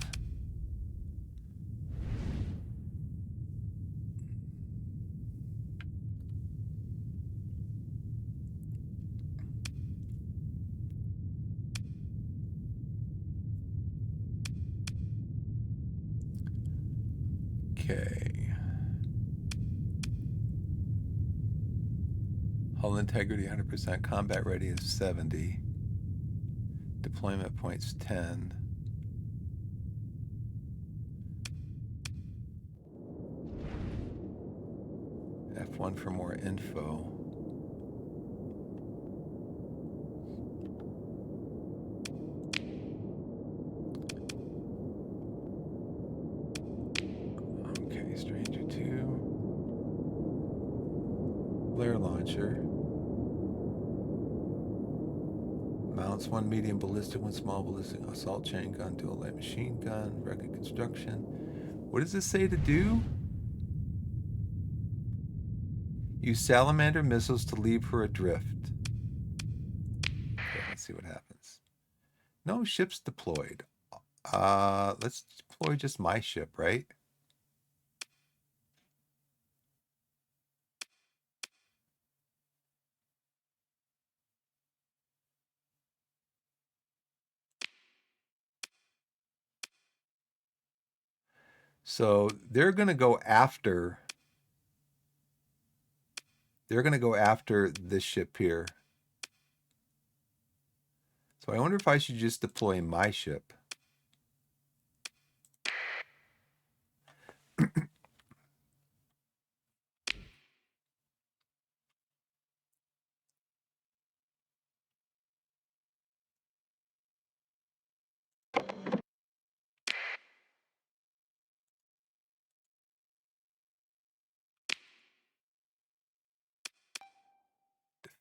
Okay. Hull integrity 100%, combat ready is 70. Deployment points 10. F1 for more info. Okay, Stranger 2. Flare launcher. Mounts 1 medium ballistic, 1 small ballistic, assault chain gun, dual light machine gun, record construction. What does this say to do? Use salamander missiles to leave her adrift. Okay, let's see what happens. No ships deployed. Let's deploy just my ship, right? So they're going to go after this ship here. So I wonder if I should just deploy my ship.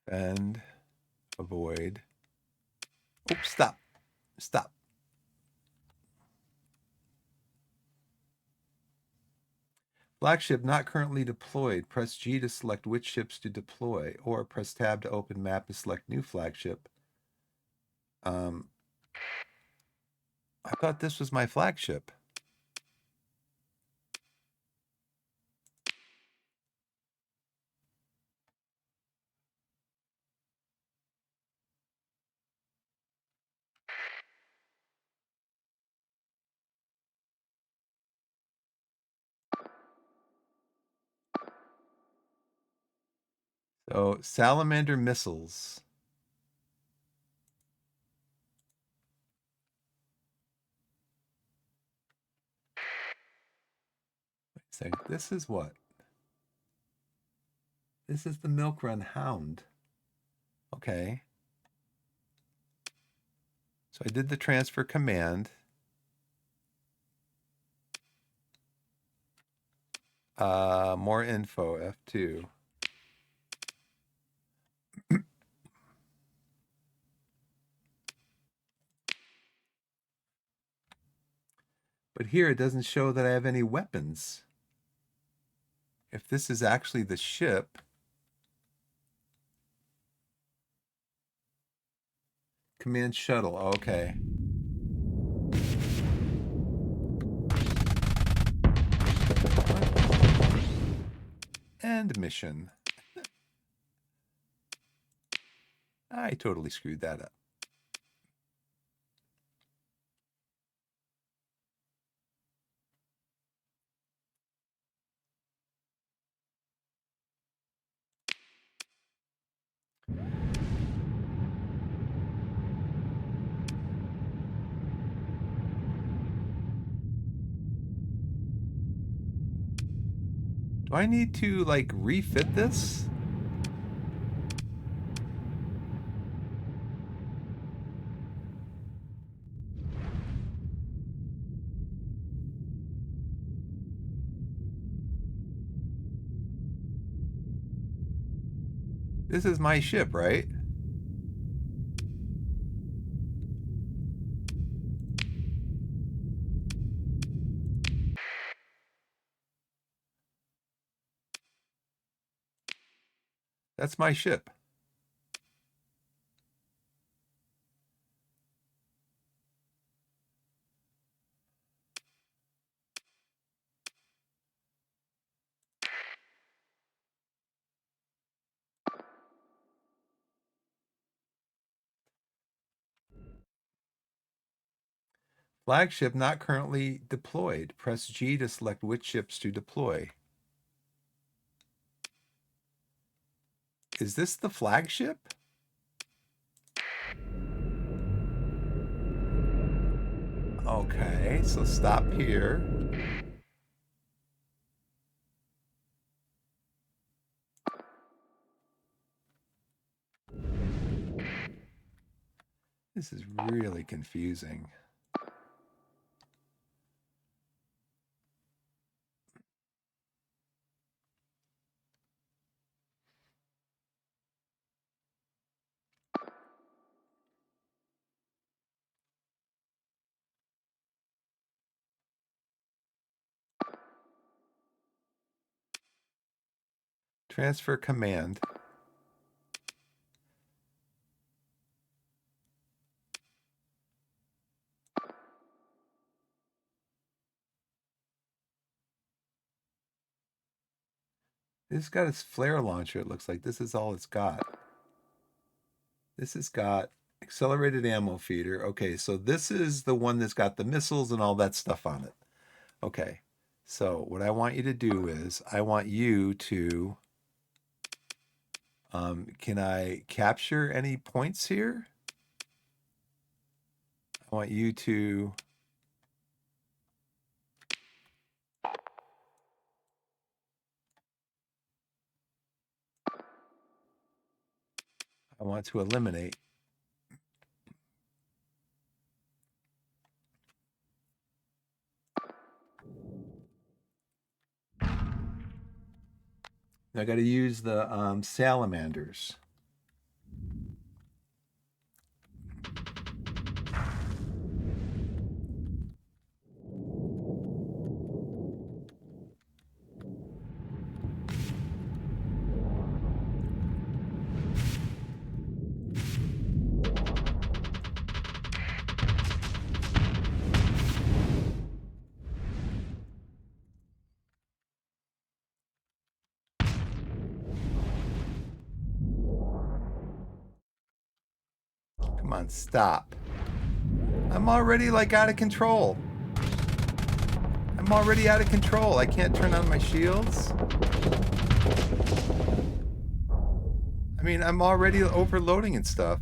Defend, avoid. Oops, stop. Stop. Flagship not currently deployed. Press G to select which ships to deploy, or press Tab to open map to select new flagship. I thought this was my flagship. So salamander missiles. Wait a second. This is what? This is the Milk Run Hound. Okay. So I did the transfer command. More info, F2. But here it doesn't show that I have any weapons. If this is actually the ship. Command shuttle, okay. End mission. I totally screwed that up. Do I need to like refit this? This is my ship, right? That's my ship. Flagship not currently deployed. Press G to select which ships to deploy. Is this the flagship? Okay, so stop here. This is really confusing. Transfer command. This has got its flare launcher, it looks like. This is all it's got. This has got accelerated ammo feeder. Okay, so this is the one that's got the missiles and all that stuff on it. Okay, so what I want you to do is I want you to, can I capture any points here? I want you to, I want to eliminate. I got to use the salamanders. Come on, stop. I'm already like out of control. I'm already out of control. I can't turn on my shields. I mean, I'm already overloading and stuff.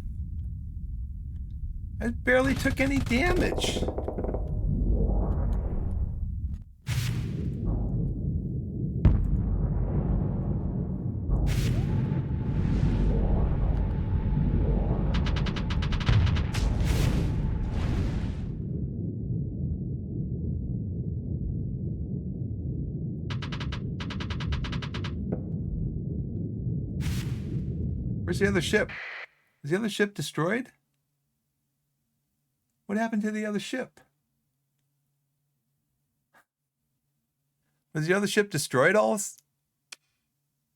I barely took any damage. Where's the other ship? Is the other ship destroyed? What happened to the other ship? Was the other ship destroyed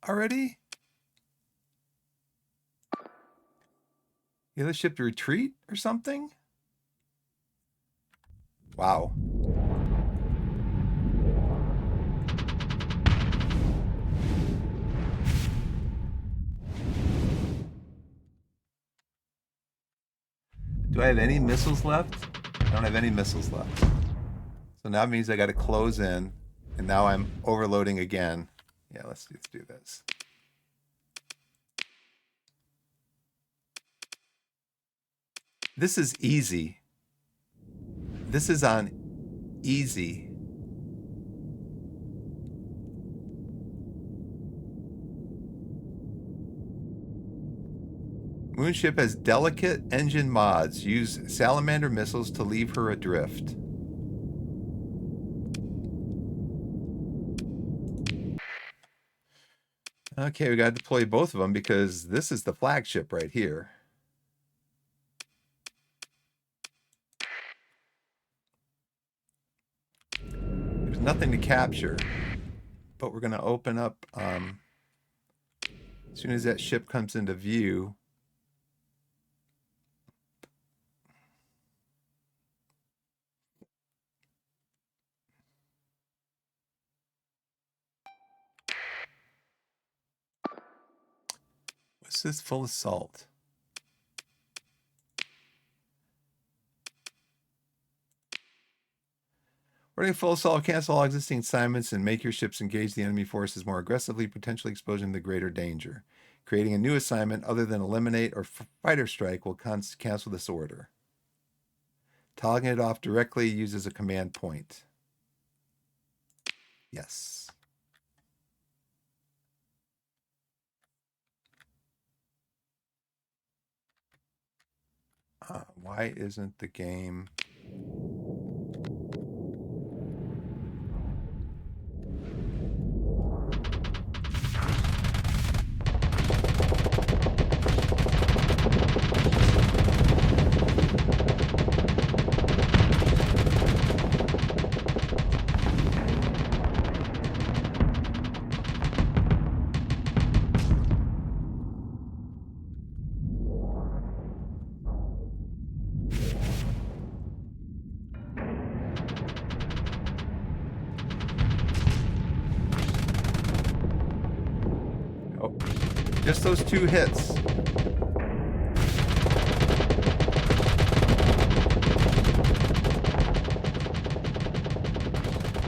already? The other ship to retreat or something? Wow. Do I have any missiles left? I don't have any missiles left. So now it means I got to close in, and now I'm overloading again. Yeah, let's do this. This is easy. This is on easy. Moonship has delicate engine mods. Use salamander missiles to leave her adrift. Okay, we got to deploy both of them because this is the flagship right here. There's nothing to capture, but we're going to open up As soon as that ship comes into view, what's this? Full assault. Running full assault, cancel all existing assignments and make your ships engage the enemy forces more aggressively, potentially exposing them to greater danger. Creating a new assignment other than eliminate or fighter strike will cancel this order. Toggling it off directly uses a command point. Yes. Why isn't the game... Oh, just those 2 hits.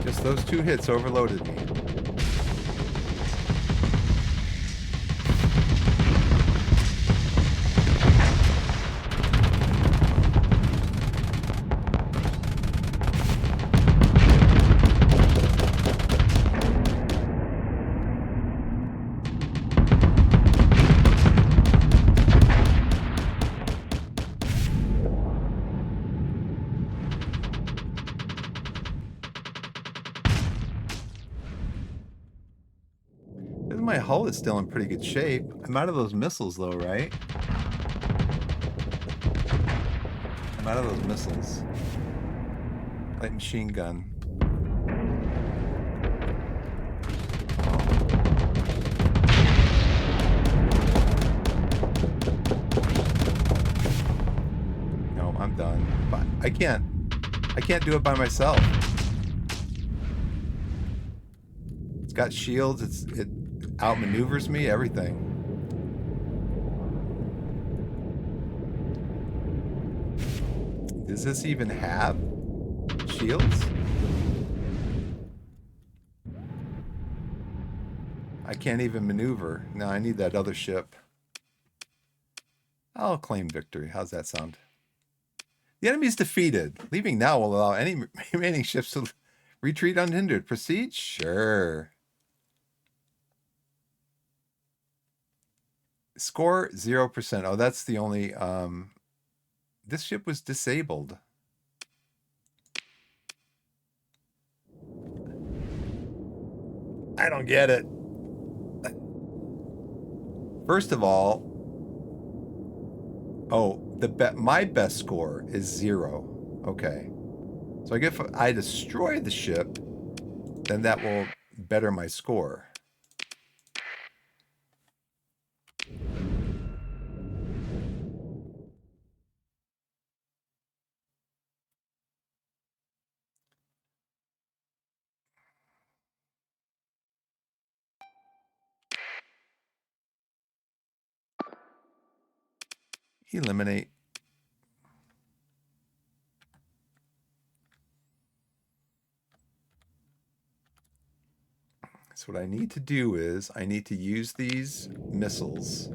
Just those 2 hits overloaded me. My hull is still in pretty good shape. I'm out of those missiles though, right? I'm out of those missiles. Light machine gun. No, I'm done. But I can't do it by myself. It's got shields, it outmaneuvers me, everything. Does this even have shields? I can't even maneuver. No, I need that other ship. I'll claim victory. How's that sound? The enemy is defeated. Leaving now will allow any remaining ships to retreat unhindered. Proceed? Sure. Score 0%. Oh, that's the only... this ship was disabled. I don't get it. First of all... Oh, my best score is 0. Okay. So if I destroy the ship, then that will better my score. Eliminate. So what I need to do is I need to use these missiles.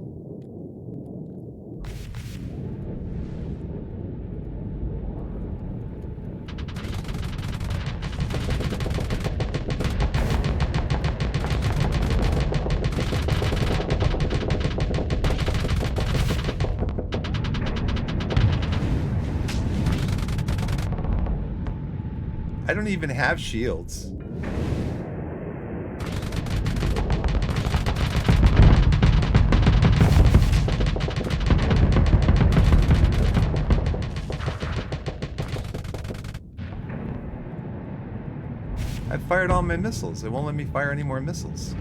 I don't even have shields. I fired all my missiles. It won't let me fire any more missiles.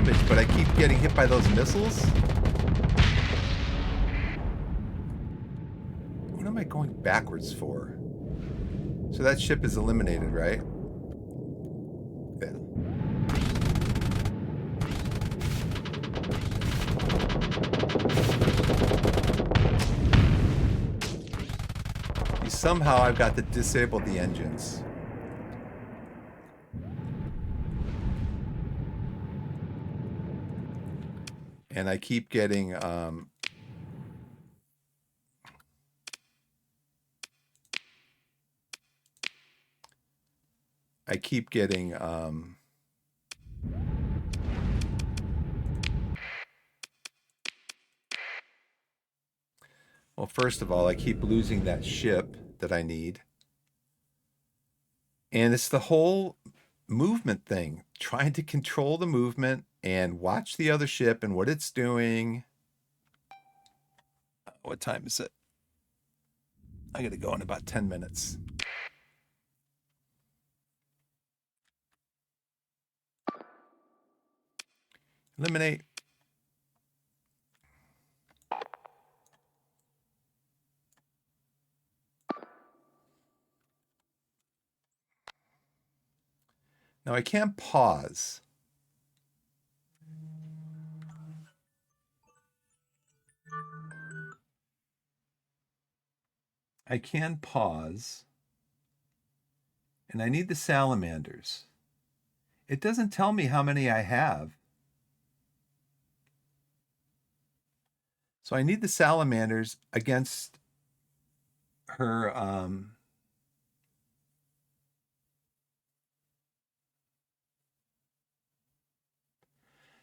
damage, but I keep getting hit by those missiles. What am I going backwards for? So that ship is eliminated, right? Yeah. Somehow I've got to disable the engines. And I keep getting I keep getting well, first of all, I keep losing that ship that I need. And it's the whole movement thing, trying to control the movement and watch the other ship and what it's doing. What time is it? I got to go in about 10 minutes. Eliminate. Now I can't pause. I can pause. And I need the salamanders. It doesn't tell me how many I have. So I need the salamanders against her.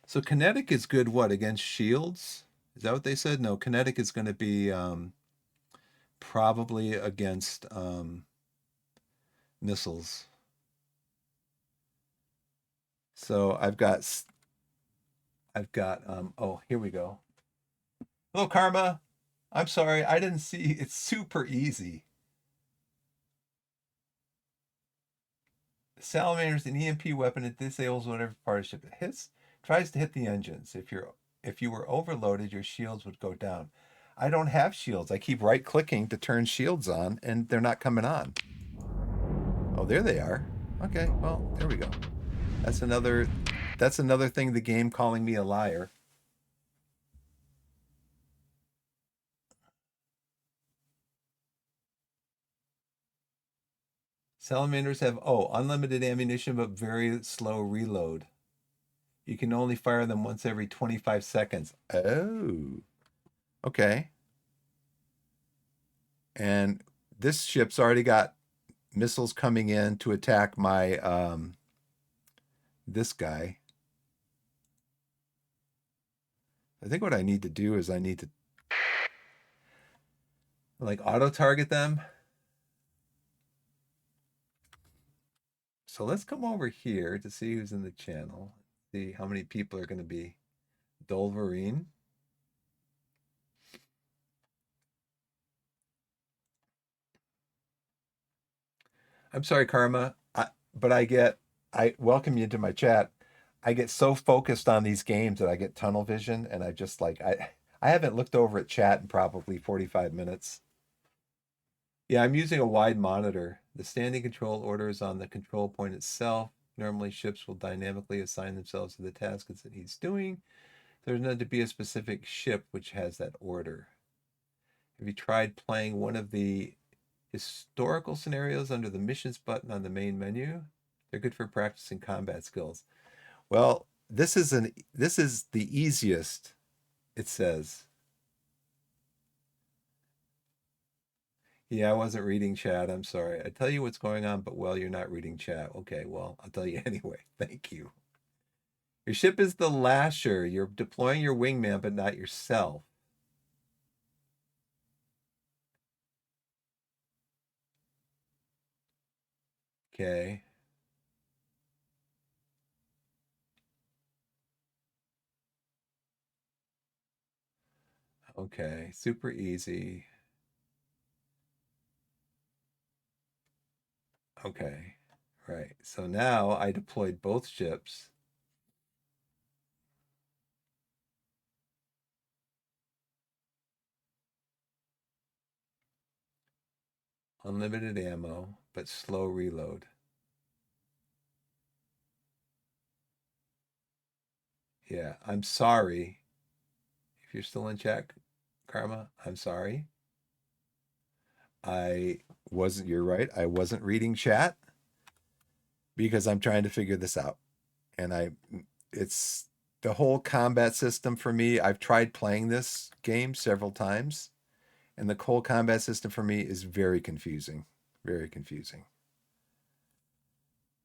So kinetic is good. What against shields? Is that what they said? No, kinetic is going to be probably against missiles. So I've got. Oh, here we go. Hello, Karma. I'm sorry, I didn't see. It's super easy. Salamander's an EMP weapon. It disables whatever part of ship it hits. Tries to hit the engines. If you were overloaded, your shields would go down. I don't have shields. I keep right clicking to turn shields on, and they're not coming on. Oh, there they are. Okay, well, there we go. That's another thing the game calling me a liar. Salamanders have unlimited ammunition but very slow reload. You can only fire them once every 25 seconds. Oh. Okay. And this ship's already got missiles coming in to attack my this guy. I think what I need to do is I need to like auto target them. So let's come over here to see who's in the channel. See how many people are going to be. Dolverine. I'm sorry, Karma, but I welcome you to my chat. I get so focused on these games that I get tunnel vision, and I just like I haven't looked over at chat in probably 45 minutes. Yeah, I'm using a wide monitor. The standing control order is on the control point itself. Normally, ships will dynamically assign themselves to the task that he's doing. There's not to be a specific ship which has that order. Have you tried playing one of the historical scenarios under the missions button on the main menu? They're good for practicing combat skills. Well, this is the easiest, it says. Yeah, I wasn't reading chat. I'm sorry. I tell you what's going on, but well, you're not reading chat. Okay, well, I'll tell you anyway. Thank you. Your ship is the Lasher. You're deploying your wingman, but not yourself. Okay. Okay. Super easy. Okay. Right. So now I deployed both ships. Unlimited ammo, but slow reload. Yeah, I'm sorry. If you're still in chat, Karma, I'm sorry. I wasn't, you're right. I wasn't reading chat because I'm trying to figure this out. And it's the whole combat system for me. I've tried playing this game several times, and the whole combat system for me is very confusing. Very confusing.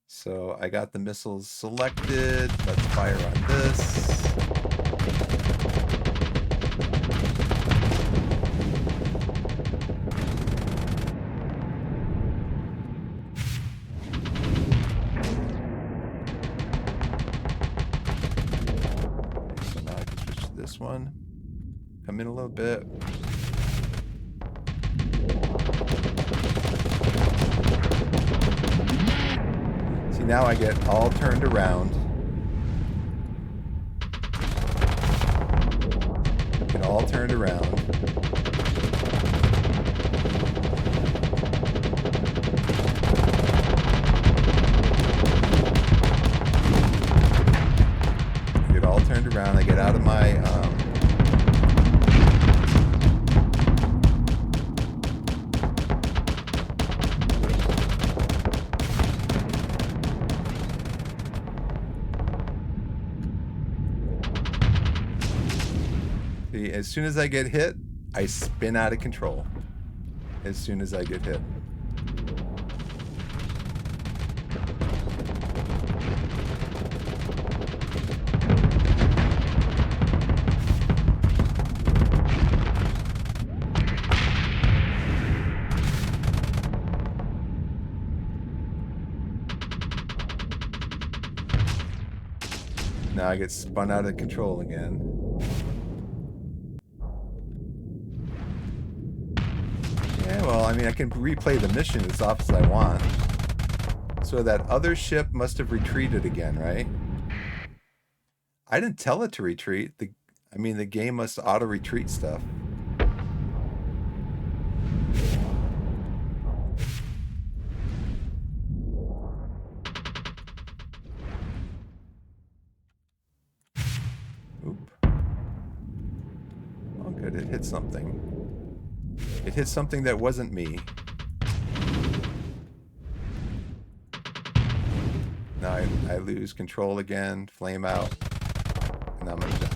So I got the missiles selected. Let's fire on this. So now I can switch to this one. Come in a little bit. See, now I get all turned around. Get all turned around. Get all turned around. I get out of my see, as soon as I get hit, I spin out of control. As soon as I get hit. Now I get spun out of control again. Yeah, well, I mean, I can replay the mission as often as I want. So that other ship must have retreated again, right? I didn't tell it to retreat. I mean, the game must auto-retreat stuff. Oop. Oh, good. It hit something. It hit something that wasn't me. Now I lose control again, flame out, and I'm gonna die.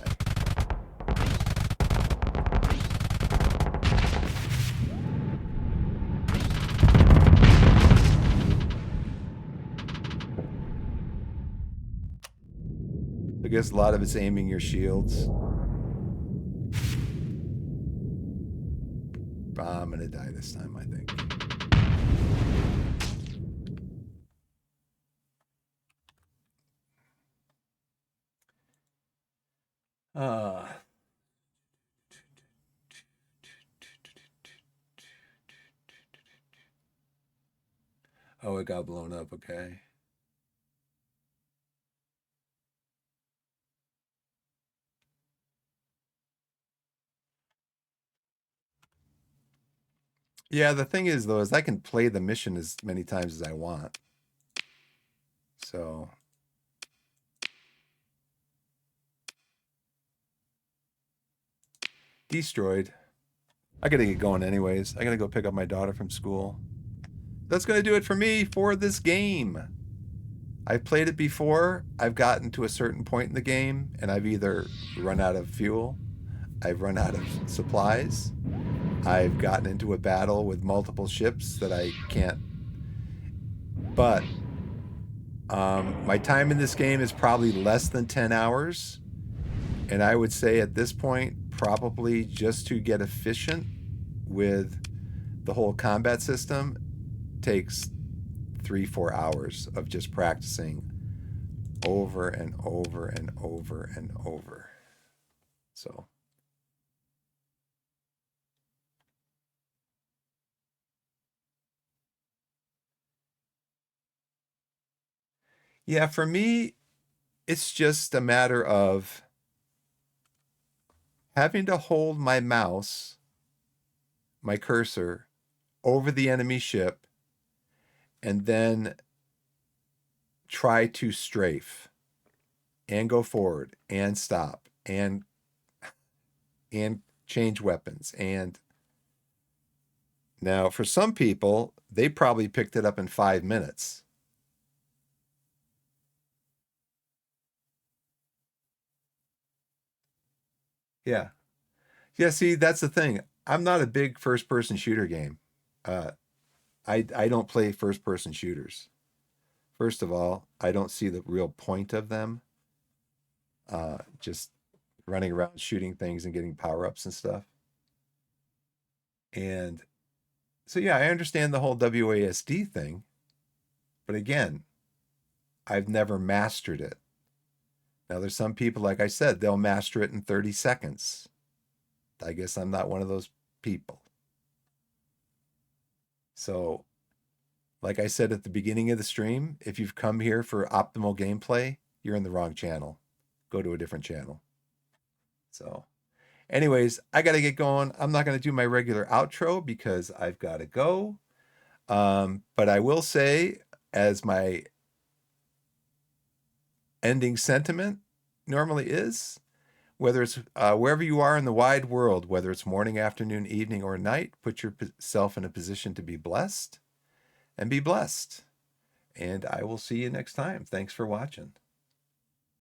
I guess a lot of it's aiming your shields. I'm gonna die this time, I think. Oh, it got blown up, okay. Yeah, the thing is, though, is I can play the mission as many times as I want. So... destroyed. I gotta get going anyways. I gotta go pick up my daughter from school. That's gonna do it for me for this game. I've played it before. I've gotten to a certain point in the game, and I've either run out of fuel, I've run out of supplies, I've gotten into a battle with multiple ships that I can't. But my time in this game is probably less than 10 hours. And I would say at this point, probably just to get efficient with the whole combat system takes 3-4 hours of just practicing over and over and over and over. So yeah, for me, it's just a matter of having to hold my mouse, my cursor, over the enemy ship and then try to strafe and go forward and stop and change weapons. And now for some people, they probably picked it up in 5 minutes. Yeah. Yeah, see, that's the thing. I'm not a big first person shooter game. Uh, I don't play first person shooters. First of all, I don't see the real point of them. Just running around shooting things and getting power ups and stuff. And so, yeah, I understand the whole WASD thing, but again, I've never mastered it. Now, there's some people, like I said, they'll master it in 30 seconds. I guess I'm not one of those people. So, like I said at the beginning of the stream, if you've come here for optimal gameplay, you're in the wrong channel. Go to a different channel. So, anyways, I got to get going. I'm not going to do my regular outro because I've got to go. But I will say, as my ending sentiment normally is, whether it's wherever you are in the wide world, whether it's morning, afternoon, evening, or night, put yourself in a position to be blessed and be blessed. And I will see you next time. Thanks for watching.